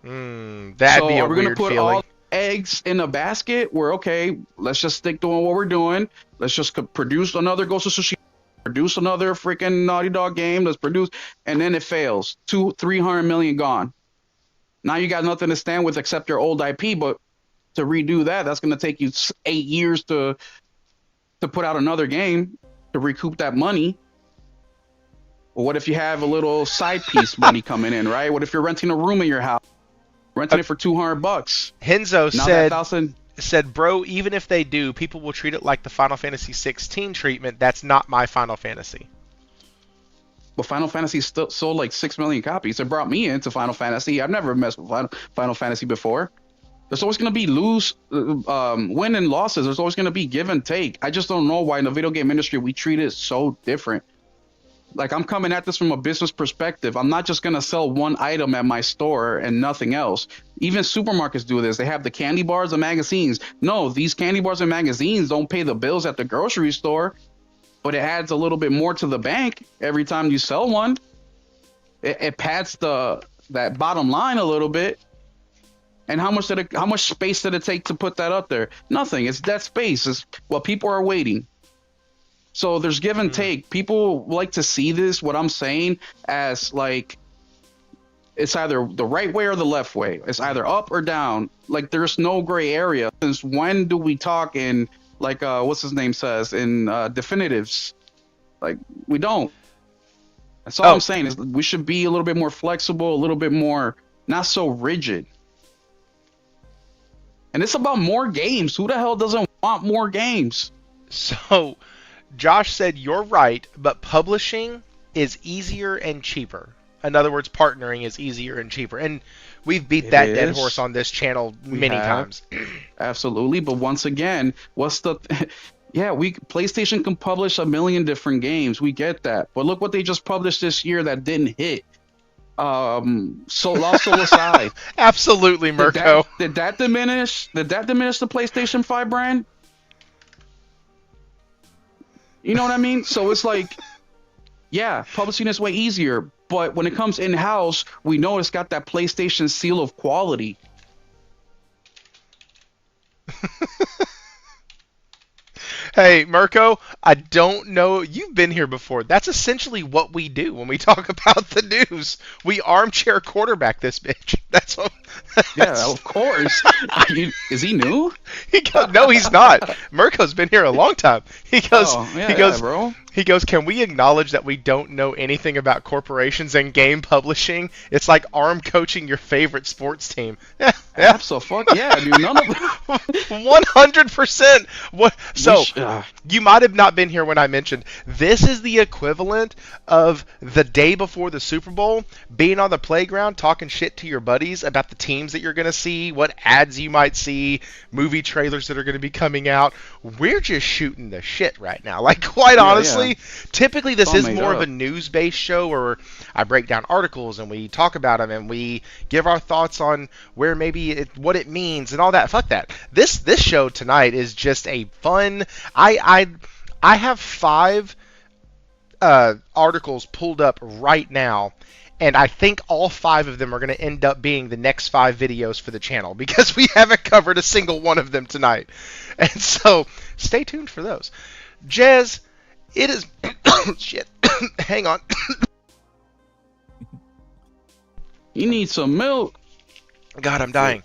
that'd So be a are we gonna weird put feeling. all eggs in a basket? Where okay, let's just stick doing what we're doing. Let's just produce another Ghost of Tsushima, produce another freaking Naughty Dog game. Let's produce, and then it fails. 300 million gone. Now you got nothing to stand with except your old IP. But to redo that's going to take you 8 years to put out another game to recoup that money. Well, what if you have a little side piece money coming in, right? What if you're renting a room in your house, renting it for $200? Henzo Now said that said, bro, even if they do, people will treat it like the Final Fantasy 16 treatment. That's not my Final Fantasy. But Final Fantasy still sold like 6 million copies. It brought me into Final Fantasy. I've never messed with Final Fantasy before. There's always going to be win and losses. There's always going to be give and take. I just don't know why in the video game industry we treat it so different. Like, I'm coming at this from a business perspective. I'm not just going to sell one item at my store and nothing else. Even supermarkets do this. They have the candy bars and magazines. No, these candy bars and magazines don't pay the bills at the grocery store, but it adds a little bit more to the bank every time you sell one. It pads that bottom line a little bit. And how much space did it take to put that up there? Nothing. It's that space. It's what people are waiting. So there's give and take. People like to see this, what I'm saying, as like it's either the right way or the left way. It's either up or down. Like, there's no gray area. Since when do we talk in, like, what's his name says, in definitives? Like, we don't. That's all I'm saying is we should be a little bit more flexible, a little bit more not so rigid. And it's about more games. Who the hell doesn't want more games? So, Josh said, you're right, but publishing is easier and cheaper. In other words, partnering is easier and cheaper. And we've beat that dead horse on this channel many times. Absolutely. But once again, PlayStation can publish 1 million different games. We get that. But look what they just published this year that didn't hit. Lost Soul Aside. Absolutely, Mirko. Did that diminish the PlayStation 5 brand? You know what I mean? So it's like, yeah, publishing is way easier, but when it comes in-house, we know it's got that PlayStation seal of quality. Hey, Mirko, I don't know. You've been here before. That's essentially what we do when we talk about the news. We armchair quarterback this bitch. That's what. Yeah, of course. Is he new? No, he's not. Mirko's been here a long time. He goes, bro. He goes, can we acknowledge that we don't know anything about corporations and game publishing? It's like arm coaching your favorite sports team. Yeah. Absolutely. Yeah, dude. None of 100%. So, you might have not been here when I mentioned this is the equivalent of the day before the Super Bowl being on the playground talking shit to your buddies about the teams that you're going to see, what ads you might see, movie trailers that are going to be coming out. We're just shooting the shit right now. Like, quite honestly. Typically, this is more of a news-based show where I break down articles and we talk about them and we give our thoughts on where what it means and all that. Fuck that. This show tonight is just a fun. I have 5 articles pulled up right now, and I think all 5 of them are going to end up being the next 5 videos for the channel because we haven't covered a single one of them tonight. And so, stay tuned for those. Jez. It is shit. Hang on. You need some milk. God, I'm dying.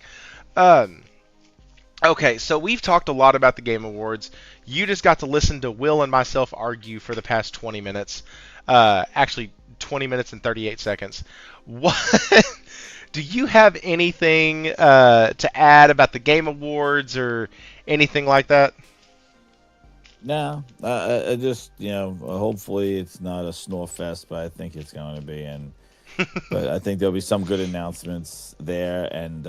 Okay, so we've talked a lot about the Game Awards. You just got to listen to Will and myself argue for the past 20 minutes. Actually, 20 minutes and 38 seconds. What? Do you have anything to add about the Game Awards or anything like that? No, I just, hopefully it's not a snore fest, but I think it's going to be. But I think there'll be some good announcements there. And,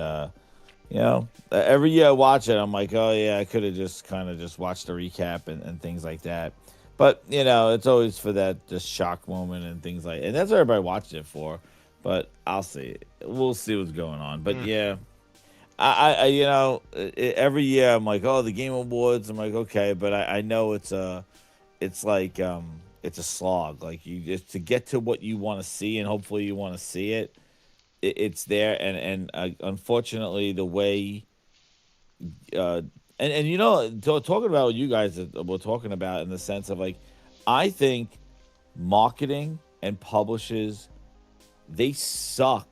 every year I watch it, I'm like, oh, yeah, I could have just watched the recap and things like that. But, it's always for that just shock moment and things like that. And that's what everybody watches it for. But I'll see. We'll see what's going on. But, yeah. Every year I'm like, oh, the Game Awards. I'm like, okay, but I know it's a slog. Like, you just to get to what you want to see, and hopefully you want to see it. It's there, and unfortunately, the way, talking about what you guys were talking about in the sense of like, I think marketing and publishers, they suck.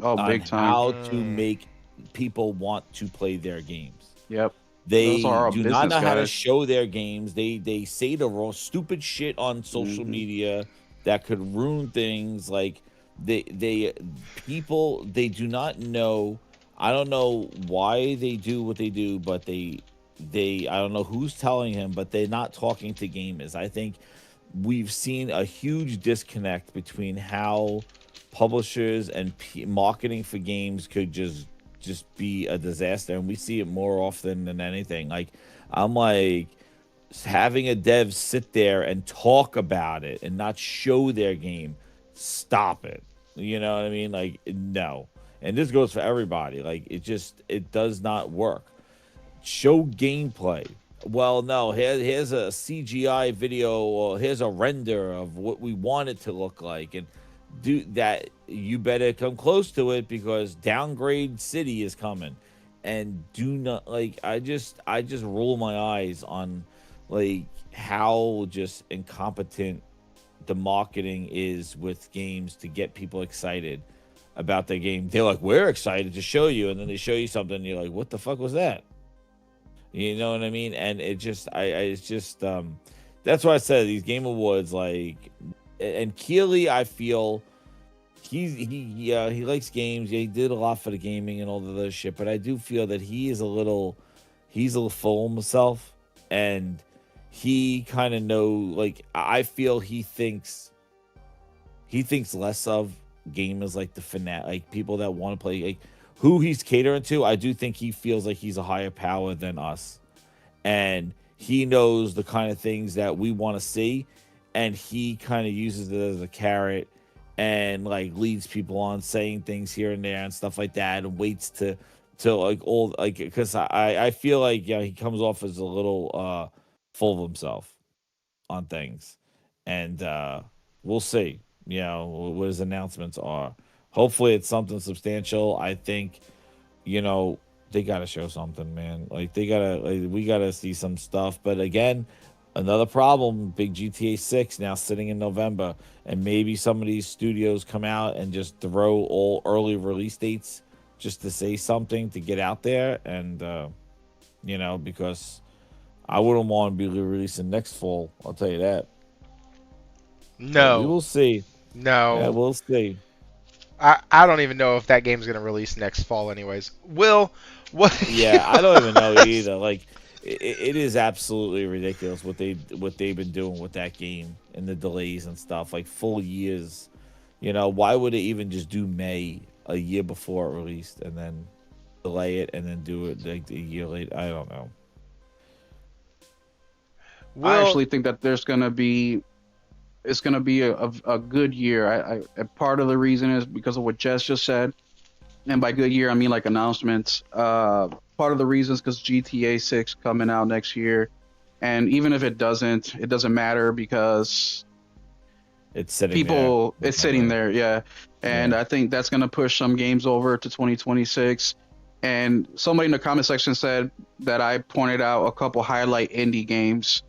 Oh, big time. How to make people want to play their games. Yep. They do not know how to show their games. They say the raw stupid shit on social media that could ruin things. Like they do not know I don't know why they do what they do, but I don't know who's telling him, but they're not talking to gamers. I think we've seen a huge disconnect between how publishers and marketing for games could just be a disaster, and we see it more often than anything. Like, I'm like, having a dev sit there and talk about it and not show their game, stop it. You know what I mean? Like, no. And this goes for everybody. Like, it does not work. Show gameplay. Well, no, here's a CGI video, or here's a render of what we want it to look like, and do that. You better come close to it, because Downgrade City is coming. And do not, like, I just roll my eyes on, like, how just incompetent the marketing is with games to get people excited about their game. They're like, we're excited to show you, and then they show you something, and you're like, what the fuck was that? You know what I mean? And it just, it's just, that's why I said these Game Awards, like, and Keeley, I feel he likes games. Yeah, he did a lot for the gaming and all the other shit, but I do feel that he's a little full of himself, and he kind of like, I feel he thinks less of gamers, like the fanatic, like people that want to play, like who he's catering to. I do think he feels like he's a higher power than us, and he knows the kind of things that we want to see, and he kind of uses it as a carrot, and like leads people on, saying things here and there and stuff like that, and waits to like all, like, because I feel like, yeah, he comes off as a little full of himself on things, and we'll see, you know, what his announcements are. Hopefully it's something substantial. I think, you know, they gotta show something, man. Like, we gotta see some stuff. But again, another problem, big GTA 6 now sitting in November, and maybe some of these studios come out and just throw all early release dates just to say something, to get out there, and you know, because I wouldn't want to be releasing next fall, I'll tell you that. No. But we will see. No. Yeah, we'll see. I don't even know if that game's going to release next fall anyways. Will, what? Yeah, I don't even know either. Like, it is absolutely ridiculous what they've been doing with that game, and the delays and stuff, like full years. You know, why would they even just do May a year before it released, and then delay it, and then do it like a year later? I don't know. I actually think that it's gonna be a good year. I part of the reason is because of what Jess just said, and by good year I mean like announcements. Part of the reason is because GTA 6 coming out next year, and even if it doesn't matter, because it's sitting there, yeah. And I think that's gonna push some games over to 2026. And somebody in the comment section said that I pointed out a couple highlight indie games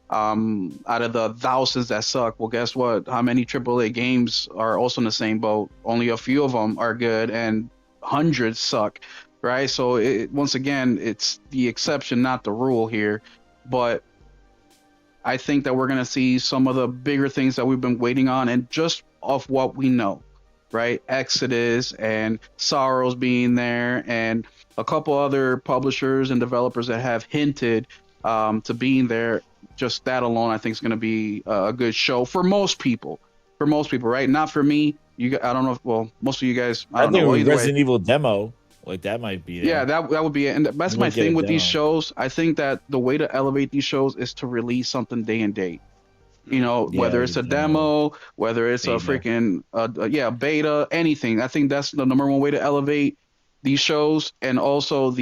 out of the thousands that suck. Well, guess what? How many AAA games are also in the same boat? Only a few of them are good, and hundreds suck, right? So once again, it's the exception, not the rule here. But I think that we're going to see some of the bigger things that we've been waiting on, and just off what we know, right? Exodus and Sorrows being there, and a couple other publishers and developers that have hinted to being there. Just that alone, I think, is going to be a good show for most people. For most people, right? Not for me. I don't know if, well, most of you guys. I think Resident Evil demo, like, that might be there. Yeah, that would be it. And that's my thing with these shows. I think that the way to elevate these shows is to release something day and date. You know, whether it's a demo, whether it's beta. A freaking beta, anything. I think that's the number one way to elevate these shows. And also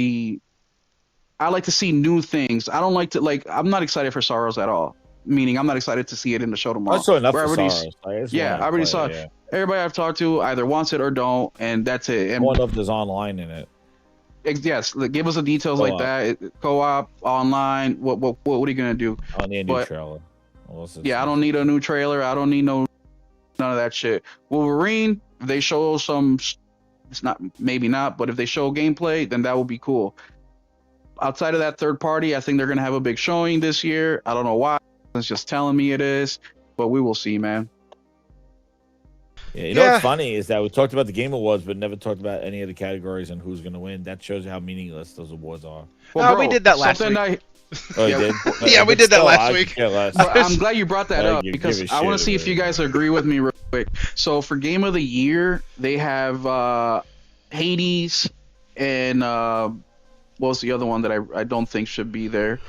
I like to see new things. I don't like to, like, I'm not excited for Sorrows at all. Meaning, I'm not excited to see it in the show tomorrow. I saw enough for Sorrows. I already saw it. Yeah. Everybody I've talked to either wants it or don't, and that's it. And one of there's online in it. Yes, give us the details co-op. Like that. Co-op, online. What are you gonna do? I need a new trailer. I don't need a new trailer. I don't need none of that shit. Wolverine, if they show some, it's not, maybe not, but if they show gameplay, then that will be cool. Outside of that third party, I think they're going to have a big showing this year. I don't know why. It's just telling me it is, but we will see, man. Yeah, you know what's funny is that we talked about the Game Awards, but never talked about any of the categories and who's going to win. That shows you how meaningless those awards are. Well, bro, we did that last something week. Oh, Yeah. you did? Yeah, we But did that still, last I week. could care less. But I'm glad you brought that I up give because a I want shit to see if about you it. guys agree with me real quick. So for Game of the Year, they have Hades and what was the other one that I don't think should be there?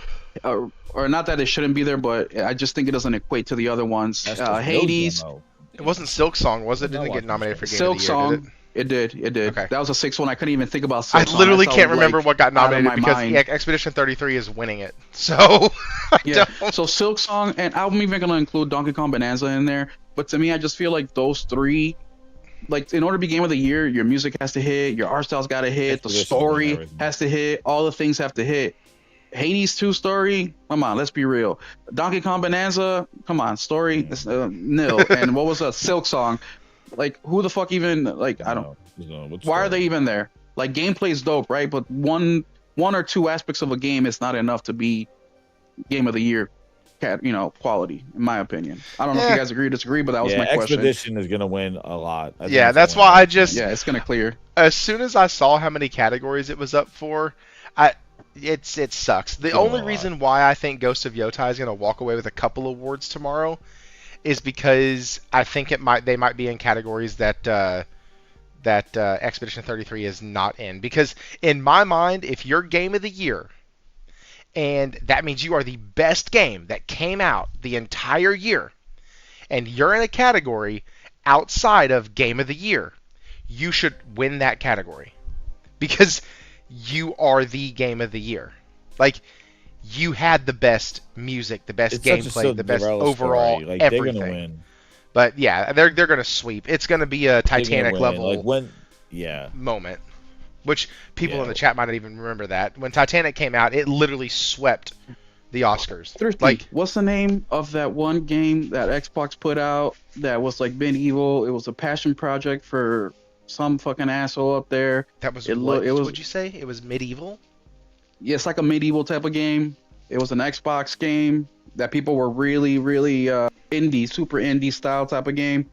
Or not that it shouldn't be there, but I just think it doesn't equate to the other ones. That's just Hades, no demo. It wasn't Silk Song, was it? No, Didn't I get think nominated so. for Game Silk of the Year, did Song. it? It did. Okay. That was a sixth one. I couldn't even think about I Silk Song. literally That's can't how, remember like, what got out of nominated my because mind. Expedition 33 is winning it. So I Yeah. don't. So Silk Song, and I'm even gonna include Donkey Kong Bonanza in there. But to me, I just feel like those three, like in order to be Game of the Year, your music has to hit, your art style's got to hit, the Expedition story and everything. has to hit, all the things have to hit. Hades 2 story, come on, let's be real. Donkey Kong Bonanza, come on, story, it's, nil. And what was a Silk Song? Like, who the fuck even, like, I don't. Why are they even there? Like, gameplay's dope, right? But one or two aspects of a game is not enough to be Game of the Year, quality, in my opinion. I don't know if Yeah. you guys agree or disagree, but that was Yeah, my question. Expedition is going to win a lot. I think Yeah, it's that's gonna why win I everything. just Yeah, it's gonna clear. as soon as I saw how many categories it was up for, it sucks. The Doing only a lot. reason why I think Ghost of Yotai is going to walk away with a couple awards tomorrow is because I think they might be in categories that Expedition 33 is not in. Because in my mind, if you're Game of the Year, and that means you are the best game that came out the entire year, and you're in a category outside of Game of the Year, you should win that category. Because you are the Game of the Year. Like, you had the best music, the best It's such a gameplay, the best Cinderella overall story. Like, everything. They're going to win. But yeah, they're going to sweep. It's going to be a They're gonna Titanic win. level Like when, yeah. moment. Which people Yeah. in the chat might not even remember that. When Titanic came out, it literally swept the Oscars. Thrifty, Like, what's the name of that one game that Xbox put out that was like medieval? It was a passion project for some fucking asshole up there. that was It what it was would you say? It was medieval? Yeah, it's like a medieval type of game. It was an Xbox game that people were really, really indie, super indie style type of game.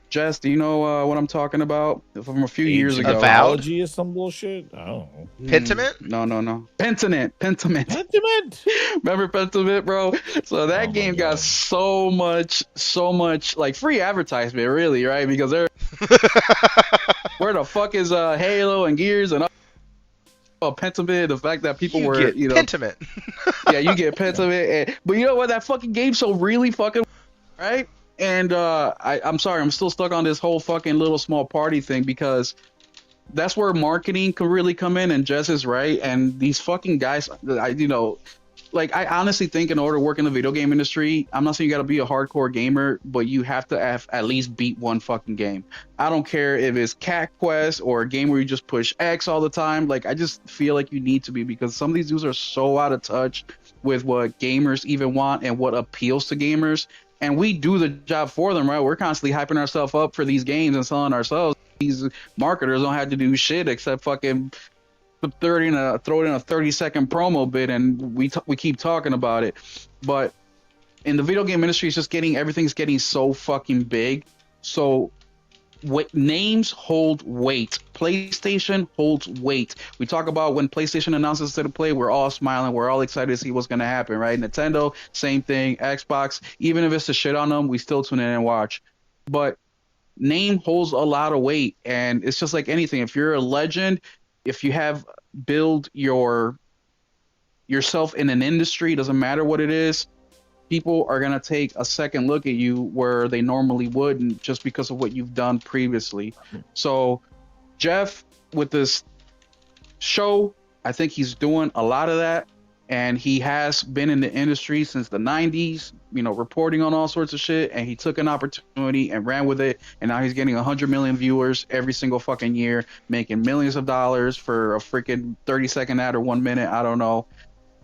Jess, do you know what I'm talking about? From a few years ago. Avowed? Avowed? Or some bullshit? I don't know. Pentiment? No. Pentiment. Pentiment? Remember Pentiment, bro? So that Oh my game God. got so much like free advertisement, really, right? Because they're where the fuck is Halo and Gears and Pentiment? The fact that people were, get you know, Pentiment. yeah, you get Pentiment, but you know what? That fucking game's so really fucking right. And I'm sorry, I'm still stuck on this whole fucking little small party thing because that's where marketing can really come in. And Jess is right. And these fucking guys, I honestly think in order to work in the video game industry, I'm not saying you got to be a hardcore gamer, but you have to at least beat one fucking game. I don't care if it's Cat Quest or a game where you just push X all the time. Like, I just feel like you need to be, because some of these dudes are so out of touch with what gamers even want and what appeals to gamers. And we do the job for them, right? We're constantly hyping ourselves up for these games and selling ourselves. These marketers don't have to do shit except fucking throw it in a 30-second promo bit, and we keep talking about it. But in the video game industry, it's just everything's getting so fucking big. So names hold weight. PlayStation holds weight. We talk about when PlayStation announces State of Play, we're all smiling, we're all excited to see what's going to happen, right? Nintendo, same thing. Xbox, even if it's to shit on them, we still tune in and watch. But name holds a lot of weight, and it's just like anything. If you're a legend, if you have build yourself in an industry, doesn't matter what it is, people are going to take a second look at you where they normally wouldn't, just because of what you've done previously. So Jeff, with this show, I think he's doing a lot of that, and he has been in the industry since the 90s, reporting on all sorts of shit, and he took an opportunity and ran with it, and now he's getting 100 million viewers every single fucking year, making millions of dollars for a freaking 30-second ad or 1 minute, I don't know.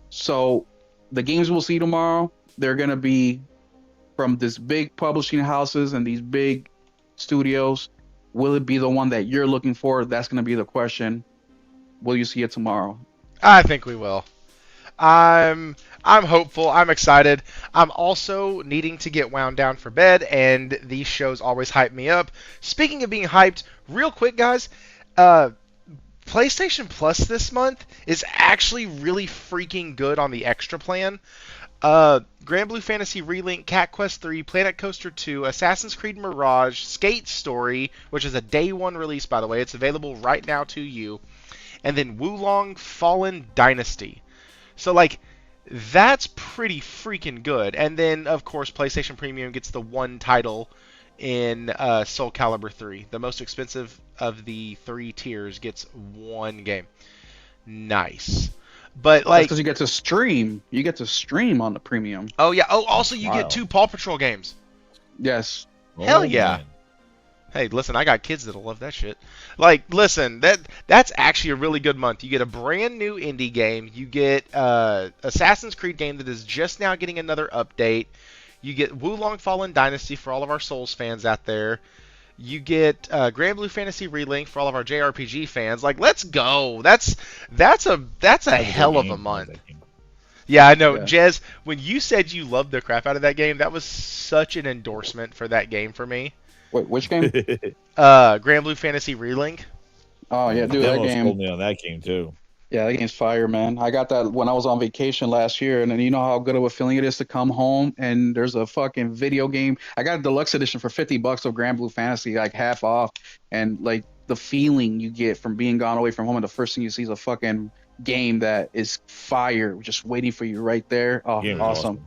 So the games we'll see tomorrow, they're going to be from this big publishing houses and these big studios. Will it be the one that you're looking for? That's going to be the question. Will you see it tomorrow? I think we will. I'm hopeful. I'm excited. I'm also needing to get wound down for bed, and these shows always hype me up. Speaking of being hyped, real quick, guys, PlayStation Plus this month is actually really freaking good on the extra plan. Grand Blue Fantasy Relink, Cat Quest 3, Planet Coaster 2, Assassin's Creed Mirage, Skate Story, which is a day one release, by the way. It's available right now to you. And then Wulong Fallen Dynasty. So, like, that's pretty freaking good. And then, of course, PlayStation Premium gets the one title in Soul Calibur 3. The most expensive of the 3 tiers gets one game. Nice. But like, because you get to stream. You get to stream on the premium. Oh yeah. Oh, also you get 2 Paw Patrol games. Yes. Hell yeah. Man. Hey, listen, I got kids that'll love that shit. Like, listen, that's actually a really good month. You get a brand new indie game. You get Assassin's Creed game that is just now getting another update. You get Wulong Fallen Dynasty for all of our Souls fans out there. You get Grand Blue Fantasy Relink for all of our JRPG fans. Like, let's go. That's a hell of a month. Yeah, I know. Yeah. Jez, when you said you loved the crap out of that game, that was such an endorsement for that game for me. Wait, which game? Grand Blue Fantasy Relink. Oh yeah, dude, that game. Told me on that game too. Yeah, that game's fire, man. I got that when I was on vacation last year, and then you know how good of a feeling it is to come home and there's a fucking video game. I got a deluxe edition for $50 of Grand Blue Fantasy, like half off, and like the feeling you get from being gone away from home, and the first thing you see is a fucking game that is fire, just waiting for you right there. Oh, awesome.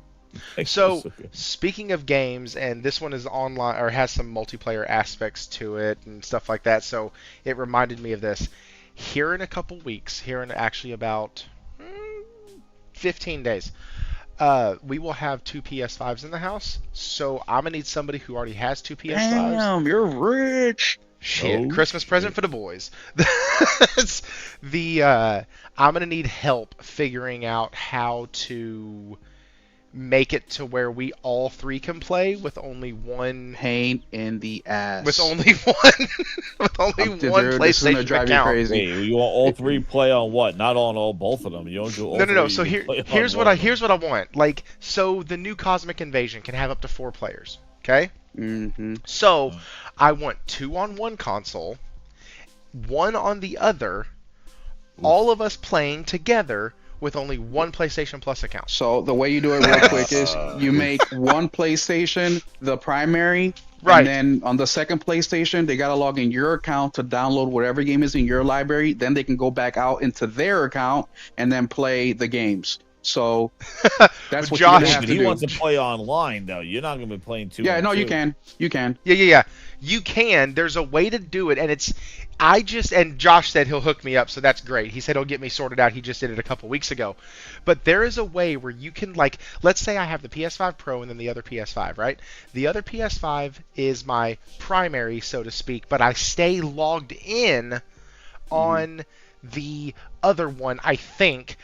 So, speaking of games, and this one is online or has some multiplayer aspects to it and stuff like that, so it reminded me of this. Here in a couple weeks, here in actually about 15 days, we will have 2 PS5s in the house. So I'm going to need somebody who already has 2 PS5s. Damn, you're rich. Shit, Christmas present for the boys. I'm going to need help figuring out how to make it to where we all 3 can play with only one pain in the ass. With only one one PlayStation account. You crazy. Hey, you want all 3 play on what? Not on both of them. You don't do all No. So here's what I want. Like, so the new Cosmic Invasion can have up to 4 players. Okay. Mm-hmm. So I want 2 on one console, 1 on the other. All of us playing together with only one PlayStation Plus account. So the way you do it real quick is you make one PlayStation the primary, right? And then on the second PlayStation, they gotta log in your account to download whatever game is in your library. Then they can go back out into their account and then play the games. So that's what Josh, you have to do. He wants to play online though. You're not gonna be playing 2. Yeah, no, you can. You can. Yeah. You can. There's a way to do it, and and Josh said he'll hook me up, so that's great. He said he'll get me sorted out. He just did it a couple weeks ago. But there is a way where you can, like, let's say I have the PS5 Pro and then the other PS5, right? The other PS5 is my primary, so to speak, but I stay logged in on the other one, I think.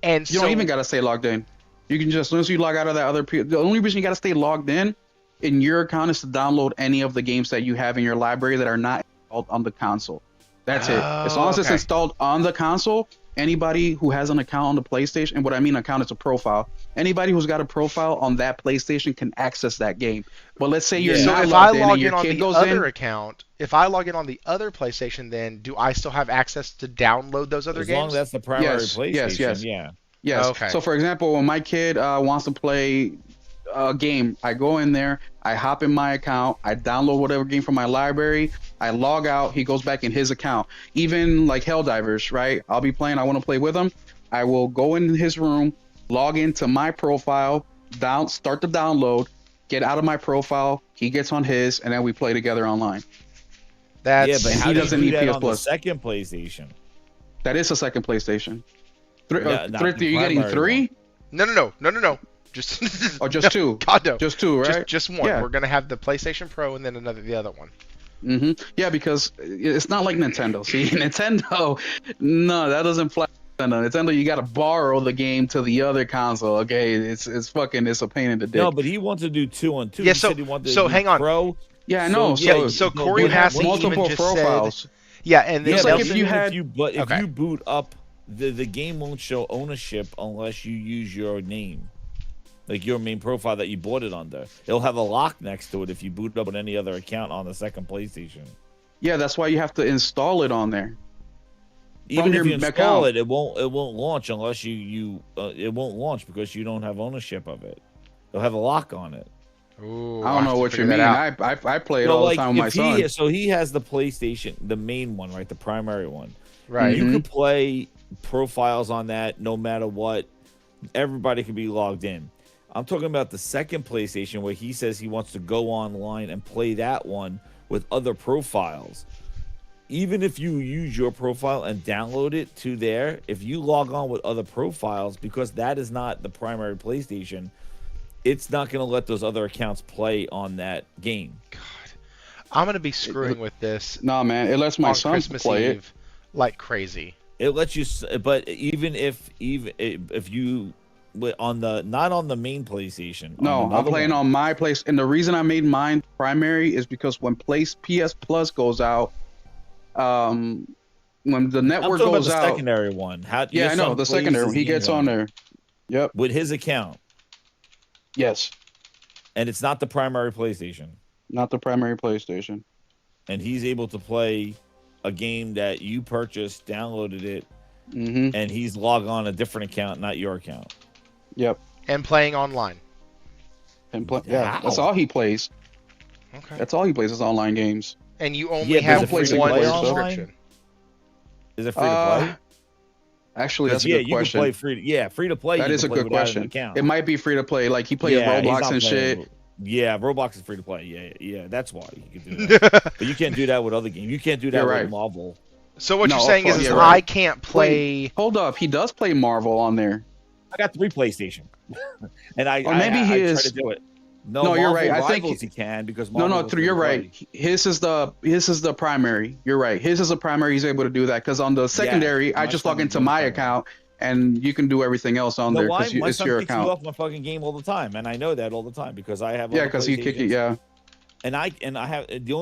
And you don't even got to stay logged in. You can just, as soon as you log out of that other, the only reason you got to stay logged in your account is to download any of the games that you have in your library that are not installed on the console. That's it. As long as it's installed on the console, anybody who has an account on the PlayStation, and what I mean account is a profile, anybody who's got a profile on that PlayStation can access that game. But let's say you're not logged in and your kid goes in. If I log in on the other PlayStation, then do I still have access to download those other games? As long as that's the primary PlayStation, Yes. Okay. So, for example, when my kid wants to play a game, I go in there, I hop in my account, I download whatever game from my library, I log out, he goes back in his account. Even like Helldivers, right? I'll be playing, I want to play with him. I will go in his room, log into my profile, start the download, get out of my profile, he gets on his, and then we play together online. But how he doesn't need PS on Plus. The second PlayStation. That is a second PlayStation. Are you getting 3? No. Just just 2. God no. Just 2, right? Just 1. Yeah. We're gonna have the PlayStation Pro and then the other one. Mm-hmm. Yeah, because it's not like Nintendo. See, Nintendo, no, that doesn't fly. Nintendo, you gotta borrow the game to the other console. Okay, it's a pain in the dick. No, but he wants to do 2 on 2. Yeah, he said he wanted so to hang on. Pro. Yeah, I know. So Corey has multiple profiles. Yeah, and then if like you boot up the game won't show ownership unless you use your name, like your main profile that you bought it under. It'll have a lock next to it if you boot up on any other account on the second PlayStation. Yeah, that's why you have to install it on there. Even From if you your install account. it, it won't launch unless it won't launch because you don't have ownership of it. It'll have a lock on it. Ooh, I I'll don't have know to what you figure mean. that out. I play it So, all like, the time with my son. So he has the PlayStation, the main one, right? The primary one. Right. You could play profiles on that no matter what. Everybody can be logged in. I'm talking about the second PlayStation where he says he wants to go online and play that one with other profiles. Even if you use your profile and download it to there, if you log on with other profiles, because that is not the primary PlayStation, it's not going to let those other accounts play on that game. God, I'm gonna be screwing with this Nah, man, it lets my on son Christmas play Eve like crazy. It lets you, but even if you on the not on the main PlayStation. No, I'm playing on my place, and the reason I made mine primary is because when PS Plus goes out, when the network I'm talking goes about the out, secondary one. yeah, I know the secondary one. He gets on there. Yep. With his account, Yes, and it's not the primary PlayStation, not the primary PlayStation. and he's able to play a game that you purchased, downloaded it, and he's logged on a different account, not your account. Yep. And playing online. And yeah, that's all he plays. Okay. That's all he plays is online games. And you only Yeah, have but is it free to one play subscription. Is it free to play? Actually, that's a Yeah, good you question. can play free to play. That is a good question. It might be free to play. Like he plays Yeah, he's Roblox not and playing- shit. Yeah, Roblox is free to play. Yeah, that's why you can do that. But you can't do that with other games. You can't do that You're with right. Marvel. So what No, you're saying is, yeah, I right. can't play. Hold up, he does play Marvel on there. I got 3 PlayStation, and I maybe he I is. try to do it. No, Marvel you're right. I think Rivals he can because No, Marvel is free you're to right. play. His is the primary. You're right. His is a primary. He's able to do that because on the secondary, I my just son log is into doing my primary. account and you can do everything else on You know there why? because My it's son your kicks me account. off my fucking game all the time, and I know that all the time because I have. Yeah, other because he kick it. PlayStations. Yeah. And I have the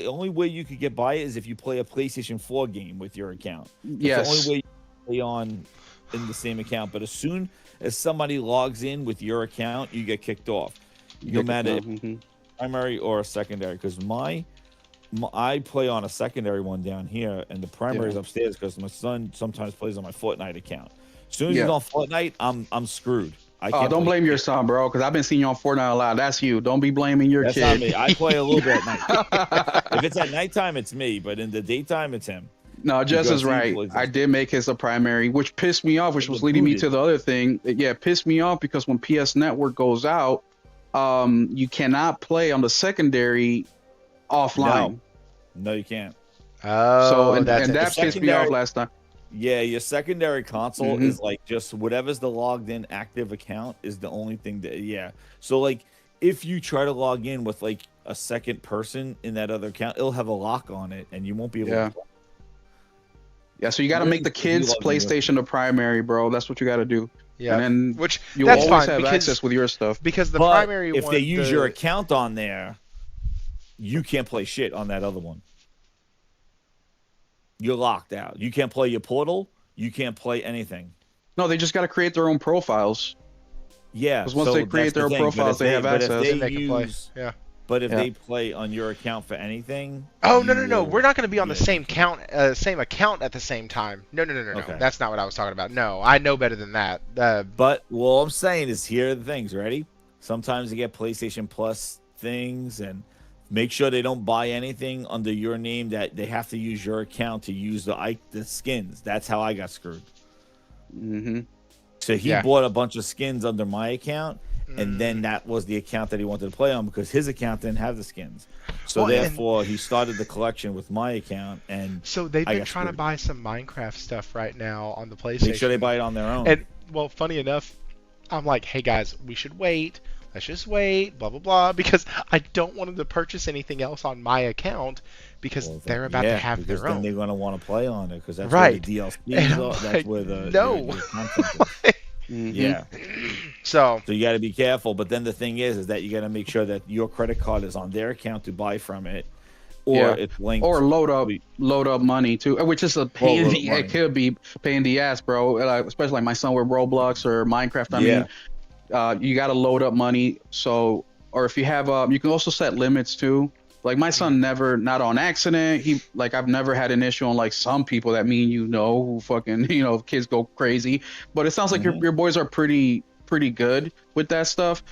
only way you could get by it is if you play a PlayStation 4 game with your account. It's Yes. the only way you can play on in the same account. But as soon as somebody logs in with your account, you get kicked off. No matter if primary or secondary. Because I play on a secondary one down here, and the primary is upstairs because my son sometimes plays on my Fortnite account. As soon as he's on Fortnite, I'm screwed. I can't Don't play blame your son, bro, because I've been seeing you on Fortnite a lot. That's you. Don't be blaming your That's kid. not me. I play a little bit at night. If it's at nighttime, it's me. But in the daytime, it's him. No, Jess Because is he right. plays I this. did make his a primary, which pissed me off, which It's was leading me booted. to the other thing. Yeah, it pissed me off because when PS Network goes out, you cannot play on the secondary offline. No, you can't. Oh, So and that's that pissed me off last time. Yeah, your secondary console is like just whatever's the logged in active account is the only thing that So like if you try to log in with like a second person in that other account, it'll have a lock on it and you won't be able to play. Yeah, so you got to make the kids' PlayStation the primary, bro. That's what you got to do. Yeah, and then which you that's always fine have because, access with your stuff. because the But primary if one, they use your account on there, you can't play shit on that other one. You're locked out. You can't play your portal. You can't play anything. No, they just got to create their own profiles. Yeah, Because once they create their own profiles, they have access. then they can play. Yeah. But if they play on your account for anything, Oh no! We're not going to be on the same account at the same time. No. Okay. That's not what I was talking about. No, I know better than that. But what I'm saying is, here are the things. Ready? Sometimes you get PlayStation Plus things, and make sure they don't buy anything under your name. That they have to use your account to use the skins. That's how I got screwed. So he bought a bunch of skins under my account. And then that was the account that he wanted to play on because his account didn't have the skins. So therefore, he started the collection with my account. And so they've been trying to buy some Minecraft stuff right now on the PlayStation. Make sure they buy it on their own. And well, funny enough, I'm like, hey guys, we should wait. Let's just wait. Blah blah blah. Because I don't want them to purchase anything else on my account because they're about to have their own. Then they're going to want to play on it because that's right. where the DLC And is. That's where the content is. Yeah. So you got to be careful. But then the thing is that you got to make sure that your credit card is on their account to buy from it, Yeah. it's linked. Or load up money too, which is a pain. Load up money. It could be pain in the ass, bro. Especially like my son with Roblox or Minecraft. I mean, you got to load up money. So, or if you have, you can also set limits too. Like my son never, not on accident. I've never had an issue on like some people that who fucking, kids go crazy. But it sounds like your boys are pretty good with that stuff.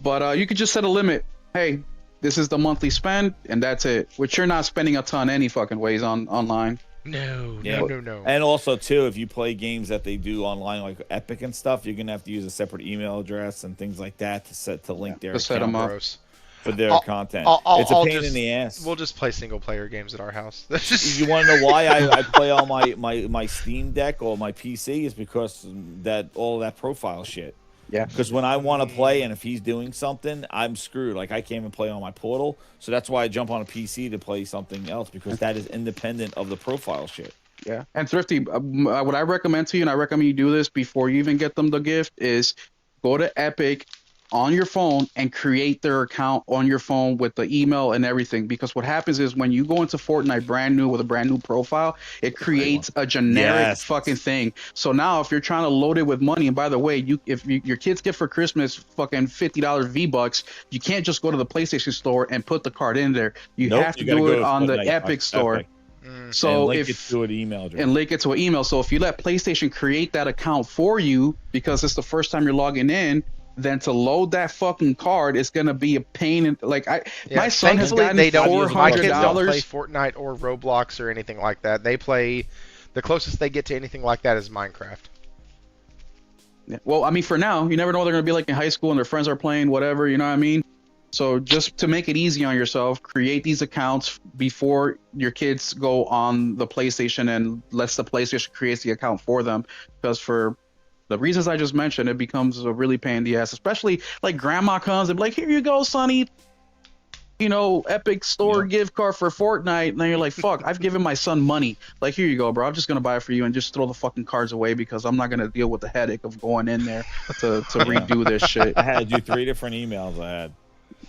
But you could just set a limit. Hey, this is the monthly spend, and that's it. Which you're not spending a ton any fucking ways online. No. And also too, if you play games that they do online, like Epic and stuff, you're gonna have to use a separate email address and things like that to link their set them up. For their content. It's a pain in the ass. We'll just play single player games at our house. That's just... You want to know why I play on my Steam Deck or my PC? Is because all that profile shit. Yeah. Because when I want to play and if he's doing something, I'm screwed. Like I can't even play on my Portal, so that's why I jump on a PC to play something else because that is independent of the profile shit. Yeah. And Thrifty, what I recommend to you, and I recommend you do this before you even get them the gift, is go to Epic on your phone and create their account on your phone with the email and everything. Because what happens is when you go into Fortnite brand new with a brand new profile, it creates a generic fucking thing. So now if you're trying to load it with money, and by the way, if your kids get for Christmas fucking $50 V-Bucks, you can't just go to the PlayStation store and put the card in there. You have to do it on the Epic store. So and link it to an email address. And link it to an email. So if you let PlayStation create that account for you, because it's the first time you're logging in, then to load that fucking card is gonna be a pain. My son has gotten $400. My kids don't play Fortnite or Roblox or anything like that. They play, the closest they get to anything like that is Minecraft. Yeah. Well, I mean, for now, you never know what they're gonna be like in high school and their friends are playing whatever. You know what I mean? So just to make it easy on yourself, create these accounts before your kids go on the PlayStation and lets the PlayStation create the account for them. Because for the reasons I just mentioned, it becomes a really pain in the ass, especially like grandma comes and be like, here you go, sonny, Epic store gift card for Fortnite. And then you're like, fuck, I've given my son money. Like, here you go, bro. I'm just going to buy it for you and just throw the fucking cards away because I'm not going to deal with the headache of going in there to redo this shit. I had to do 3 different emails I had.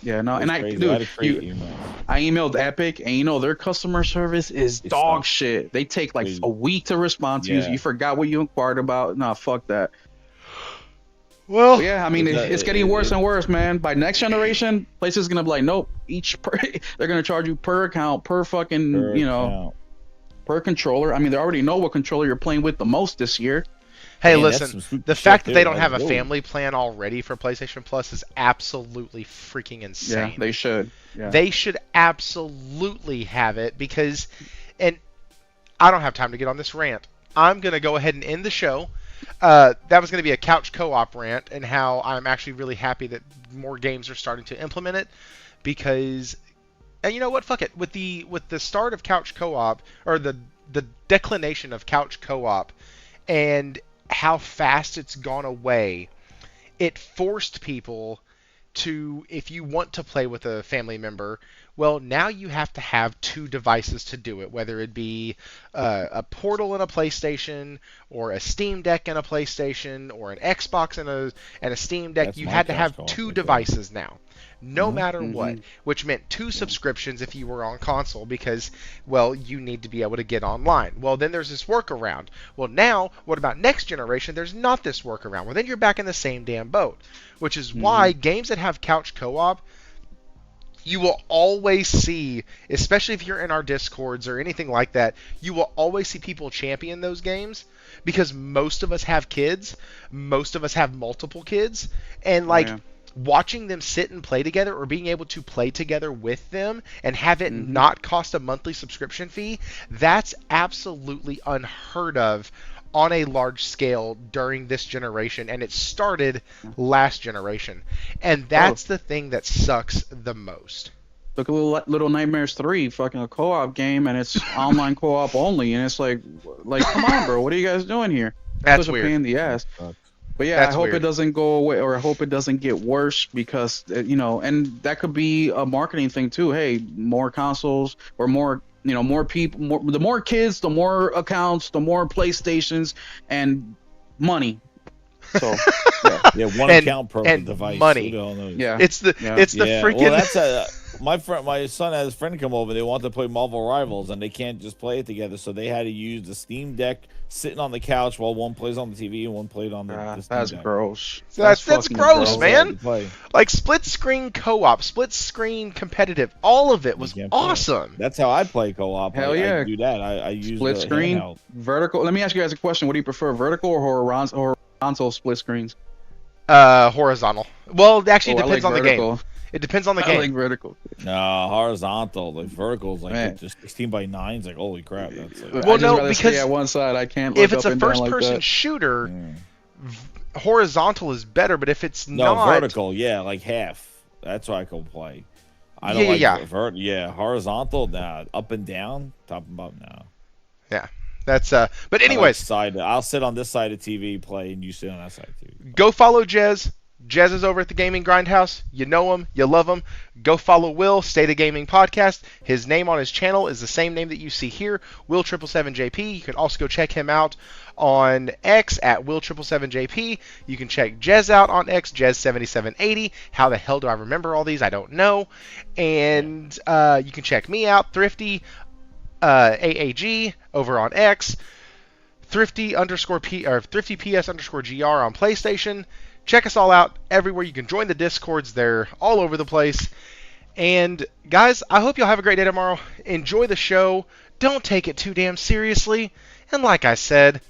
Yeah, no, and I emailed Epic, and their customer service is dog shit. They take like a week to respond to you. You forgot what you inquired about. Nah, fuck that. Well, yeah, I mean, it's getting worse and worse, man. By next generation, places gonna be like, nope. They're gonna charge you per account, per fucking, per controller. I mean, they already know what controller you're playing with the most this year. Hey, listen, the fact that they don't have a family plan already for PlayStation Plus is absolutely freaking insane. Yeah, they should. Yeah. They should absolutely have it because, and I don't have time to get on this rant. I'm going to go ahead and end the show. That was going to be a couch co-op rant and how I'm actually really happy that more games are starting to implement it because, and you know what, fuck it. With the start of couch co-op, or the declination of couch co-op, and how fast it's gone away, it forced people to, if you want to play with a family member, well, now you have to have 2 devices to do it, whether it be a Portal and a PlayStation, or a Steam Deck and a PlayStation, or an Xbox and a Steam Deck. You had to have 2 devices now, no matter what, which meant 2 subscriptions if you were on console because, well, you need to be able to get online. Well, then there's this workaround. Well, now, what about next generation? There's not this workaround. Well, then you're back in the same damn boat, which is why games that have couch co-op, you will always see, especially if you're in our Discords or anything like that, you will always see people champion those games because most of us have kids, most of us have multiple kids, and watching them sit and play together or being able to play together with them and have it not cost a monthly subscription fee, that's absolutely unheard of on a large scale during this generation, and it started last generation. And that's the thing that sucks the most. Look at Little Nightmares 3, fucking a co-op game, and it's online co-op only, and it's like, come on, bro, what are you guys doing here? That's such weird. A pain in the ass. But yeah, I hope it doesn't go away, or I hope it doesn't get worse because, and that could be a marketing thing too. Hey, more consoles or more, more people, the more kids, the more accounts, the more PlayStations and money. So one account per device. Money. Who the hell knows? Yeah, it's the freaking. Well, my son had his friend come over. They want to play Marvel Rivals, and they can't just play it together, so they had to use the Steam Deck sitting on the couch while one plays on the TV and one played on the Steam That's Deck. gross. That's fucking gross, man. Play. Like split screen co-op, split screen competitive, all of it was You can't play it. awesome. That's how I play co-op. Hell yeah. I do that. I use Split the screen, handheld. vertical. Let me ask you guys a question. What do you prefer, vertical or horizontal split screens? Horizontal. Well, actually, it I depends like on the vertical. game. It depends on the I game. like vertical. No, horizontal. Like vertical is like Man. just 16 by 9s. Like holy crap. That's like, Well, I just no, rather because stay at one side. I can't. if look it's up a and down like first-person that. shooter, horizontal is better. But if it's no not vertical. Yeah, like half. That's why I can play. I don't like horizontal. Nah, up and down, top and bottom. No. yeah, that's But I like anyways, side. I'll sit on this side of TV, play, and you sit on that side of TV. go follow Jez. Jez is over at the Gaming Grindhouse. You know him. You love him. Go follow Will, State of Gaming Podcast. His name on his channel is the same name that you see here, Will777JP. You can also go check him out on X at Will777JP. You can check Jez out on X, Jez7780. How the hell do I remember all these? I don't know. And you can check me out, Thrifty AAG, over on X. Thrifty_PS_GR on PlayStation. Check us all out everywhere. You can join the Discords. They're all over the place. And guys, I hope you'll have a great day tomorrow. Enjoy the show. Don't take it too damn seriously. And like I said,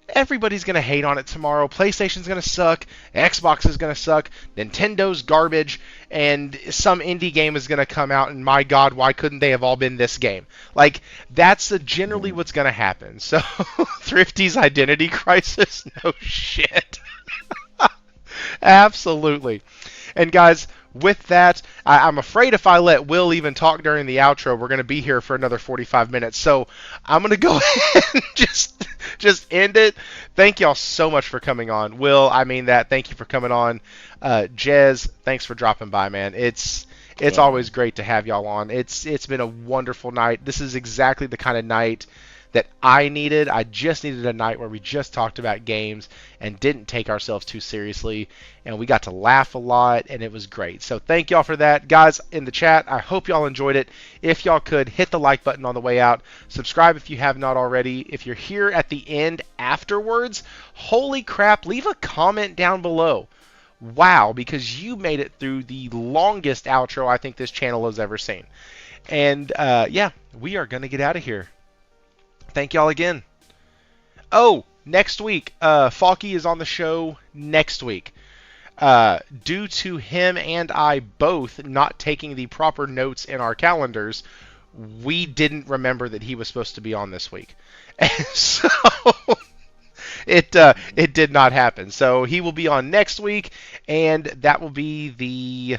everybody's going to hate on it tomorrow. PlayStation's going to suck. Xbox is going to suck. Nintendo's garbage. And some indie game is going to come out. And my God, why couldn't they have all been this game? Like, that's generally what's going to happen. So, Thrifty's identity crisis? No shit. Absolutely. And guys, with that, I'm afraid if I let Will even talk during the outro, we're going to be here for another 45 minutes. So I'm going to go ahead and just end it. Thank y'all so much for coming on. Will, I mean that. Thank you for coming on. Jez, thanks for dropping by, man. It's always great to have y'all on. It's been a wonderful night. This is exactly the kind of night that I needed. I just needed a night where we just talked about games and didn't take ourselves too seriously, and we got to laugh a lot, and it was great. So thank y'all for that. Guys in the chat, I hope y'all enjoyed it. If y'all could, hit the like button on the way out. Subscribe if you have not already. If you're here at the end afterwards, holy crap, leave a comment down below. Wow, because you made it through the longest outro I think this channel has ever seen. And yeah, we are going to get out of here. Thank y'all again. Oh, next week, Faulkner is on the show next week. Due to him and I both not taking the proper notes in our calendars, we didn't remember that he was supposed to be on this week. And so it did not happen. So he will be on next week, and that will be the...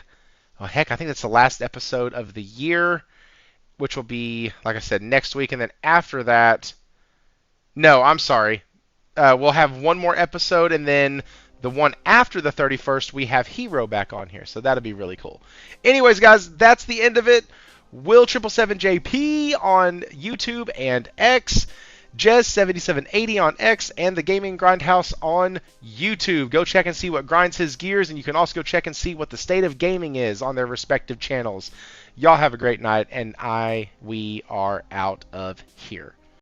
Oh, heck, I think that's the last episode of the year, which will be, like I said, next week. And then after that, no, I'm sorry. We'll have one more episode, and then the one after the 31st, we have Hero back on here. So that'll be really cool. Anyways, guys, that's the end of it. Will777JP on YouTube and X. Jez7780 on X, and the Gaming Grindhouse on YouTube. Go check and see what grinds his gears, and you can also go check and see what the state of gaming is on their respective channels. Y'all have a great night, and we are out of here.